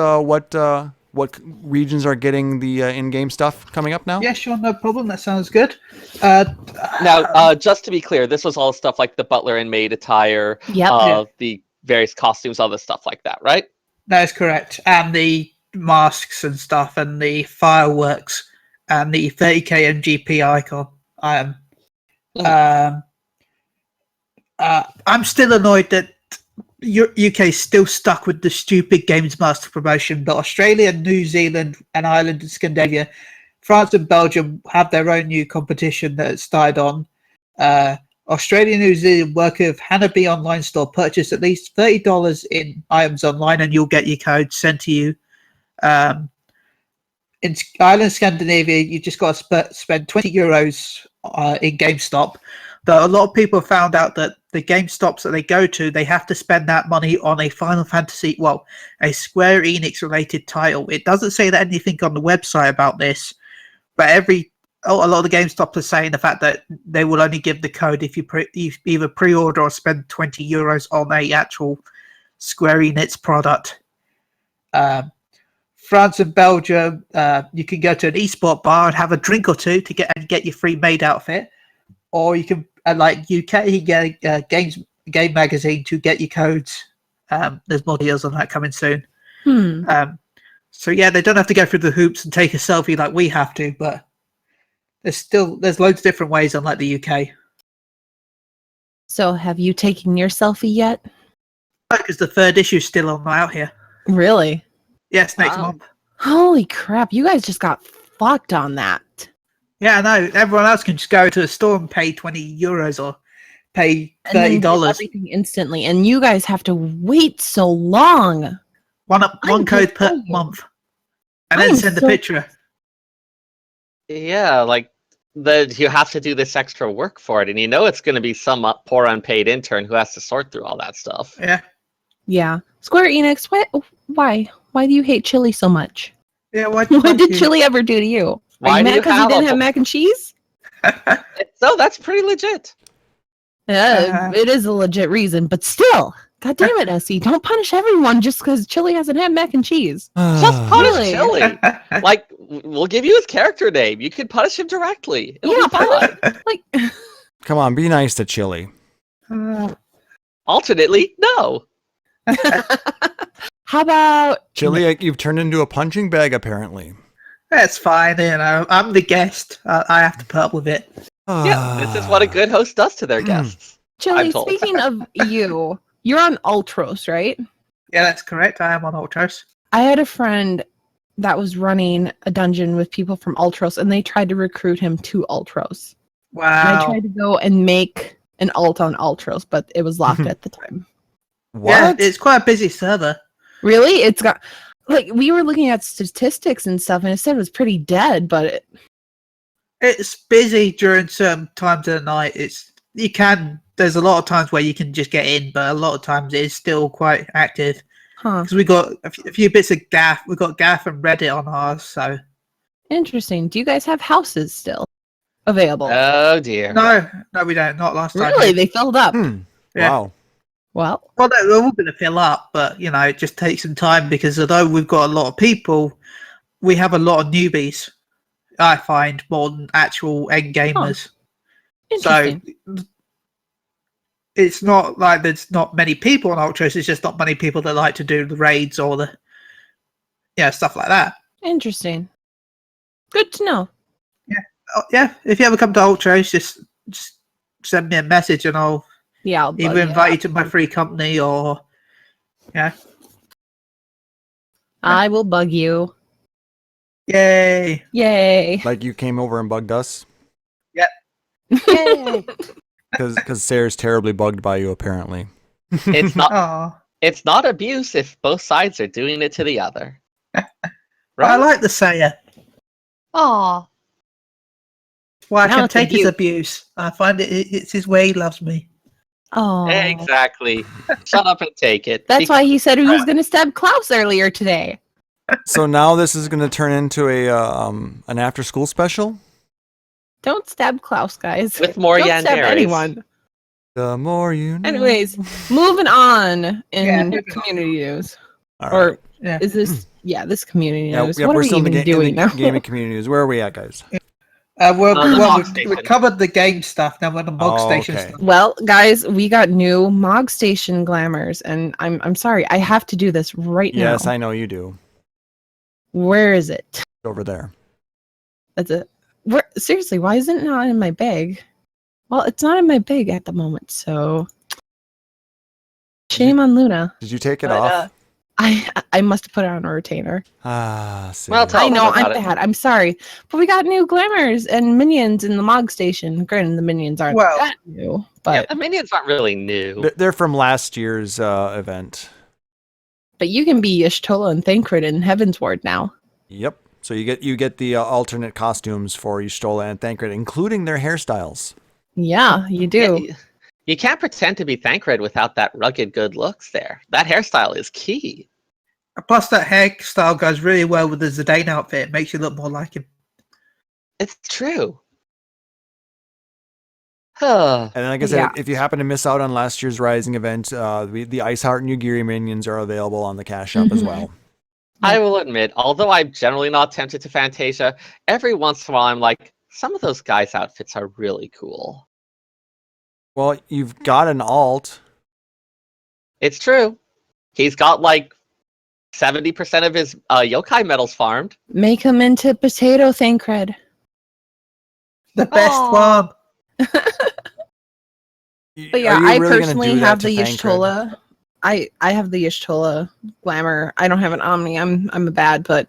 D: what regions are getting the in-game stuff coming up now?
I: Yeah, sure, no problem. That sounds good.
H: Now, just to be clear, this was all stuff like the butler and maid attire, the various costumes, all the stuff like that, right?
I: That is correct. And the masks and stuff, and the fireworks, and the 30k MGP icon. I'm still annoyed that UK is still stuck with the stupid Games Master promotion, but Australia, New Zealand, and Ireland and Scandinavia, France and Belgium have their own new competition that started on. Australia and New Zealand worker of Hanabi online store purchase at least $30 in items online and you'll get your code sent to you. In Ireland and Scandinavia, you just got to spend €20 in GameStop. Though a lot of people found out that the GameStops that they go to, they have to spend that money on a Final Fantasy, a Square Enix related title. It doesn't say that anything on the website about this, but a lot of the GameStops are saying the fact that they will only give the code if you either pre-order or spend €20 on a actual Square Enix product. France and Belgium, you can go to an esport bar and have a drink or two to get your free maid outfit, or you can, like UK, you get a game magazine to get your codes. There's more deals on that coming soon. So yeah, they don't have to go through the hoops and take a selfie like we have to, but there's loads of different ways unlike the UK.
E: So have you taken your selfie yet?
I: Because the third issue is still on out here.
E: Really?
I: Yes, next month.
E: Holy crap, you guys just got fucked on that.
I: Yeah, I know. Everyone else can just go to a store and pay €20 or pay $30.
E: And then get everything instantly, and you guys have to wait so long.
I: One code per month, and then send the picture.
H: Yeah, like you have to do this extra work for it, and it's going to be some poor unpaid intern who has to sort through all that stuff.
E: Yeah. Square Enix, why do you hate Chille so much?
I: Yeah, what
E: did Chille ever do to you? Are you mad because he didn't have mac and cheese?
H: No, that's pretty legit.
E: It is a legit reason, but still, god damn it, Essie, don't punish everyone just because Chille hasn't had mac and cheese.
H: Just punish Chille. Like, we'll give you his character name. You can punish him directly.
D: Come on, be nice to Chille.
H: Alternately, no.
E: How about
D: Chille? You've turned into a punching bag, apparently.
I: That's fine, I'm the guest. I have to put up with it.
H: Yeah, this is what a good host does to their guests.
E: Chille, speaking of you're on Ultros, right?
I: Yeah, that's correct. I am on Ultros.
E: I had a friend that was running a dungeon with people from Ultros, and they tried to recruit him to Ultros.
I: Wow.
E: And I tried to go and make an alt on Ultros, but it was locked at the time.
D: What?
I: Yeah, it's quite a busy server.
E: Really? It's got... we were looking at statistics and stuff, and it said it was pretty dead, but...
I: It's busy during certain times of the night. There's a lot of times where you can just get in, but a lot of times it is still quite active. Because we got a few bits of Gaff. We've got Gaff and Reddit on ours, so...
E: Interesting. Do you guys have houses still available?
H: Oh, dear.
I: No, we don't. Not last time.
E: Really? They filled up?
I: Yeah.
D: Wow.
E: Well,
I: they're all going to fill up, but, it just takes some time because although we've got a lot of people, we have a lot of newbies, I find, more than actual end gamers.
E: Interesting.
I: So, it's not like there's not many people on Ultros. It's just not many people that like to do the raids or the stuff like that.
E: Interesting. Good to know.
I: Yeah, if you ever come to Ultros, just send me a message and I'll
E: Yeah, I'll
I: either invite you to my free company or
E: I will bug you.
I: yay.
E: Yay.
D: Like you came over and bugged us?
E: Yay.
D: Because Sarah's terribly bugged by you, apparently.
H: It's not.
I: Oh,
H: It's not abuse if both sides are doing it to the other.
I: I
H: Right?
I: like the Sayer.
H: Aw.
I: Well, I
E: Now
I: can
E: it's
I: take his
E: abuse.
I: abuse. I find it's his way he loves me.
E: Oh.
H: Exactly. Shut up and take it.
E: That's why he said he was going to stab Klaus earlier today.
D: So now this is going to turn into an after-school special?
E: Don't stab Klaus, guys.
H: With more
E: Don't stab
H: yanderes.
E: anyone.
D: The more you know.
E: Anyways, moving on in
I: moving on.
E: community news.
D: All
E: Or
D: right.
I: Yeah.
E: is this? Yeah, this community
D: Yeah,
E: news.
D: yeah,
E: What are
D: we're
E: we
D: still in
E: even
D: the
E: doing now?
D: gaming community news. Where are we at, guys?
I: We covered the game stuff. Now we're on the Mog Station
D: okay.
I: stuff.
E: Well, guys, we got new Mog Station glamours, and I'm sorry, I have to do this right now.
D: Yes, I know you do.
E: Where is it?
D: Over there.
E: That's it. Where seriously? Why isn't it not in my bag? Well, it's not in my bag at the moment, so shame on Luna.
D: Did you take it
E: But,
D: off?
E: I must have put it on a retainer.
D: Silly.
H: Well, tell
E: I
H: us
E: know,
H: about
E: I'm
H: it.
E: bad. I'm sorry. But we got new glamours and minions in the Mog Station. Granted, the minions aren't
I: Well,
E: that new,
H: Yeah,
E: but
H: the minions aren't really new.
D: They're from last year's event.
E: but you can be Y'shtola and Thancred in Heaven's Ward now.
D: Yep. So you get the alternate costumes for Y'shtola and Thancred, including their hairstyles.
E: Yeah, you do.
H: Yeah, you can't pretend to be Thancred without that rugged good looks there. That hairstyle is key.
I: plus that hairstyle goes really well with the Zidane outfit. It makes you look more like him.
H: It's true. Huh.
D: And like I said,
E: Yeah.
D: if you happen to miss out on last year's Rising event, the Ice Heart and Yugiri minions are available on the cash shop as
E: Mhm.
D: well.
H: I will admit, although I'm generally not tempted to Fantasia, every once in a while I'm like, some of those guys' outfits are really cool.
D: Well, you've got an alt.
H: It's true. He's got like 70% of his yokai medals farmed.
E: Make him into potato Thancred.
I: The best
H: Aw.
I: one.
E: But yeah,
D: Are you
E: I
D: really gonna
E: personally
D: do that
E: have
D: to
E: the
D: Thancred?
E: Y'shtola. I have the Y'shtola glamour. I don't have an Omni. I'm a bad, but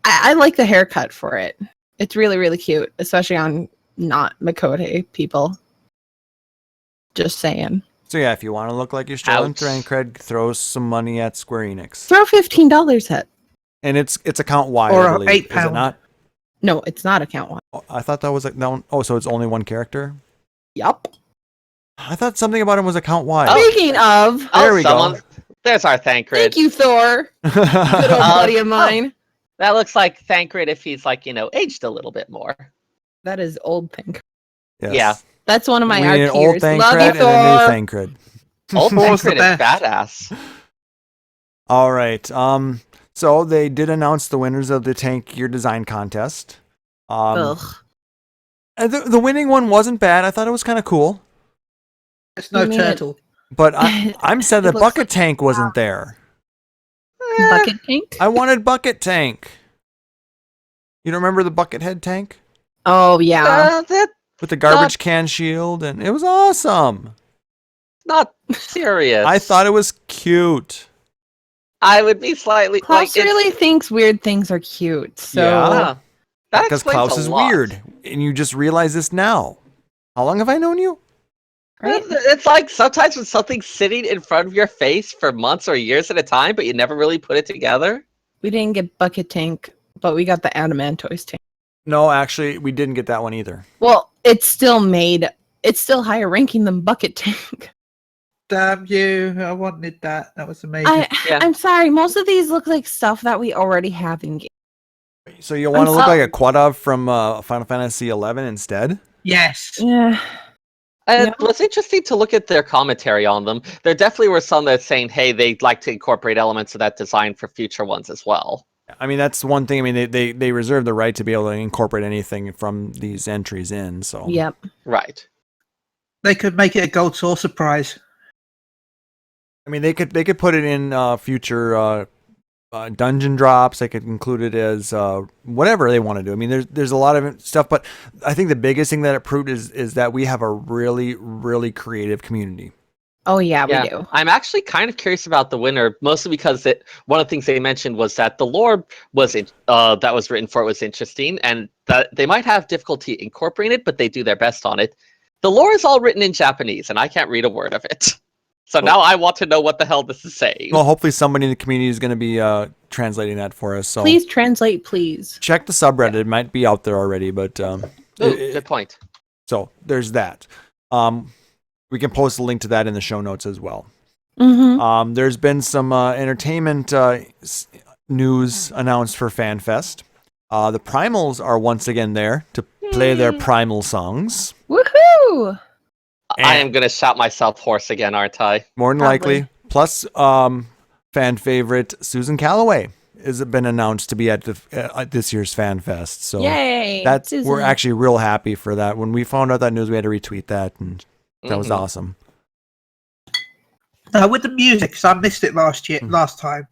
E: I like the haircut for it. It's really, really cute, especially on not Makote people. Just saying.
D: So yeah, if you want to look like Y'shtola and
H: Ouch.
D: Thancred, throw some money at Square Enix.
E: Throw $15 at.
D: And it's account wide,
I: Or
D: I
I: a
D: believe. Is it
I: £8.
D: not?
E: No, it's not account one.
D: Oh, I thought that was like no. Oh, so it's only one character.
E: Yup.
D: I thought something about him was account wide.
H: Oh.
E: Speaking of,
D: There we go.
H: There's our Thancred.
E: thank you, Thor. Good old buddy of mine.
H: That looks like Thancred if he's like, aged a little bit more.
E: That is old pink.
D: Yes.
H: Yeah.
E: That's one of my
D: We
E: art
D: need an old
E: tiers. Love you,
D: Thancred and a
E: Thor.
D: new Thancred.
H: Old
I: Thor's the
H: Thancred is
I: best.
H: badass.
D: All right. So they did announce the winners of the Tank Gear Design Contest.
E: Ugh.
D: And the winning one wasn't bad. I thought it was kind of cool.
I: It's no
E: You mean
I: turtle.
D: But I'm sad
E: It
D: that
E: looks
D: Bucket
E: like-
D: Tank wasn't there.
E: Bucket tank?
D: I wanted Bucket Tank. You don't remember the Buckethead tank?
E: Oh, yeah.
H: That's
D: With the garbage can shield, and it was awesome.
H: not serious.
D: I thought it was cute.
H: I would be slightly
E: Klaus
H: like
E: really thinks weird things are cute. So
D: Yeah.
H: that
D: Because
H: explains
D: Klaus
H: a
D: is
H: lot.
D: weird. And you just realize this now. How long have I known you?
E: right?
H: It's like sometimes when something's sitting in front of your face for months or years at a time, but you never really put it together.
E: We didn't get Bucket Tank, but we got the Adamantoise tank.
D: No, actually, we didn't get that one either.
E: Well, it's still higher ranking than Bucket Tank.
I: Damn you. I wanted that. That was amazing.
H: Yeah.
E: I'm sorry. Most of these look like stuff that we already have in game.
D: So you want to
E: I'm
D: look
E: so-
D: like a Quadov from Final Fantasy XI instead?
I: Yes.
E: Yeah.
H: It was interesting to look at their commentary on them. There definitely were some that saying, hey, they'd like to incorporate elements of that design for future ones as well.
D: I mean, that's one thing. I mean, they reserve the right to be able to incorporate anything from these entries in. So
E: Yep.
H: Right.
I: They could make it a gold saucer prize.
D: I mean, they could put it in future dungeon drops. They could include it as whatever they want to do. I mean, there's a lot of stuff, but I think the biggest thing that it proved is that we have a really, really creative community.
E: Oh yeah, we do.
H: I'm actually kind of curious about the winner, mostly because one of the things they mentioned was that the lore that was written for it was interesting, and that they might have difficulty incorporating it, but they do their best on it. The lore is all written in Japanese, and I can't read a word of it. So now I want to know what the hell this is saying.
D: Well, hopefully somebody in the community is going to be translating that for us. So
E: Please translate, please.
D: check the subreddit. It might be out there already, but
H: Good point.
D: so there's that. We can post a link to that in the show notes as well.
E: Mm-hmm.
D: There's been some entertainment news announced for FanFest. The Primals are once again there to play their Primal songs.
E: Woohoo!
H: I am going to shout myself hoarse again, aren't I?
D: More than likely. Plus, fan favorite Susan Calloway has been announced to be at this year's FanFest. So
E: Yay!
D: we're
E: Susan.
D: actually real happy for that. When we found out that news, we had to retweet that, and that was
H: Mhm.
D: awesome.
I: With the music, because I missed it last time.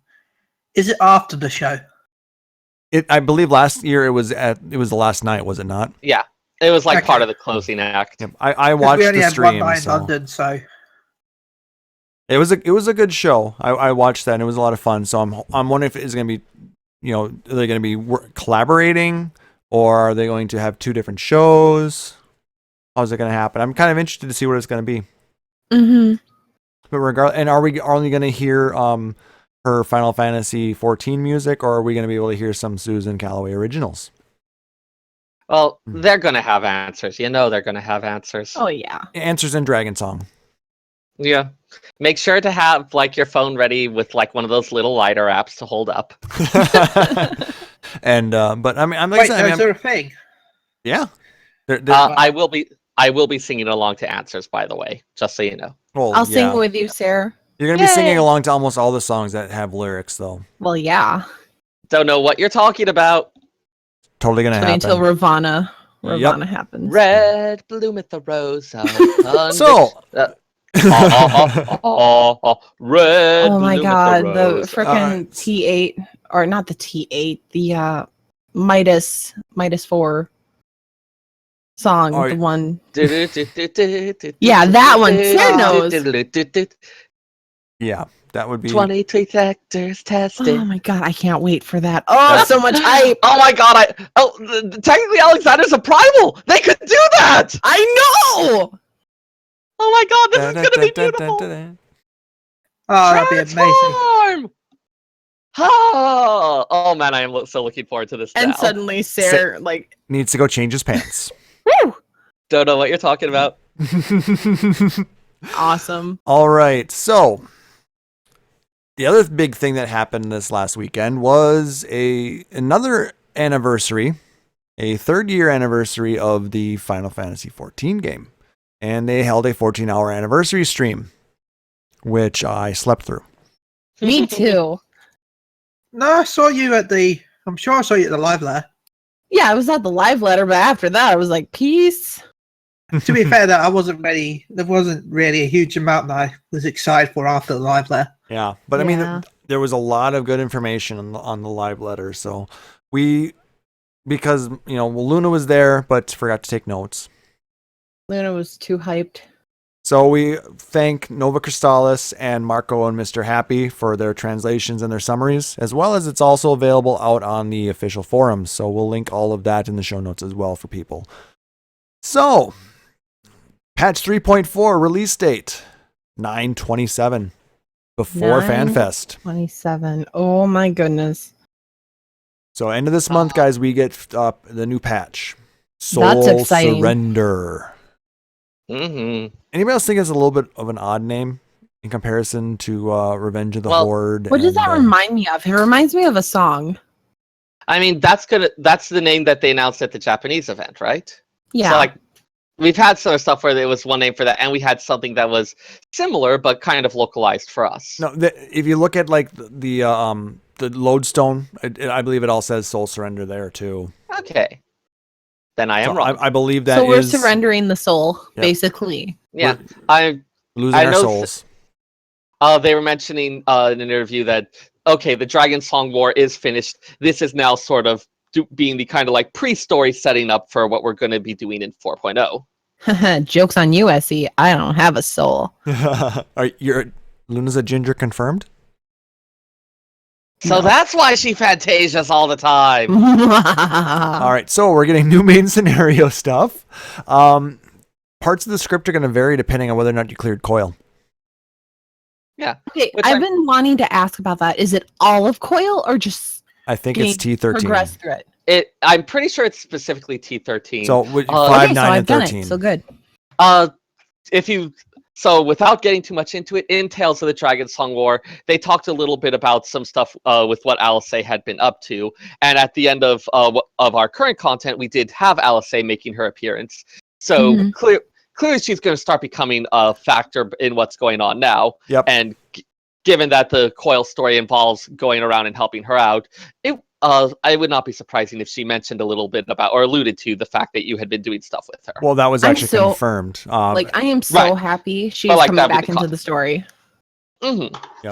I: Is it after the show?
D: I believe last year it was the last night, was it not?
H: Yeah. It was like
I: Okay.
H: part of the closing act.
D: Yep. I
I: 'Cause
D: watched
I: we only
D: the
I: had one
D: stream.
I: night in
D: So.
I: London, so
D: It was a good show. I watched that and it was a lot of fun. So I'm wondering if it's going to be, are they going to be collaborating, or are they going to have two different shows? How's it going to happen? I'm kind of interested to see what it's going to be.
E: Mm-hmm.
D: But are we only going to hear her Final Fantasy 14 music, or are we going to be able to hear some Susan Calloway originals?
H: Well, they're going to have answers. They're going to have answers.
E: Oh yeah.
D: Answers in Dragon Song.
H: Yeah. Make sure to have like your phone ready with like one of those little lighter apps to hold up.
D: And but I mean, I'm
I: wait,
D: excited.
I: is there a thing?
D: Yeah.
H: I will be singing along to answers, by the way, just so you know.
D: Well,
E: I'll
D: yeah.
E: sing with you, Sarah.
D: You're going to be singing
E: Yay.
D: along to almost all the songs that have lyrics, though.
E: Well, yeah.
H: Don't know what you're talking about.
D: Totally going to
E: Wait
D: happen.
E: until Ravana
D: Yep.
E: happens.
H: Red bloometh the rose of
D: So-
H: red.
E: Oh my
H: bloometh
E: god, the
H: rose.
E: frickin' T8, or not the T8, the Midas 4 song,
D: Oh,
E: the one.
H: Yeah,
E: Yeah, that one. Sarah knows.
D: Yeah, that would be.
H: 23 sectors tested.
E: Oh my god, I can't wait for that. Oh, so much hype.
H: Oh my god, technically Alexander's a primal! They could do that!
E: I know!
H: Oh my god, this is gonna be beautiful!
I: Oh, that'd be amazing.
H: Transform! Oh man, I am so looking forward to this
E: And
H: now.
E: suddenly Sarah, like,
D: Needs to go change his pants.
E: woo!
H: Don't know what you're talking about.
E: Awesome.
D: All right, so the other big thing that happened this last weekend was another anniversary, a third-year anniversary of the Final Fantasy 14 game, and they held a 14-hour anniversary stream, which I slept through.
E: Me too.
I: No, I saw you I'm sure I saw you at the live there.
E: Yeah, I was at the live letter, but after that I was like, peace.
I: To be fair, that I wasn't ready. There wasn't really a huge amount that I was excited for after the live there.
D: Yeah, but I
E: Yeah.
D: mean, there was a lot of good information on the live letter. So because Luna was there, but forgot to take notes.
E: Luna was too hyped.
D: So we thank Nova Crystallis and Marco and Mr. Happy for their translations and their summaries, as well as it's also available out on the official forums. So we'll link all of that in the show notes as well for people. So, patch 3.4 release date 9/27 before FanFest.
E: 27. Oh my goodness.
D: So end of this month, guys, we get the new patch. Soul
E: That's exciting.
D: Surrender.
H: Mm-hmm.
D: Anybody else think it's a little bit of an odd name in comparison to Revenge of the Horde?
E: What does
D: and,
E: that remind me of? It reminds me of a song.
H: I mean, that's the name that they announced at the Japanese event, right?
E: Yeah.
H: So like, we've had some stuff where there was one name for that, and we had something that was similar but kind of localized for us.
D: No, if you look at like the lodestone, I believe it all says Soul Surrender there too.
H: Okay. Then I am wrong.
D: I believe that
E: so we're
D: is-
E: surrendering the soul,
D: Yep.
E: basically.
H: Yeah,
D: We're losing
H: I
D: our
H: know
D: souls.
H: they were mentioning in an interview that okay, the Dragon Song War is finished. This is now sort of being the kind of like pre-story setting up for what we're going to be doing in 4.0.
E: Joke's on you, SE. I don't have a soul.
D: Luna's a ginger confirmed?
H: So
E: No.
H: that's why she fantasias all the time.
D: All right, so we're getting new main scenario stuff. Parts of the script are going to vary depending on whether or not you cleared Coil.
H: Yeah.
E: Okay,
H: Which
E: I've
H: I-
E: been wanting to ask about that. Is it all of Coil or just
D: I think it's T13.
E: progress through it?
H: I'm pretty sure it's specifically T13.
D: So 5,
E: Okay,
D: 9,
E: so
D: and
E: I've done
D: 13.
E: it. So good.
H: Without getting too much into it, in Tales of the Dragon Song War, they talked a little bit about some stuff with what Alice had been up to, and at the end of our current content, we did have Alice making her appearance. So
E: Mhm.
H: clearly, she's going to start becoming a factor in what's going on now.
D: Yep.
H: And given that the Coil story involves going around and helping her out, I would not be surprising if she mentioned a little bit about or alluded to the fact that you had been doing stuff with her.
D: Well, that was
E: I'm
D: actually
E: so-
D: confirmed.
E: I am so
H: right.
E: happy she's
H: But, like,
E: coming
H: that'd be
E: back
H: the
E: into
H: con-
E: the story.
H: Mm-hmm.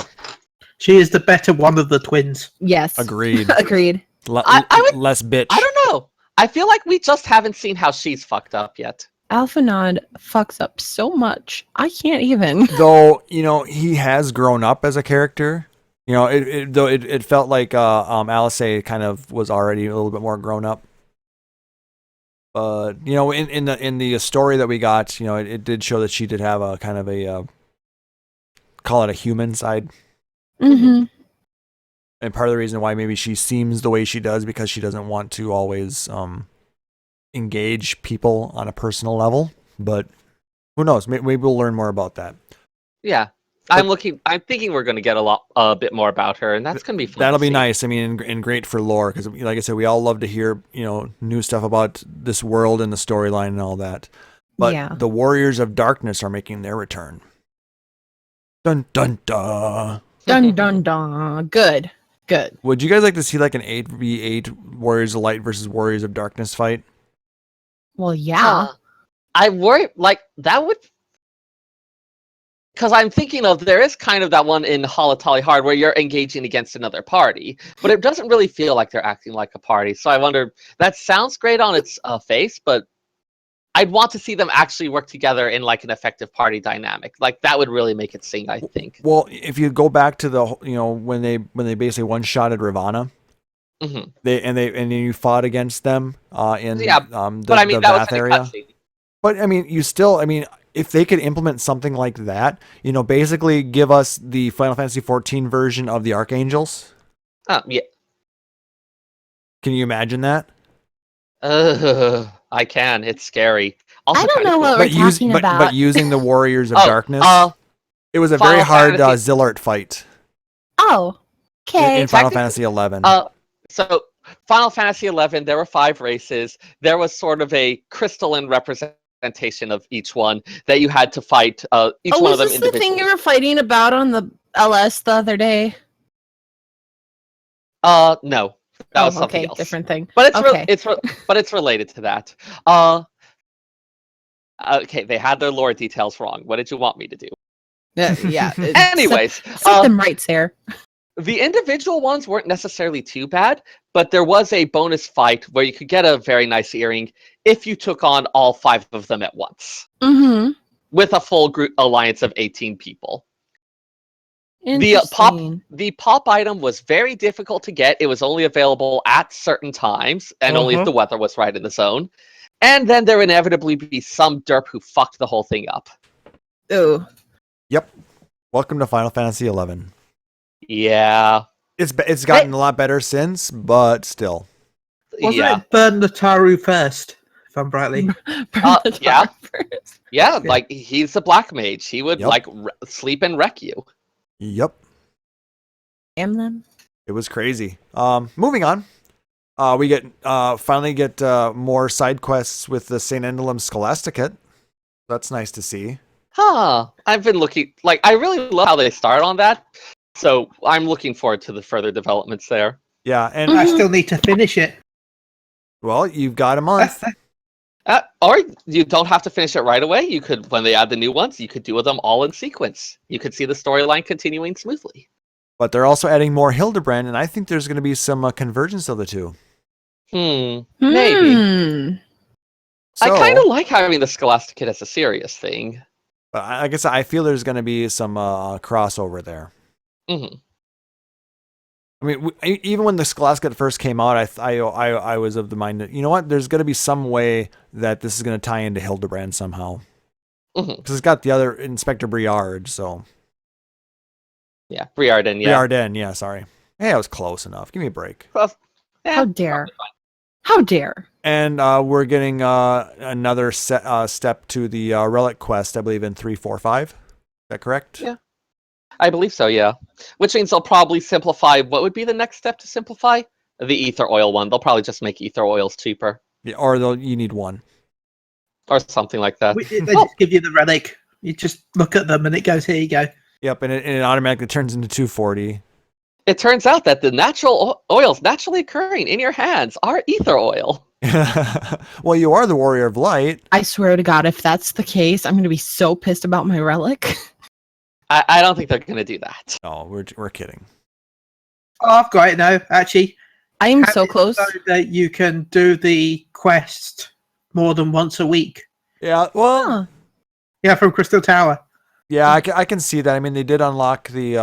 I: She is the better one of the twins.
E: Yes.
D: Agreed.
E: Agreed.
H: I would-
D: Less bitch.
H: I don't know. I feel like we just haven't seen how she's fucked up yet.
E: Alphanod fucks up so much. I can't even.
D: Though, he has grown up as a character. It felt like Alice kind of was already a little bit more grown up. But in the story that we got, it did show that she did have a kind of a call it a human side.
E: Mm-hmm.
D: And part of the reason why maybe she seems the way she does because she doesn't want to always engage people on a personal level. But who knows? Maybe we'll learn more about that.
H: Yeah. I'm thinking we're going to get a bit more about her, and that's going to be fun.
D: That'll
H: to
D: be
H: see.
D: nice. I mean, and great for lore because, like I said, we all love to hear new stuff about this world and the storyline and all that. But
E: Yeah.
D: the Warriors of Darkness are making their return. Dun dun dun.
E: Dun dun dun. Good. Good.
D: Would you guys like to see like an 8v8 Warriors of Light versus Warriors of Darkness fight?
E: Well, yeah.
H: I worry like that would. Because I'm thinking of there is kind of that one in Halatali Hard where you're engaging against another party, but it doesn't really feel like they're acting like a party. So I wonder, that sounds great on its face, but I'd want to see them actually work together in like an effective party dynamic. Like that would really make it sing, I think.
D: Well, if you go back to the when they basically one-shotted Ravana,
H: Mm-hmm.
D: and you fought against them in
H: Yeah,
D: the,
H: but I mean
D: the
H: that was
D: Vath
H: in a
D: area.
H: cutscene.
D: But I mean, if they could implement something like that, basically give us the Final Fantasy XIV version of the Archangels.
H: Yeah.
D: Can you imagine that?
H: I can. It's scary. Also
E: I don't
H: kinda
E: know
H: cool.
E: what we're talking about.
D: But using the Warriors of
H: Oh,
D: Darkness, it was a
H: Final
D: very hard
H: Fantasy-
D: Zillart fight
E: Oh, okay.
D: in Final
H: Technically-
D: Fantasy XI.
H: So Final Fantasy XI, there were 5 races. There was sort of a crystalline representation of each one that you had to fight. Each one of
E: was
H: them
E: this the
H: individually.
E: thing you were fighting about on the LS the other day?
H: No, that was something
E: okay,
H: else.
E: different thing.
H: But it's
E: Okay.
H: but it's related to that. Okay, they had their lore details wrong. What did you want me to do?
E: Yeah.
H: Anyways,
E: set them right, Sarah.
H: the individual ones weren't necessarily too bad, but there was a bonus fight where you could get a very nice earring if you took on all 5 of them at once
E: Mm-hmm.
H: with a full group alliance of 18 people.
E: Interesting.
H: The pop item was very difficult to get. It was only available at certain times and only if the weather was right in the zone. And then there would inevitably be some derp who fucked the whole thing up.
E: Ooh.
D: Yep. Welcome to Final Fantasy XI.
H: Yeah.
D: It's gotten a lot better since, but still.
I: Wasn't it Burn the Taru first, if I'm rightly?
H: Yeah. Yeah, like he's a black mage. He would
D: Yep.
H: like sleep and wreck you.
D: Yep.
E: Damn them.
D: It was crazy. Moving on. We finally get more side quests with the St. Endlem Scholasticate. That's nice to see.
H: Huh. I've been looking like I really love how they start on that. So I'm looking forward to the further developments there.
D: Yeah, and
I: I still need to finish it.
D: well, you've got a month.
H: Or you don't have to finish it right away. You could, when they add the new ones, you could do them all in sequence. You could see the storyline continuing smoothly.
D: But they're also adding more Hildebrand, and I think there's going to be some convergence of the two.
H: Maybe.
D: So,
H: I kind of like having the Scholastic Kit as a serious thing.
D: But I guess I feel there's going to be some crossover there.
H: Mm-hmm.
D: I mean, even when the Scholastic first came out, I was of the mind that, you know what, there's going to be some way that this is going to tie into Hildebrand somehow. Because it's got the other Inspector Briard, so.
H: Yeah, Briarden, yeah.
D: Briarden, yeah, sorry. Hey, I was close enough. Give me a break.
H: Well,
E: How dare. How dare.
D: And we're getting another step to the Relic Quest, I believe, in 345. Is that correct?
H: Yeah. I believe so, yeah. Which means they'll probably simplify. What would be the next step to simplify? The ether oil one. They'll probably just make ether oils cheaper.
D: Yeah, or you need one.
H: Or something like that.
I: They just give you the relic. You just look at them and it goes, here you go.
D: Yep, and it automatically turns into 240.
H: It turns out that the natural oils naturally occurring in your hands are ether oil.
D: Well, you are the Warrior of Light.
E: I swear to God, if that's the case, I'm going to be so pissed about my relic.
H: I don't think they're going to do that.
D: Oh, we're kidding.
I: Oh, I've got it now, actually.
E: I'm so close.
I: So that you can do the quest more than once a week.
D: Yeah, well...
E: Huh.
I: Yeah, from Crystal Tower.
D: Yeah, I can see that. I mean, they did unlock the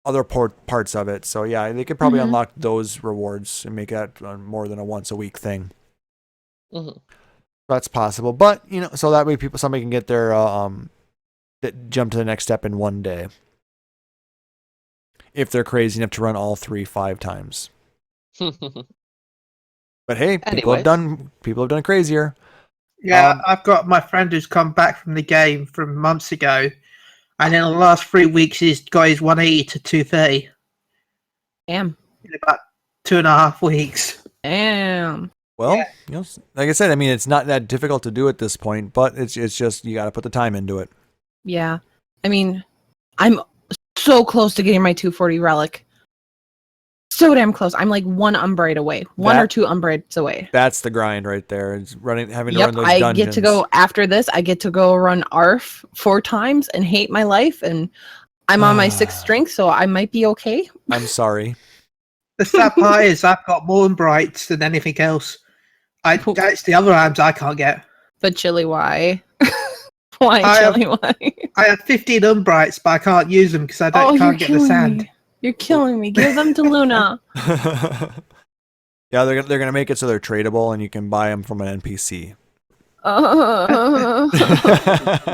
D: other parts of it. So, yeah, they could probably unlock those rewards and make that more than a once-a-week thing.
H: Mm-hmm.
D: That's possible. But, you know, so that way somebody can get their... jump to the next step in one day. If they're crazy enough to run all 5 times. But hey, people have done it crazier.
I: Yeah, I've got my friend who's come back from the game from months ago, and in the last 3 weeks he's got his 180 to 230.
E: Damn.
I: In about 2.5 weeks.
E: Damn.
D: Well, you know, like I said, I mean, it's not that difficult to do at this point, but it's just you got to put the time into it.
E: Yeah. I mean, I'm so close to getting my 240 relic. So damn close. I'm like one Umbrite away. One or two Umbrites away.
D: That's the grind right there. It's having to run those
E: I
D: dungeons.
E: get to go after this. I get to go run ARF 4 times and hate my life. And I'm on my 6th strength, so I might be okay.
D: I'm sorry.
I: The sad part is I've got more Umbrites than anything else. That's the other arms I can't get.
E: But Chille, why? Why, Chille, why?
I: I have 15 Umbrites, but I can't use them because I can't get the sand.
E: Me. You're killing me. Give them to Luna.
D: Yeah, they're gonna make it so they're tradable, and you can buy them from an NPC.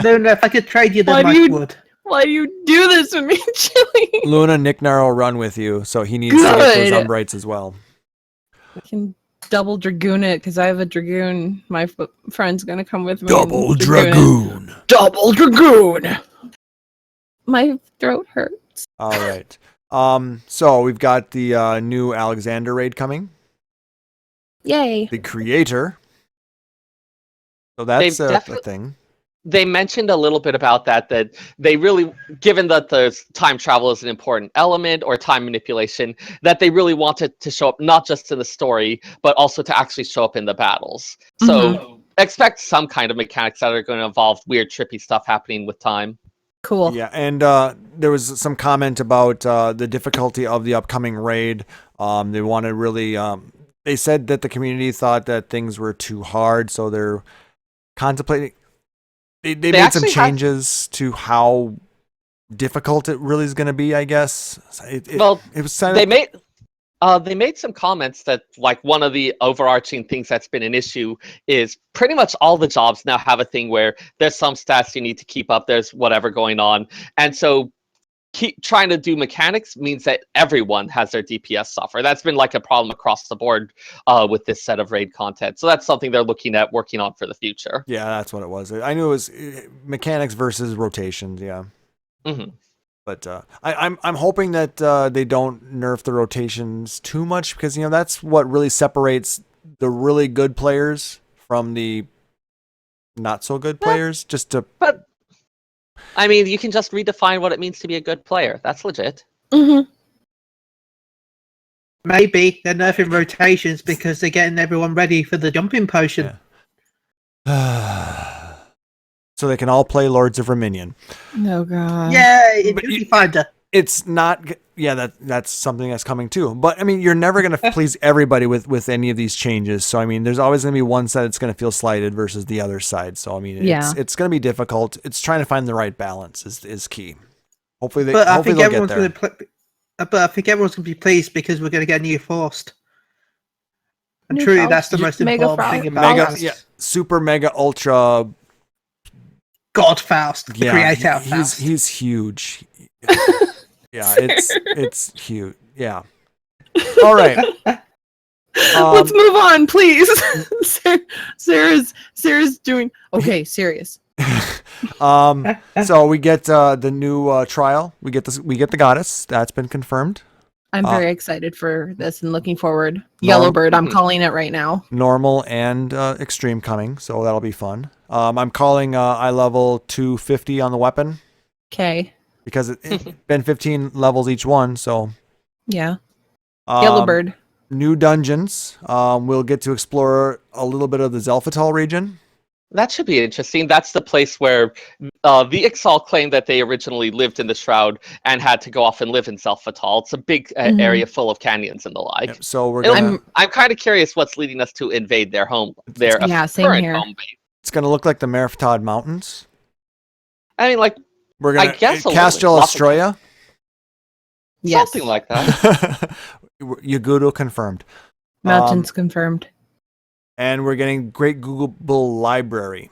I: Luna, if I could trade you, then I would.
E: Why do you do this with me, Chille?
D: Luna, Nicknar will run with you, so he needs to get those Umbrites as well.
E: I can double Dragoon it, because I have a Dragoon. My friend's gonna come with me.
D: Double Dragoon!
E: Double Dragoon! My throat hurts.
D: All right. So we've got the new Alexander raid coming.
E: Yay.
D: The creator. So that's a thing.
H: They mentioned a little bit about that they really, given that the time travel is an important element or time manipulation, that they really wanted to show up not just in the story, but also to actually show up in the battles. So expect some kind of mechanics that are going to involve weird, trippy stuff happening with time.
E: Cool.
D: Yeah, and there was some comment about the difficulty of the upcoming raid. They wanted really... they said that the community thought that things were too hard, so they're contemplating... They made some changes to how difficult it really is going to be, I guess. It was kind of...
H: They made some comments that, like, one of the overarching things that's been an issue is pretty much all the jobs now have a thing where there's some stats you need to keep up, there's whatever going on. And so keep trying to do mechanics means that everyone has their DPS suffer. That's been like a problem across the board with this set of raid content. So that's something they're looking at working on for the future.
D: Yeah, that's what it was. I knew it was mechanics versus rotations, yeah.
H: Mm-hmm.
D: But I'm hoping that they don't nerf the rotations too much, because, you know, that's what really separates the really good players from the not so good players.
H: But I mean, you can just redefine what it means to be a good player. That's legit.
E: Mm-hmm.
I: Maybe they're nerfing rotations because they're getting everyone ready for the jumping potion.
D: Yeah. So they can all play Lords of Reminion.
E: Oh god.
I: Yay! In
D: But
I: Duty Finder.
D: It's not. Yeah, that's something that's coming too. But I mean, you're never going to please everybody with any of these changes. So I mean, there's always going to be one side that's going to feel slighted versus the other side. So I mean, it's going to be difficult. It's trying to find the right balance is key. Hopefully they.
I: But I
D: Hopefully
I: think
D: they'll
I: everyone's
D: get there.
I: going to. But I think everyone's going to be pleased because we're going to get a new Forced. And
E: New
I: truly,
E: Faust.
I: that's the most
E: Mega
I: important thing
E: Faust.
I: about
D: Mega,
I: Faust.
D: yeah, super mega ultra.
I: God Faust, the
D: Yeah,
I: creator of Faust.
D: he's huge. Yeah, it's huge. Yeah. All right.
E: Let's move on, please. Sarah's doing okay. Serious.
D: So we get the new trial. We get the goddess. That's been confirmed.
E: I'm very excited for this and looking forward. Yellowbird, I'm calling it right now.
D: Normal and extreme coming, so that'll be fun. I'm calling eye level 250 on the weapon
E: Okay.
D: because it's been 15 levels each one. So
E: Yeah. Yellowbird.
D: New dungeons. We'll get to explore a little bit of the Zelfatal region.
H: That should be interesting. That's the place where the Ixal claimed that they originally lived in the Shroud and had to go off and live in Zelfatal. It's a big area full of canyons and the like.
D: Yep, so we're
H: I'm kind of curious what's leading us to invade their home, their
E: same
H: current
E: here.
H: home base.
D: It's going to look like the Meriftad Mountains.
H: I mean, like
D: We're going to
H: guess a
D: Castel
H: little.
D: Estrella.
E: Yes.
H: Something like that.
D: Yagudo confirmed.
E: Mountains confirmed.
D: And we're getting Great Google Library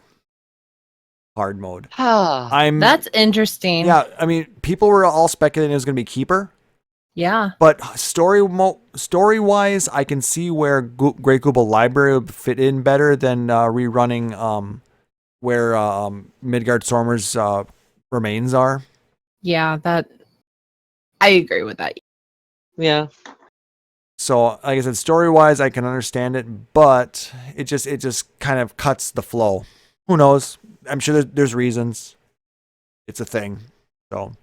D: hard mode.
E: That's interesting.
D: Yeah, I mean, people were all speculating it was going to be Keeper,
E: Yeah.
D: but story-wise, I can see where Great Google Library would fit in better than rerunning where Midgard Stormer's remains are.
E: Yeah, that I agree with that.
H: Yeah.
D: So, like I said, story-wise, I can understand it, but it just kind of cuts the flow. Who knows? I'm sure there's reasons. It's a thing. So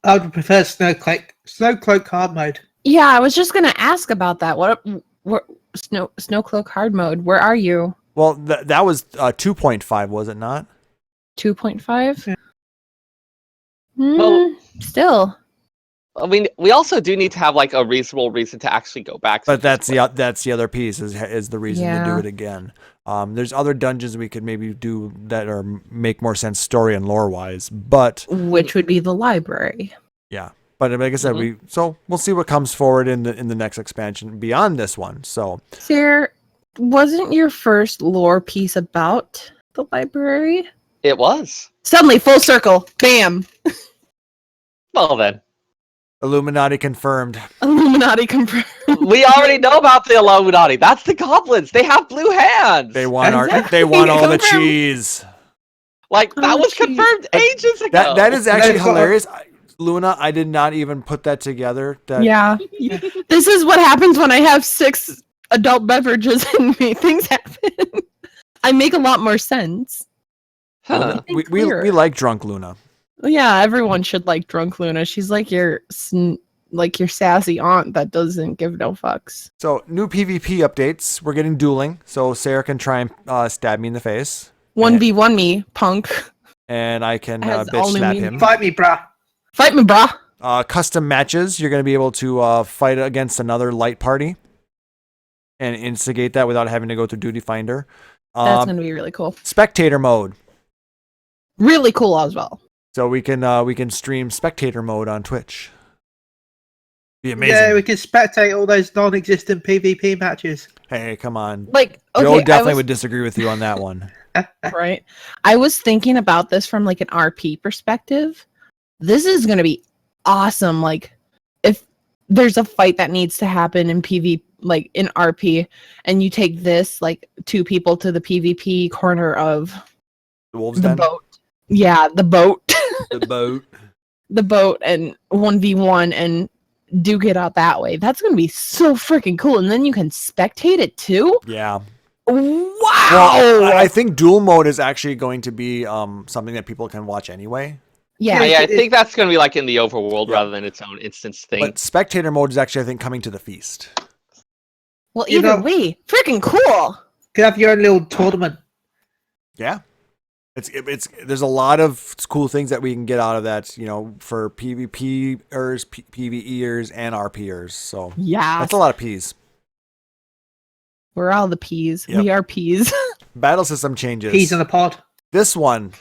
I: I would prefer Snowcloak hard mode.
E: Yeah, I was just gonna ask about that. What Snowcloak hard mode? Where are you?
D: well, that was 2.5, was it not?
E: 2.5.
I: Yeah.
H: Well-
E: Still.
H: I mean, we also do need to have like a reasonable reason to actually go back.
D: But that's the other piece is the reason to do
E: Yeah.
D: it again. There's other dungeons we could maybe do that are make more sense story and lore wise, but
E: Which would be the library.
D: yeah. But like I said, we'll see what comes forward in the next expansion beyond this one. So
E: Sarah, wasn't your first lore piece about the library?
H: It was.
E: Suddenly, full circle. Bam.
H: Well then,
D: Illuminati confirmed.
E: Illuminati confirmed.
H: we already know about the Illuminati. That's the goblins. They have blue hands.
D: They want
I: Exactly.
D: they want all the
E: Confirmed.
D: cheese.
H: Like that
E: Oh,
H: was
E: jeez.
H: confirmed ages ago.
D: That is actually
I: They've got-
D: hilarious. Luna, I did not even put that together. That
E: Yeah. This is what happens when I have 6 adult beverages in me. Things happen. I make a lot more sense.
H: Huh.
D: we
E: clear.
D: like drunk Luna.
E: Yeah, everyone should like drunk Luna. She's like your sassy aunt that doesn't give no fucks.
D: So new PvP updates. We're getting dueling, so Sarah can try and stab me in the face,
E: 1v1 me, punk.
D: and I can
E: Has
D: bitch
E: all new
D: slap
E: meaning.
D: him.
I: Fight me, brah.
E: Fight me, brah.
D: Custom matches. You're going to be able to fight against another light party and instigate that without having to go through Duty Finder.
E: That's gonna be really cool.
D: Spectator mode.
E: Really cool as well.
D: So we can stream spectator mode on Twitch. Be amazing.
I: Yeah, we can spectate all those non-existent PvP matches.
D: Hey, come on.
E: Like, okay,
D: Joe
E: I
D: definitely
E: was-
D: would disagree with you on that one.
E: right? I was thinking about this from like an RP perspective. This is going to be awesome. Like, if there's a fight that needs to happen in PvP, like in RP, and you take this, like, 2 people to the PvP corner of
D: The Wolves
E: the
D: Den?
E: boat. Yeah, the boat.
D: The boat.
E: The boat and 1v1 and duke it out that way. That's going to be so freaking cool. And then you can spectate it too.
D: Yeah.
E: Wow.
D: Well, I think dual mode is actually going to be something that people can watch anyway.
E: yeah.
H: Yeah, I think that's going to be like in the overworld rather than its own instance thing.
D: But spectator mode is actually, I think, coming to the feast.
E: Well,
I: You
E: either
I: know-
E: way, freaking cool.
I: You can have your own little tournament.
D: Yeah. It's there's a lot of cool things that we can get out of that, for PvPers, PvEers, and RPers. So
E: Yeah.
D: that's a lot of P's.
E: We're all the peas.
D: Yep.
E: We are peas.
D: Battle system changes.
I: Peas in a pod.
D: This one,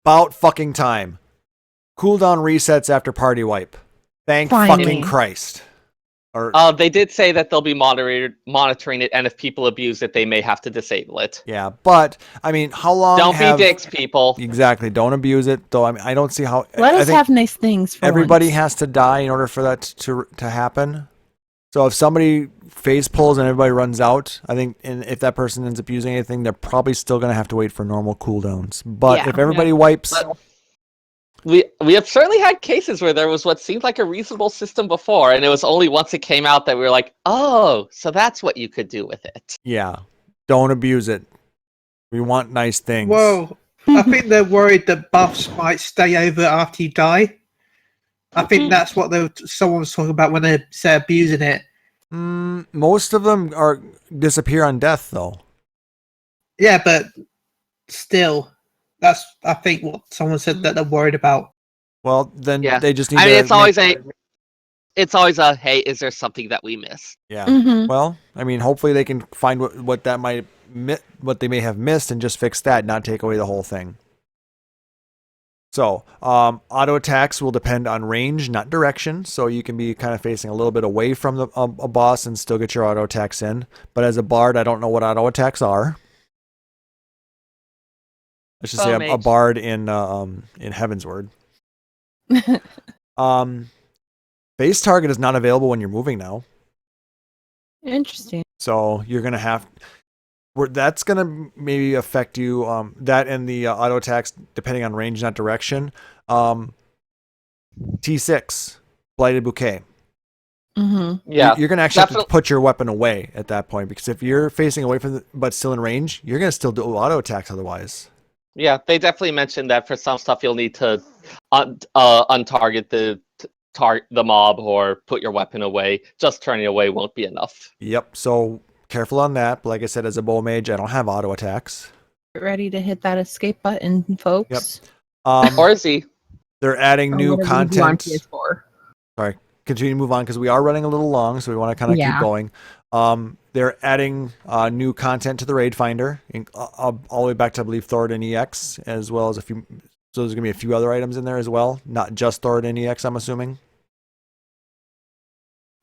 D: about fucking time. Cooldown resets after party wipe. Thank
E: Finally.
D: fucking Christ.
H: They did say that they'll be monitoring it, and if people abuse it, they may have to disable it.
D: Yeah, but I mean, how long?
H: Don't be dicks, people.
D: Exactly. Don't abuse it. Though I don't see how.
E: Let
D: I
E: us
D: think
E: have nice things. For
D: everybody
E: once.
D: has to die in order for that to happen. So if somebody phase pulls and everybody runs out, I think, and if that person ends up using anything, they're probably still going to have to wait for normal cooldowns. But
E: Yeah.
D: if everybody wipes.
H: We have certainly had cases where there was what seemed like a reasonable system before, and it was only once it came out that we were like, oh, so that's what you could do with it.
D: Yeah. Don't abuse it. We want nice things.
I: Whoa. I think they're worried that buffs might stay over after you die. I think that's what someone was talking about when they say abusing it.
D: Most of them disappear on death, though.
I: Yeah, but still, that's I think what someone said that they're worried about.
D: Well, then
H: Yeah.
D: they just need
H: I
D: to.
H: mean, it's always a, hey, is there something that we miss?
D: Yeah.
E: Mhm.
D: Well, I mean, hopefully they can find what that what they may have missed and just fix that, not take away the whole thing. So, auto attacks will depend on range, not direction. So you can be kind of facing a little bit away from a boss and still get your auto attacks in. But as a bard, I don't know what auto attacks are. I should say a bard in Heaven's Word. Base target is not available when you're moving now.
E: Interesting.
D: So you're gonna have. That's gonna maybe affect you. That and the auto attacks, depending on range, not direction. T6, Blighted Bouquet.
E: Mm-hmm.
H: Yeah,
D: You're gonna actually have to put your weapon away at that point, because if you're facing away from but still in range, you're gonna still do auto attacks otherwise.
H: Yeah, they definitely mentioned that for some stuff you'll need to untarget the mob or put your weapon away. Just turning away won't be enough.
D: Yep. So careful on that. But like I said, as a bow mage, I don't have auto attacks.
E: Get ready to hit that escape button, folks.
H: Or Z.
D: They're adding new content.
E: PS4.
D: Sorry, continue to move on because we are running a little long, so we want to kind of keep going. They're adding new content to the raid finder, all the way back to, I believe, Thoradin EX, as well as a few. So there's gonna be a few other items in there as well, not just Thoradin EX, I'm assuming.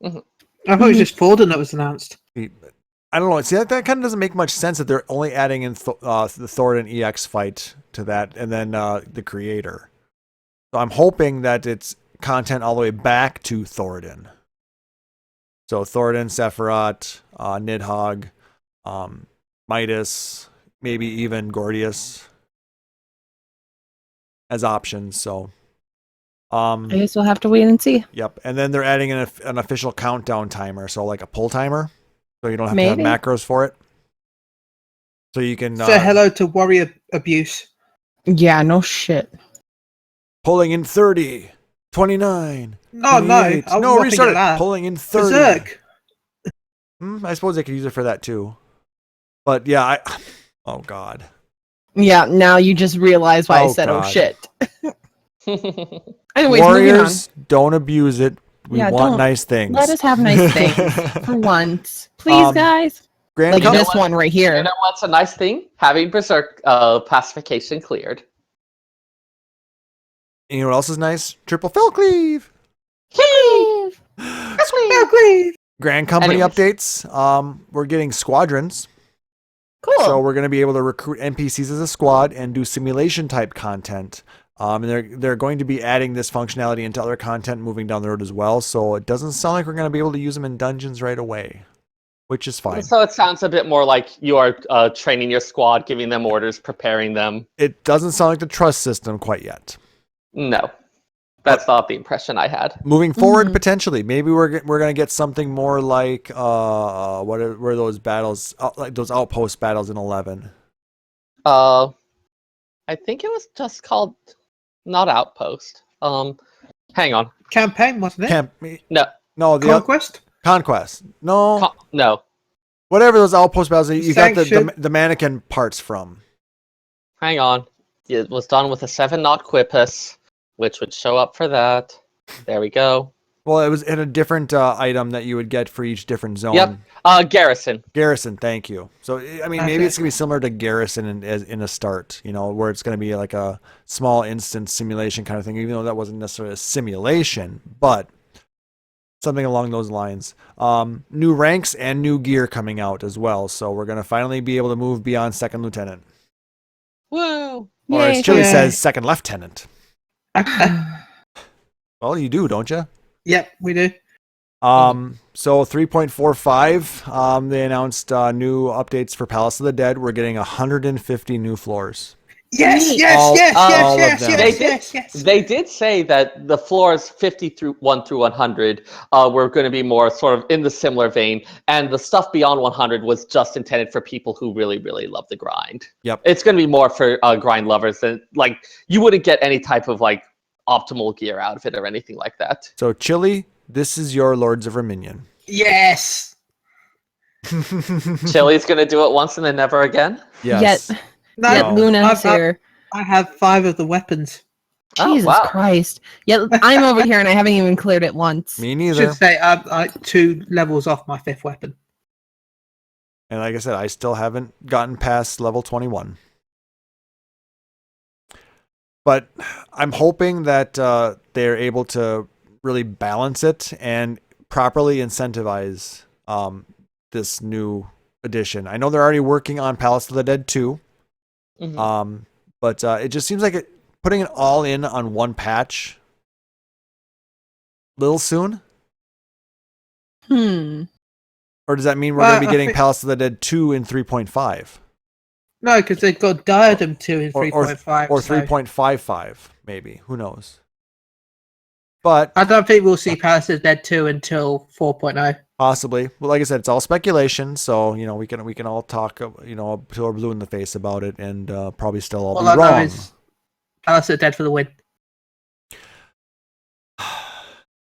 I: I thought it was just Forden that was announced.
D: I don't know. See, that kind of doesn't make much sense that they're only adding in the Thoradin EX fight to that, and then the creator. So I'm hoping that it's content all the way back to Thoradin. So Thoradin, Sephiroth, Nidhogg, Midas, maybe even Gordius as options. So,
E: I guess we'll have to wait and see.
D: Yep, and then they're adding an official countdown timer, so like a pull timer, so you don't have
E: Maybe.
D: to have macros for it. So you can
I: Say hello to warrior abuse.
E: Yeah, no shit.
D: pulling in 30, 29.
I: No,
D: 28.
I: I was
D: No,
I: not
D: restart
I: thinking
D: it.
I: of that.
D: Pulling in 30.
I: Berserk.
D: I suppose they could use it for that too. But yeah, oh god.
E: Yeah, now you just realize why I
D: Oh,
E: said,
D: God.
E: oh shit. Anyways, moving on.
D: Warriors, don't abuse it. We
E: Yeah,
D: want
E: don't.
D: nice things.
E: Let us have nice things for once. Please, guys.
D: Grand
E: Like
D: Com-
E: this one right here.
H: You know what's a nice thing? Having Berserk pacification cleared.
D: And you know what else is nice? Triple Fell Cleave. Grand Company
H: Anyways.
D: updates. We're getting squadrons.
E: Cool.
D: So we're going to be able to recruit NPCs as a squad and do simulation type content. And they're going to be adding this functionality into other content moving down the road as well. So it doesn't sound like we're going to be able to use them in dungeons right away, which is fine.
H: So it sounds a bit more like you are training your squad, giving them orders, preparing them.
D: It doesn't sound like the trust system quite yet.
H: No, that's not the impression I had.
D: Moving forward, potentially, maybe we're going to get something more like what were those battles, like those outpost battles in 11?
H: I think it was just called not Outpost. Hang on.
I: Campaign, wasn't it?
H: No,
D: No, the
I: Conquest?
D: Conquest. No,
H: no.
D: Whatever those outpost battles, you got
I: Sanction.
D: the mannequin parts from.
H: Hang on. It was done with a 7-knot quipus, which would show up for that. There we go.
D: Well, it was in a different item that you would get for each different zone.
H: Yep. Garrison.
D: Garrison, thank you. So, I mean, maybe it's going to be similar to Garrison in a start, where it's going to be like a small instance simulation kind of thing, even though that wasn't necessarily a simulation, but something along those lines. New ranks and new gear coming out as well. So we're going to finally be able to move beyond second lieutenant.
H: Woo!
D: Or as
E: Yay.
D: Chille
I: Yay.
D: says, second lieutenant. Well, you do, don't you?
I: Yep, we do.
D: So 3.45, they announced new updates for Palace of the Dead. We're getting 150 new floors.
I: Yes,
E: Neat.
I: yes,
D: All-
I: yes,
D: all of
I: yes,
D: them.
I: yes,
H: They
I: yes,
H: did.
I: yes, yes.
H: They did say that the floors 1 through 100 were going to be more sort of in the similar vein, and the stuff beyond 100 was just intended for people who really, really love the grind.
D: Yep.
H: It's going to be more for grind lovers than you wouldn't get any type of optimal gear out of it or anything like that.
D: So Chille, this is your Lords of Verminion.
I: Yes.
H: Chille's going to do it once and then never again.
D: Yes.
I: No,
E: Yet Luna's
I: I've-
E: here.
I: I have 5 of the weapons.
H: Oh,
E: Jesus
H: wow.
E: Christ. Yet I'm over here and I haven't even cleared it once.
D: Me
I: I
D: neither.
I: should say I'm 2 levels off my 5th weapon.
D: And like I said, I still haven't gotten past level 21. But I'm hoping that they're able to really balance it and properly incentivize this new edition. I know they're already working on Palace of the Dead 2.
H: Mhm.
D: But it just seems like putting it all in on one patch little soon. Or does that mean we're
I: Well,
D: going to be
I: I
D: getting
I: think-
D: Palace of the Dead 2 in 3.5?
I: No, because they've got Diadem 2 in
D: Or-
I: 3.5.
D: Or
I: so
D: 3.55, maybe. Who knows? But
I: I don't think we'll see Palace of the Dead 2 until 4.0.
D: possibly. Well, like I said, it's all speculation, so we can all talk till we're blue in the face about it, and probably still all
I: All
D: be
I: I know
D: wrong.
I: is Palace of the Dead for the win.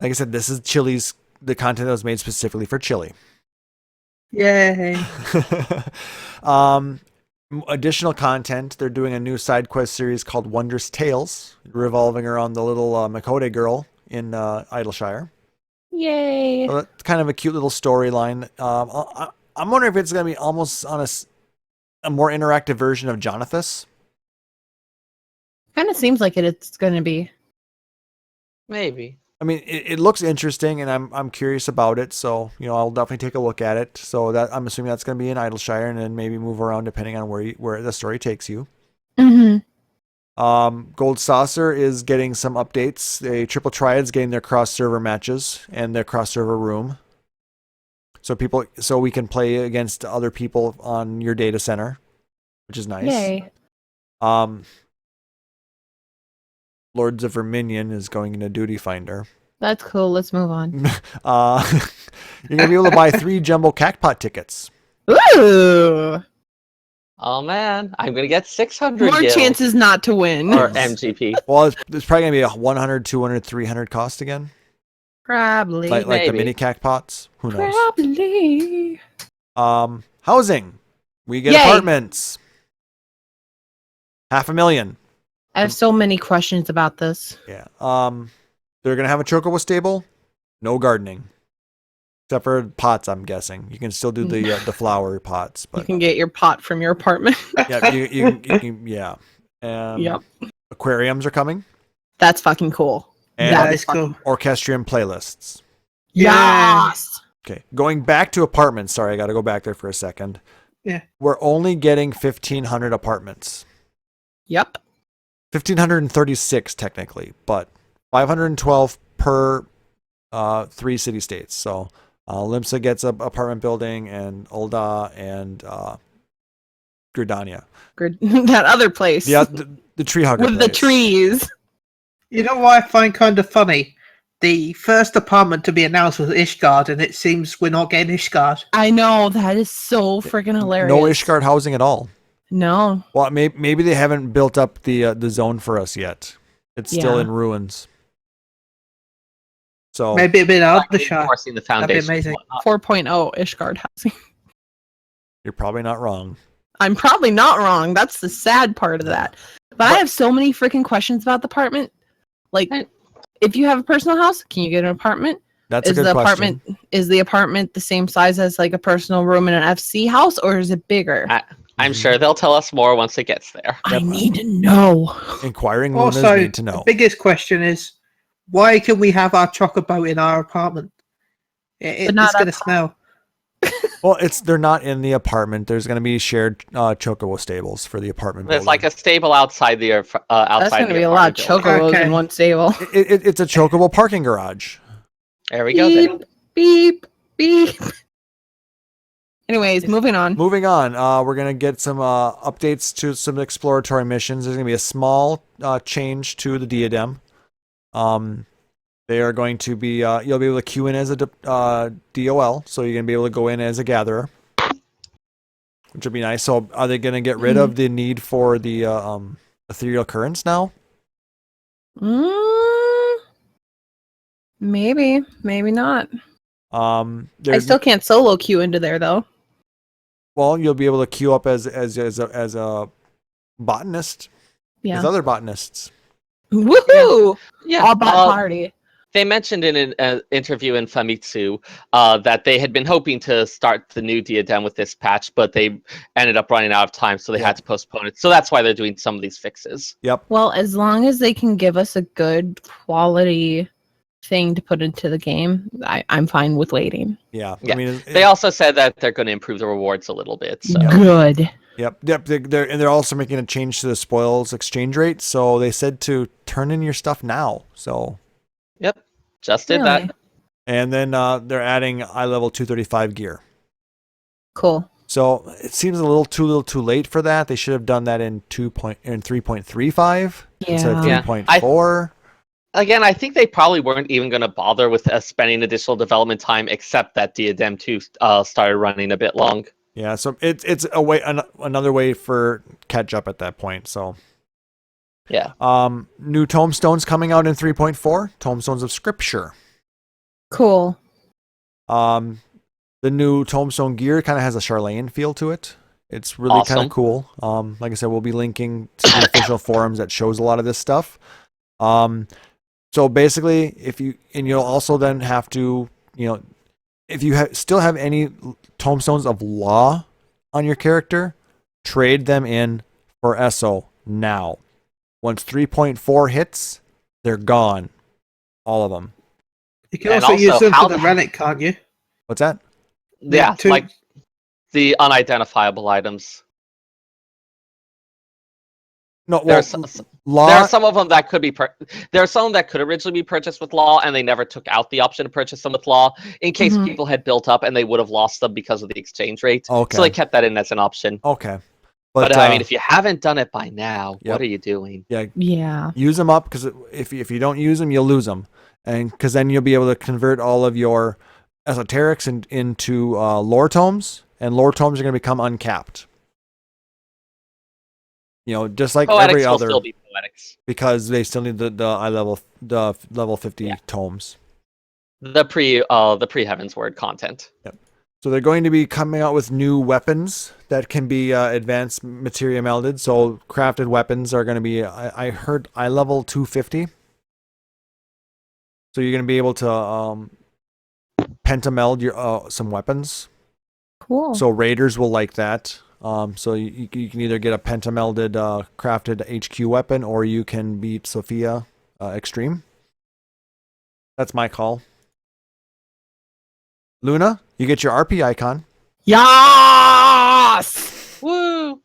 D: Like I said, this is Chille's, the content that was made specifically for Chille.
I: Yay.
D: Additional content, they're doing a new side quest series called Wondrous Tales, revolving around the little Makode girl in Idleshire.
E: Yay.
D: So that's kind of a cute little storyline. I'm wondering if it's going to be almost on a more interactive version of Jonathas.
E: Kind of seems like it's going to be.
H: Maybe.
D: I mean, it looks interesting, and I'm curious about it. So I'll definitely take a look at it. So that I'm assuming that's going to be in Idleshire, and then maybe move around depending on where the story takes you.
E: Mm-hmm.
D: Gold Saucer is getting some updates. The Triple Triad's getting their cross server matches and their cross server room. So we can play against other people on your data center, which is nice.
E: Yay.
D: Lords of Verminion is going into Duty Finder.
E: That's cool. Let's move on.
D: You're gonna be able to buy 3 jumbo Cactpot tickets.
E: Ooh.
H: Oh man, I'm gonna get 600
E: More
H: gil
E: chances not to win.
H: or MGP.
D: Well, it's probably gonna be a 100, 200, 300 cost again.
E: Probably.
D: Like the
H: Maybe.
D: mini Cactpots. Who knows?
E: Probably.
D: Housing. We get
E: Yay.
D: apartments. 500,000.
E: I have so many questions about this.
D: Yeah. They're gonna have a chocobo stable. No gardening, except for pots. I'm guessing you can still do the flower pots,
E: You
D: but
E: can get your pot from your apartment.
D: yeah, you can, yeah.
E: Yep.
D: Aquariums are coming,
E: That's fucking cool.
D: and
E: That
I: That
E: is
I: is cool.
D: orchestrion playlists.
I: Yeah.
E: Yes.
D: Okay, going back to apartments. Sorry, I got to go back there for a second.
I: Yeah.
D: We're only getting 1,500 apartments.
E: Yep.
D: 1,536 technically, but 512 per 3 city states. So Limsa gets an apartment building, and Ulda and Gridania.
E: That other place.
D: Yeah, the tree hugger
E: With the
D: place.
E: trees.
I: You know what I find kind of funny? The first apartment to be announced was Ishgard, and it seems we're not getting Ishgard.
E: I know. That is so freaking hilarious.
D: No Ishgard housing at all.
E: No.
D: Well, maybe they haven't built up the zone for us yet. It's still
E: Yeah.
D: in ruins. So
I: Maybe a bit out of the
H: Like
I: shot.
H: reinforcing the
I: That'd be
H: foundation.
I: amazing.
E: 4.0 Ishgard housing.
D: You're probably not wrong.
E: I'm probably not wrong. That's the sad part of that. But I have so many freaking questions about the apartment. Like, if you have a personal house, can you get an apartment?
D: That's a good question.
E: Is the apartment the same size as like a personal room in an FC house, or is it bigger?
H: I'm sure they'll tell us more once it gets there.
E: I need to know.
D: Inquiring Lunas
I: Also,
D: need to know.
I: the biggest question is, why can we have our chocolate boat in our apartment? It's going to smell.
D: Well, they're not in the apartment. There's going to be shared chocobo stables for the apartment.
H: There's
D: building.
H: like a stable outside the outside.
E: That's going to be a lot of chocobos in one stable.
D: It's a chocobo parking garage.
H: There we go.
E: Beep, beep, beep. Anyways, moving on.
D: Moving on. We're going to get some updates to some exploratory missions. There's going to be a small change to the diadem. They are going to be, you'll be able to queue in as a DOL, so you're going to be able to go in as a gatherer, which would be nice. So are they going to get rid of the need for the ethereal currents now?
E: Maybe, maybe not. I still
D: There's
E: can't solo queue into there though.
D: well, you'll be able to queue up as a botanist
E: Yeah.
D: with other botanists.
E: Woohoo!
H: Yeah.
E: All bot party.
H: They mentioned in an interview in Famitsu that they had been hoping to start the new diadem with this patch, but they ended up running out of time, so they had to postpone it. So that's why they're doing some of these fixes.
D: Yep.
E: Well, as long as they can give us a good quality thing to put into the game, I'm fine with waiting.
D: Yeah.
H: Yeah.
D: I mean,
H: They also said that they're going to improve the rewards a little bit. So.
E: Good.
D: Yep. They're also making a change to the spoils exchange rate, so they said to turn in your stuff now. So.
H: Yep. Just did
E: Really?
H: that.
D: And then they're adding eye level 235 gear.
E: Cool.
D: So it seems a little too late for that. They should have done that in 3.35 instead of
E: Yeah.
D: 3.4.
H: Again, I think they probably weren't even going to bother with spending additional development time, except that Diadem 2 started running a bit long.
D: Yeah, so it's another way for catch up at that point. So
H: yeah,
D: new tomestones coming out in 3.4, tomestones of scripture.
E: Cool.
D: The new tombstone gear kind of has a Charlene feel to it. It's really kind of cool. Like I said, we'll be linking to the official forums that shows a lot of this stuff. So basically, you'll also then have to, if you still have any tombstones of law on your character, trade them in for ESO now. Once 3.4 hits, they're gone. All of them.
I: You can also use them for the relic, can't you?
D: What's that?
H: Yeah, like the unidentifiable items.
D: No,
H: there are some of them that could be. There are some that could originally be purchased with law, and they never took out the option to purchase them with law in case people had built up and they would have lost them because of the exchange rate.
D: Okay.
H: So they kept that in as an option.
D: Okay.
H: But I mean, if you haven't done it by now, what are you doing?
D: Yeah. Use them up, because if you don't use them, you'll lose them, and because then you'll be able to convert all of your esoterics into lore tomes, and lore tomes are going to become uncapped. Just like
H: Poetics
D: every
H: will
D: other,
H: still be poetics.
D: because they still need the level 50 tomes.
H: The pre Heaven's Word content.
D: Yep. So they're going to be coming out with new weapons that can be advanced materia melded. So crafted weapons are going to be, I heard, eye level 250. So you're going to be able to pentameld your some weapons.
E: Cool.
D: So raiders will like that. So you can either get a pentamelded crafted HQ weapon, or you can beat Sophia Extreme. That's my call. Luna, you get your RP icon.
E: Yes!
H: Woo!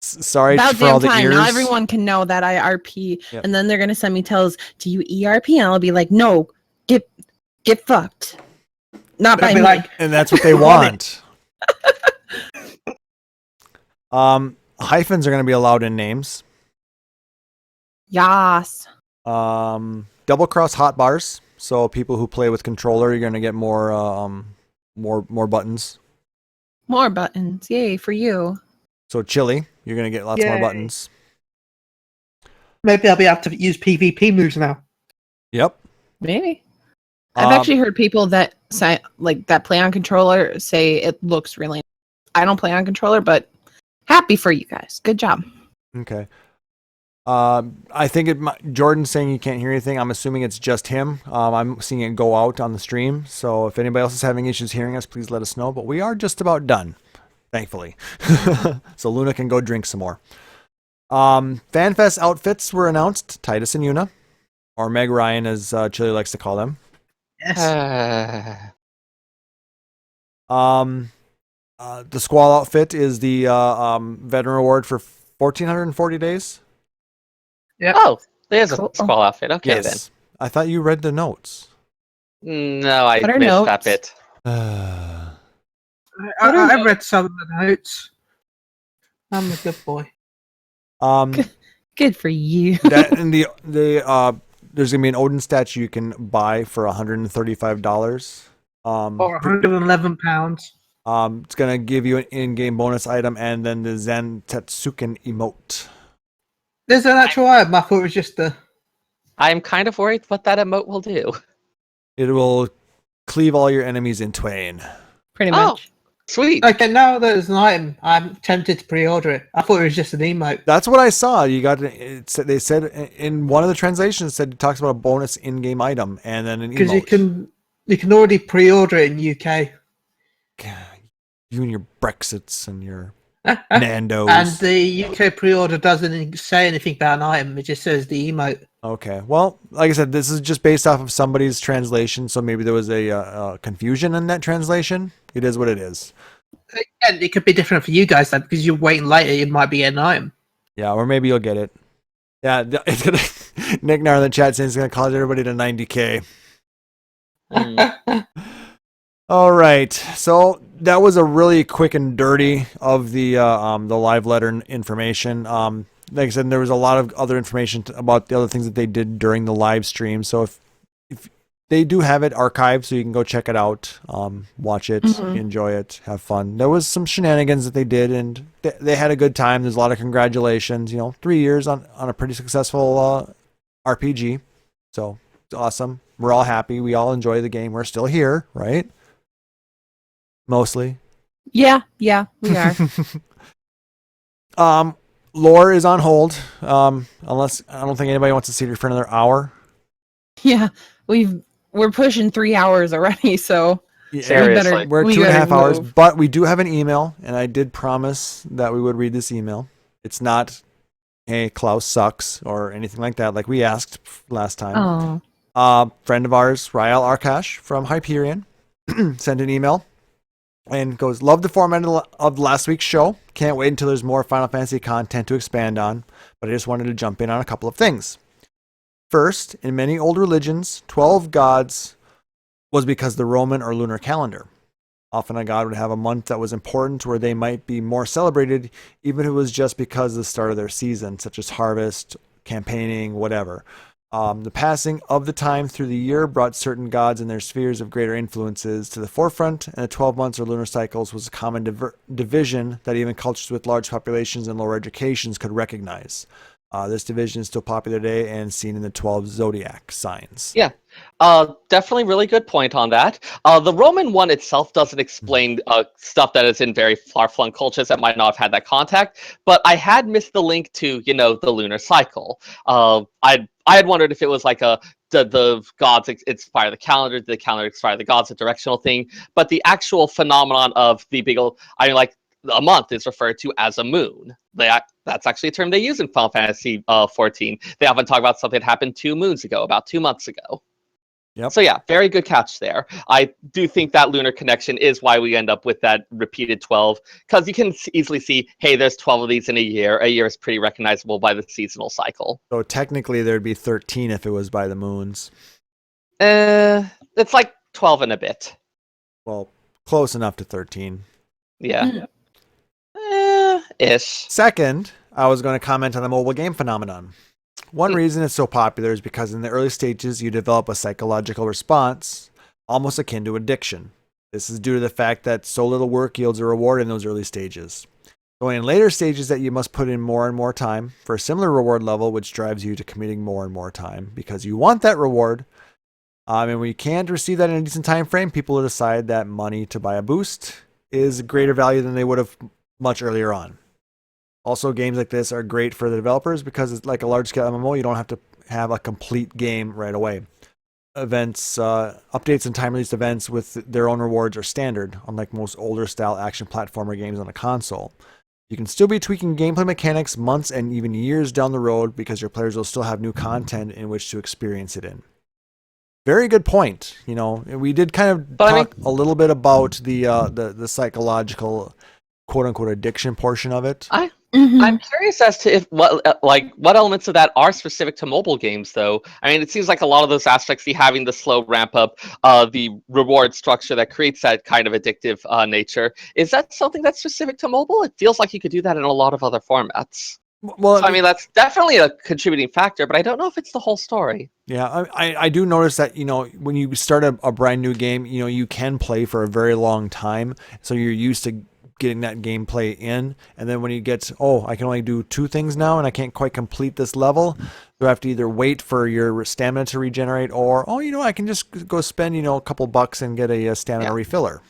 D: Sorry
E: About
D: for all
E: damn
D: the
E: time.
D: ears.
E: Now everyone can know that I RP,
D: Yep.
E: and then they're gonna send me tells. Do you ERP? And I'll be like, no, get fucked. Not by me.
D: And that's what they want. Hyphens are going to be allowed in names.
E: Yas.
D: Double cross hotbars. So people who play with controller, you're going to get more buttons.
E: More buttons. Yay for you.
D: So Chille, you're going to get lots more
I: Yay.
D: buttons.
I: Maybe I'll be able to use PvP moves now.
D: Yep.
E: Maybe. I've actually heard people that say, that play on controller say it looks really I don't play on controller, but happy for you guys. Good job.
D: Okay. I think Jordan's saying you can't hear anything. I'm assuming it's just him. I'm seeing it go out on the stream. So if anybody else is having issues hearing us, please let us know. But we are just about done, thankfully. So Luna can go drink some more. FanFest outfits were announced. Titus and Yuna, or Meg Ryan, as Chille likes to call them.
I: Yes.
D: The Squall outfit is the veteran reward for 1,440 days.
I: Yep.
H: Oh, there's a
E: Cool.
H: squall outfit. Okay,
D: Yes. I thought you read the notes.
H: then. No, I
E: What are
H: missed that
E: notes?
H: bit.
I: I read some of the notes. I'm a good boy.
E: Good for you.
D: That and there's gonna be an Odin statue you can buy for $135.
I: Or £111.
D: It's gonna give you an in-game bonus item and then the Zen Tetsuken emote.
I: There's an actual item. I thought it was just a.
H: I'm kind of worried what that emote will do.
D: It will cleave all your enemies in twain.
E: Pretty
H: Oh.
E: much.
H: Sweet.
I: Okay, now there's an item. I'm tempted to pre-order it. I thought it was just an emote.
D: That's what I saw. You got it. They said in one of the translations it talks about a bonus in-game item and then an
I: Because
D: emote.
I: you can already pre-order it in UK.
D: God, you and your Brexits and your Nando's.
I: And the UK pre-order doesn't say anything about an item. It just says the emote.
D: Okay. Well, like I said, this is just based off of somebody's translation, so maybe there was a confusion in that translation. It is what it is.
I: And it could be different for you guys then, because you're waiting later. It might be an item.
D: Yeah, or maybe you'll get it. Yeah, it's gonna. Nick Nar in the chat saying it's gonna cause everybody to 90K. All right, so that was a really quick and dirty of the live letter information. Like I said, there was a lot of other information about the other things that they did during the live stream. So if they do have it archived, so you can go check it out, watch it, enjoy it, have fun. There was some shenanigans that they did, and they had a good time. There's a lot of congratulations. 3 years on a pretty successful RPG, so it's awesome. We're all happy. We all enjoy the game. We're still here, right? Mostly.
E: Yeah, we are.
D: Lore is on hold, unless I don't think anybody wants to see it for another hour.
E: Yeah, we're pushing 3 hours already, so
D: Yeah,
H: Seriously.
D: we're
E: we
D: 2.5
E: better
D: hours,
E: move.
D: but we do have an email, and I did promise that we would read this email. It's not, hey, Klaus sucks, or anything like that, like we asked last time.
E: Oh,
D: Friend of ours, Rael Arkash from Hyperion, sent an email and goes, love the format of last week's show. Can't wait until there's more Final Fantasy content to expand on, but I just wanted to jump in on a couple of things. First, in many old religions, 12 gods was because of the Roman or lunar calendar. Often a god would have a month that was important where they might be more celebrated, even if it was just because of the start of their season, such as harvest, campaigning, whatever. The passing of the time through the year brought certain gods and their spheres of greater influences to the forefront, and the 12 months or lunar cycles was a common division that even cultures with large populations and lower educations could recognize. This division is still popular today and seen in the 12 zodiac signs.
H: Yeah, definitely really good point on that. The Roman one itself doesn't explain stuff that is in very far-flung cultures that might not have had that contact, but I had missed the link to, the lunar cycle. I had wondered if it was like the gods inspire the calendar inspire the gods, a directional thing, but the actual phenomenon of the big old, a month is referred to as a moon. That's actually a term they use in Final Fantasy 14. They often talk about something that happened 2 moons ago, about 2 months ago.
D: Yep.
H: So yeah, very good catch there. I do think that lunar connection is why we end up with that repeated 12, because you can easily see, hey, there's 12 of these in a year. A year is pretty recognizable by the seasonal cycle.
D: So technically there'd be 13 if it was by the moons.
H: It's like 12 and a bit.
D: Well, close enough to 13.
H: Yeah. Ish.
D: Second, I was going to comment on the mobile game phenomenon. One reason it's so popular is because in the early stages, you develop a psychological response almost akin to addiction. This is due to the fact that so little work yields a reward in those early stages. So in later stages that you must put in more and more time for a similar reward level, which drives you to committing more and more time because you want that reward. And when you can't receive that in a decent time frame, people will decide that money to buy a boost is greater value than they would have much earlier on. Also, games like this are great for the developers because it's like a large-scale MMO. You don't have to have a complete game right away. Events, updates, and time-released events with their own rewards are standard, unlike most older-style action platformer games on a console. You can still be tweaking gameplay mechanics months and even years down the road because your players will still have new content in which to experience it in. Very good point. You know, we did kind of talk a little bit about the psychological, quote unquote, addiction portion of it.
H: I'm curious as to what elements of that are specific to mobile games, though. I mean, it seems like a lot of those aspects, having the slow ramp up, the reward structure that creates that kind of addictive nature, is that something that's specific to mobile? It feels like you could do that in a lot of other formats.
D: Well,
H: so, I mean, that's definitely a contributing factor, but I don't know if it's the whole story.
D: Yeah, I do notice that, you know, when you start a brand new game, you know, you can play for a very long time, so you're used to getting that gameplay in, and then when you get, I can only do 2 things now and I can't quite complete this level, so I have to either wait for your stamina to regenerate or, I can just go spend, a couple bucks and get a stamina refiller.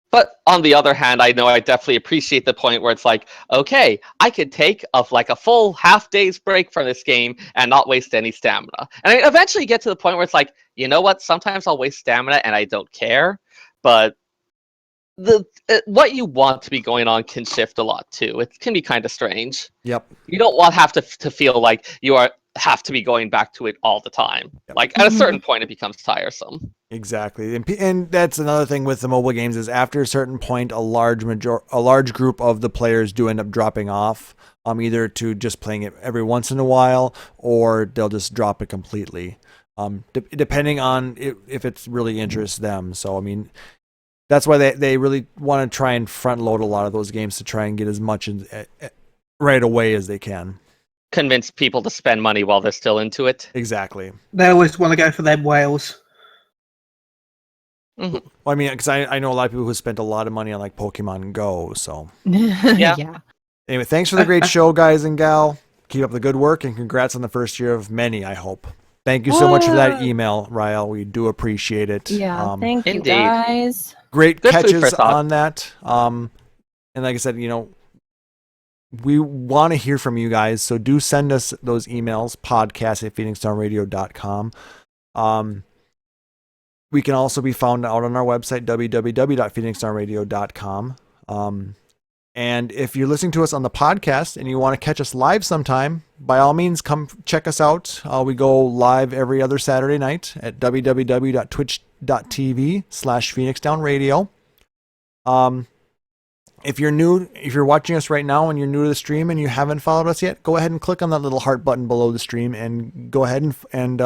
H: But on the other hand, I know I definitely appreciate the point where it's like, okay, I could take a full half day's break from this game and not waste any stamina. And I eventually get to the point where it's like, you know what, sometimes I'll waste stamina and I don't care, but what you want to be going on can shift a lot too. It can be kind of strange.
D: Yep.
H: You don't want to feel like you have to be going back to it all the time.
D: Yep.
H: Like at a certain point, it becomes tiresome.
D: Exactly, and that's another thing with the mobile games is after a certain point, a large group of the players do end up dropping off, either to just playing it every once in a while, or they'll just drop it completely, depending on if it really interests them. So I mean, that's why they really want to try and front load a lot of those games to try and get as much right away as they can.
H: Convince people to spend money while they're still into it.
D: Exactly.
I: They always want to go for them whales.
H: Mm-hmm.
D: Well, I mean, because I know a lot of people who spent a lot of money on like Pokemon Go. So
E: yeah.
D: Anyway, thanks for the great show, guys and gal. Keep up the good work and congrats on the first year of many, I hope. Thank you so much for that email, Ryle. We do appreciate it.
E: Yeah, thank you,
H: Indeed.
E: guys.
D: Great
H: Good food for
D: catches
H: thought.
D: on that. And like I said, we want to hear from you guys, so do send us those emails, podcast@phoenixdownradio.com. We can also be found out on our website, www.phoenixdownradio.com. And if you're listening to us on the podcast and you want to catch us live sometime, by all means, come check us out. We go live every other Saturday night at www.twitch.tv/phoenixdownradio. If you're watching us right now and you're new to the stream and you haven't followed us yet, go ahead and click on that little heart button below the stream and go ahead and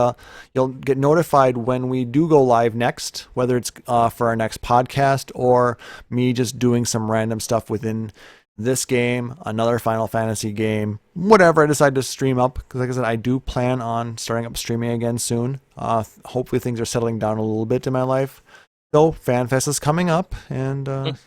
D: you'll get notified when we do go live next, whether it's for our next podcast or me just doing some random stuff within this game, another Final Fantasy game, whatever I decide to stream up. Because like I said, I do plan on starting up streaming again soon. Hopefully things are settling down a little bit in my life. So FanFest is coming up and...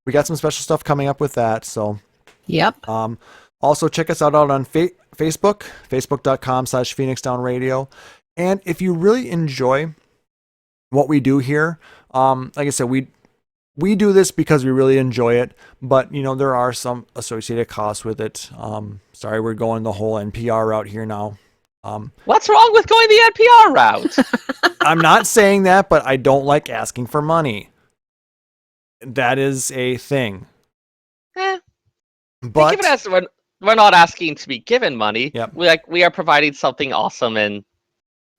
D: we got some special stuff coming up with that. So,
E: yep.
D: Also check us out on Facebook, facebook.com/PhoenixDownRadio. And if you really enjoy what we do here, like I said, we do this because we really enjoy it, but there are some associated costs with it. Sorry, we're going the whole NPR route here now.
H: What's wrong with going the NPR route?
D: I'm not saying that, but I don't like asking for money. That is a thing.
H: But
D: But
H: as we're not asking to be given money.
D: Yep.
H: We are providing something awesome and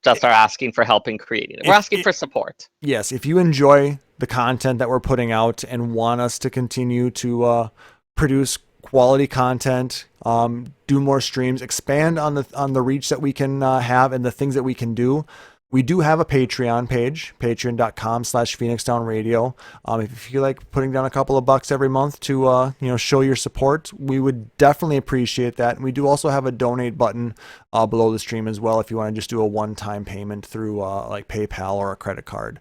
H: just are asking for help in creating it. We're asking for support.
D: yes, if you enjoy the content that we're putting out and want us to continue to produce quality content, do more streams, expand on the reach that we can have and the things that we can do. We do have a Patreon page, patreon.com/PhoenixDownRadio. If you feel like putting down a couple of bucks every month to show your support, we would definitely appreciate that. And we do also have a donate button below the stream as well if you want to just do a one-time payment through like PayPal or a credit card.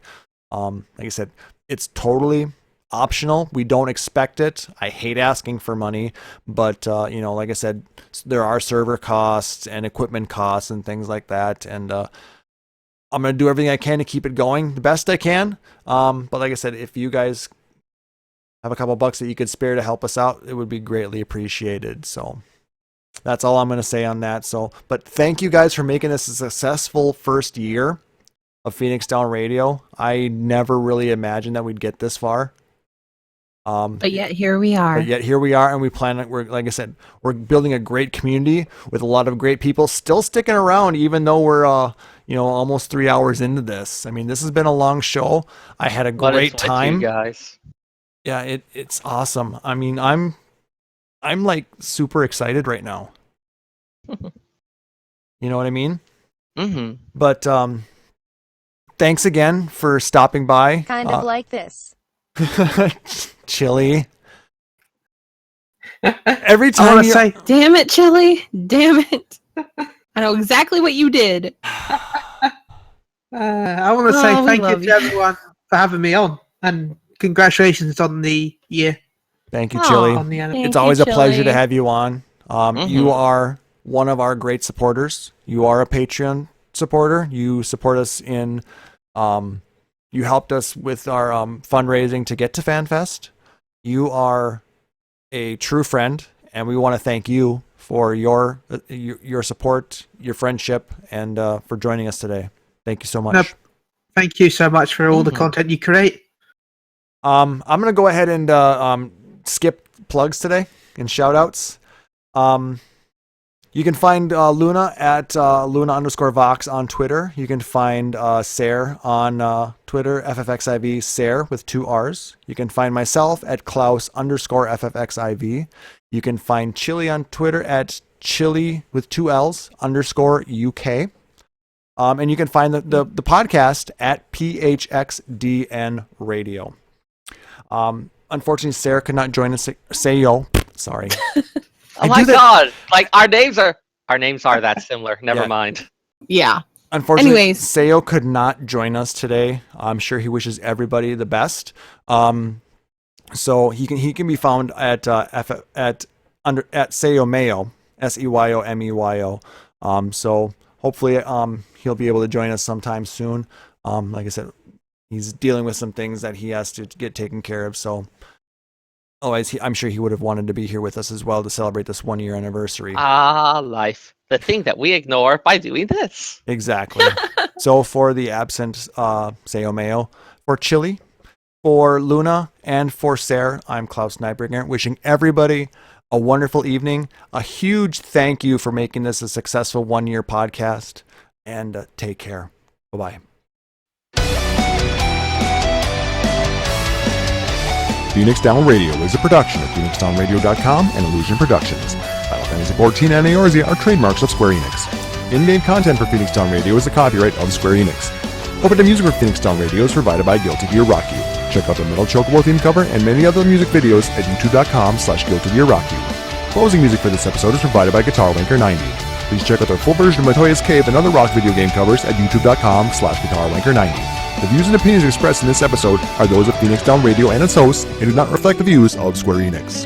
D: Like I said, it's totally optional. We don't expect it. I hate asking for money, but like I said, there are server costs and equipment costs and things like that, and I'm going to do everything I can to keep it going the best I can. But like I said, if you guys have a couple bucks that you could spare to help us out, it would be greatly appreciated. So that's all I'm going to say on that. So, but thank you guys for making this a successful first year of Phoenix Down Radio. I never really imagined that we'd get this far.
E: But yet here we are.
D: And we plan. We're, like I said, we're building a great community with a lot of great people still sticking around, even though we're almost 3 hours into this. I mean, this has been a long show. I had a great time,
H: you guys.
D: Yeah, it's awesome. I mean, I'm like super excited right now. You know what I mean?
H: Mm-hmm.
D: But thanks again for stopping by.
B: Kind of like this.
D: Chille. Every
I: I
D: time
I: want to say,
E: Damn it, Chille. Damn it. I know exactly what you did.
I: I want to say
E: Oh, we
I: thank you
E: love
I: to
E: you.
I: everyone for having me on, and congratulations on the year.
D: Thank you,
E: Aw.
D: Chille.
I: On the
E: Thank
D: It's
E: you,
D: always a pleasure to
E: Chille.
D: have you on. You are one of our great supporters. You are a Patreon supporter. You support us in you helped us with our fundraising to get to FanFest. You are a true friend, and we want to thank you for your support, your friendship, and for joining us today. Thank you so much.
I: No, thank you so much for all the content you create.
D: I'm gonna go ahead and skip plugs today and shout outs. You can find Luna at Luna_Vox on Twitter. You can find Sarah on Twitter, FFXIV Sarah with 2 R's. You can find myself at Klaus_FFXIV. You can find Chille on Twitter at Chille with 2 L's _UK. And you can find the podcast at PHXDN Radio. Unfortunately, Sarah could not join us. Sorry.
H: Oh my god! Like our names are that similar. Never mind.
E: Yeah.
D: Unfortunately,
E: Anyways.
D: Sayo could not join us today. I'm sure he wishes everybody the best. So he can be found at Sayo Mayo, SEYOMEYO. So hopefully he'll be able to join us sometime soon. Like I said, he's dealing with some things that he has to get taken care of. So otherwise, I'm sure he would have wanted to be here with us as well to celebrate this 1-year anniversary.
H: Life. The thing that we ignore by doing this.
D: Exactly. So for the absent Sayo Mayo, for Chille, for Luna, and for Sarah, I'm Klaus Nybringer, wishing everybody a wonderful evening. A huge thank you for making this a successful 1-year podcast, and take care. Bye-bye.
C: Phoenix Down Radio is a production of PhoenixDownRadio.com and Illusion Productions. Final Fantasy XIV and Eorzea are trademarks of Square Enix. In-game content for Phoenix Down Radio is the copyright of Square Enix. Opening music for Phoenix Down Radio is provided by Guilty Gear Rock You. Check out the Metal Chocobo theme cover and many other music videos at youtube.com/Guilty Gear Rock You. Closing music for this episode is provided by Guitar Wanker 90. Please check out their full version of Matoya's Cave and other rock video game covers at youtube.com/Guitar Wanker 90. The views and opinions expressed in this episode are those of Phoenix Down Radio and its hosts and do not reflect the views of Square Enix.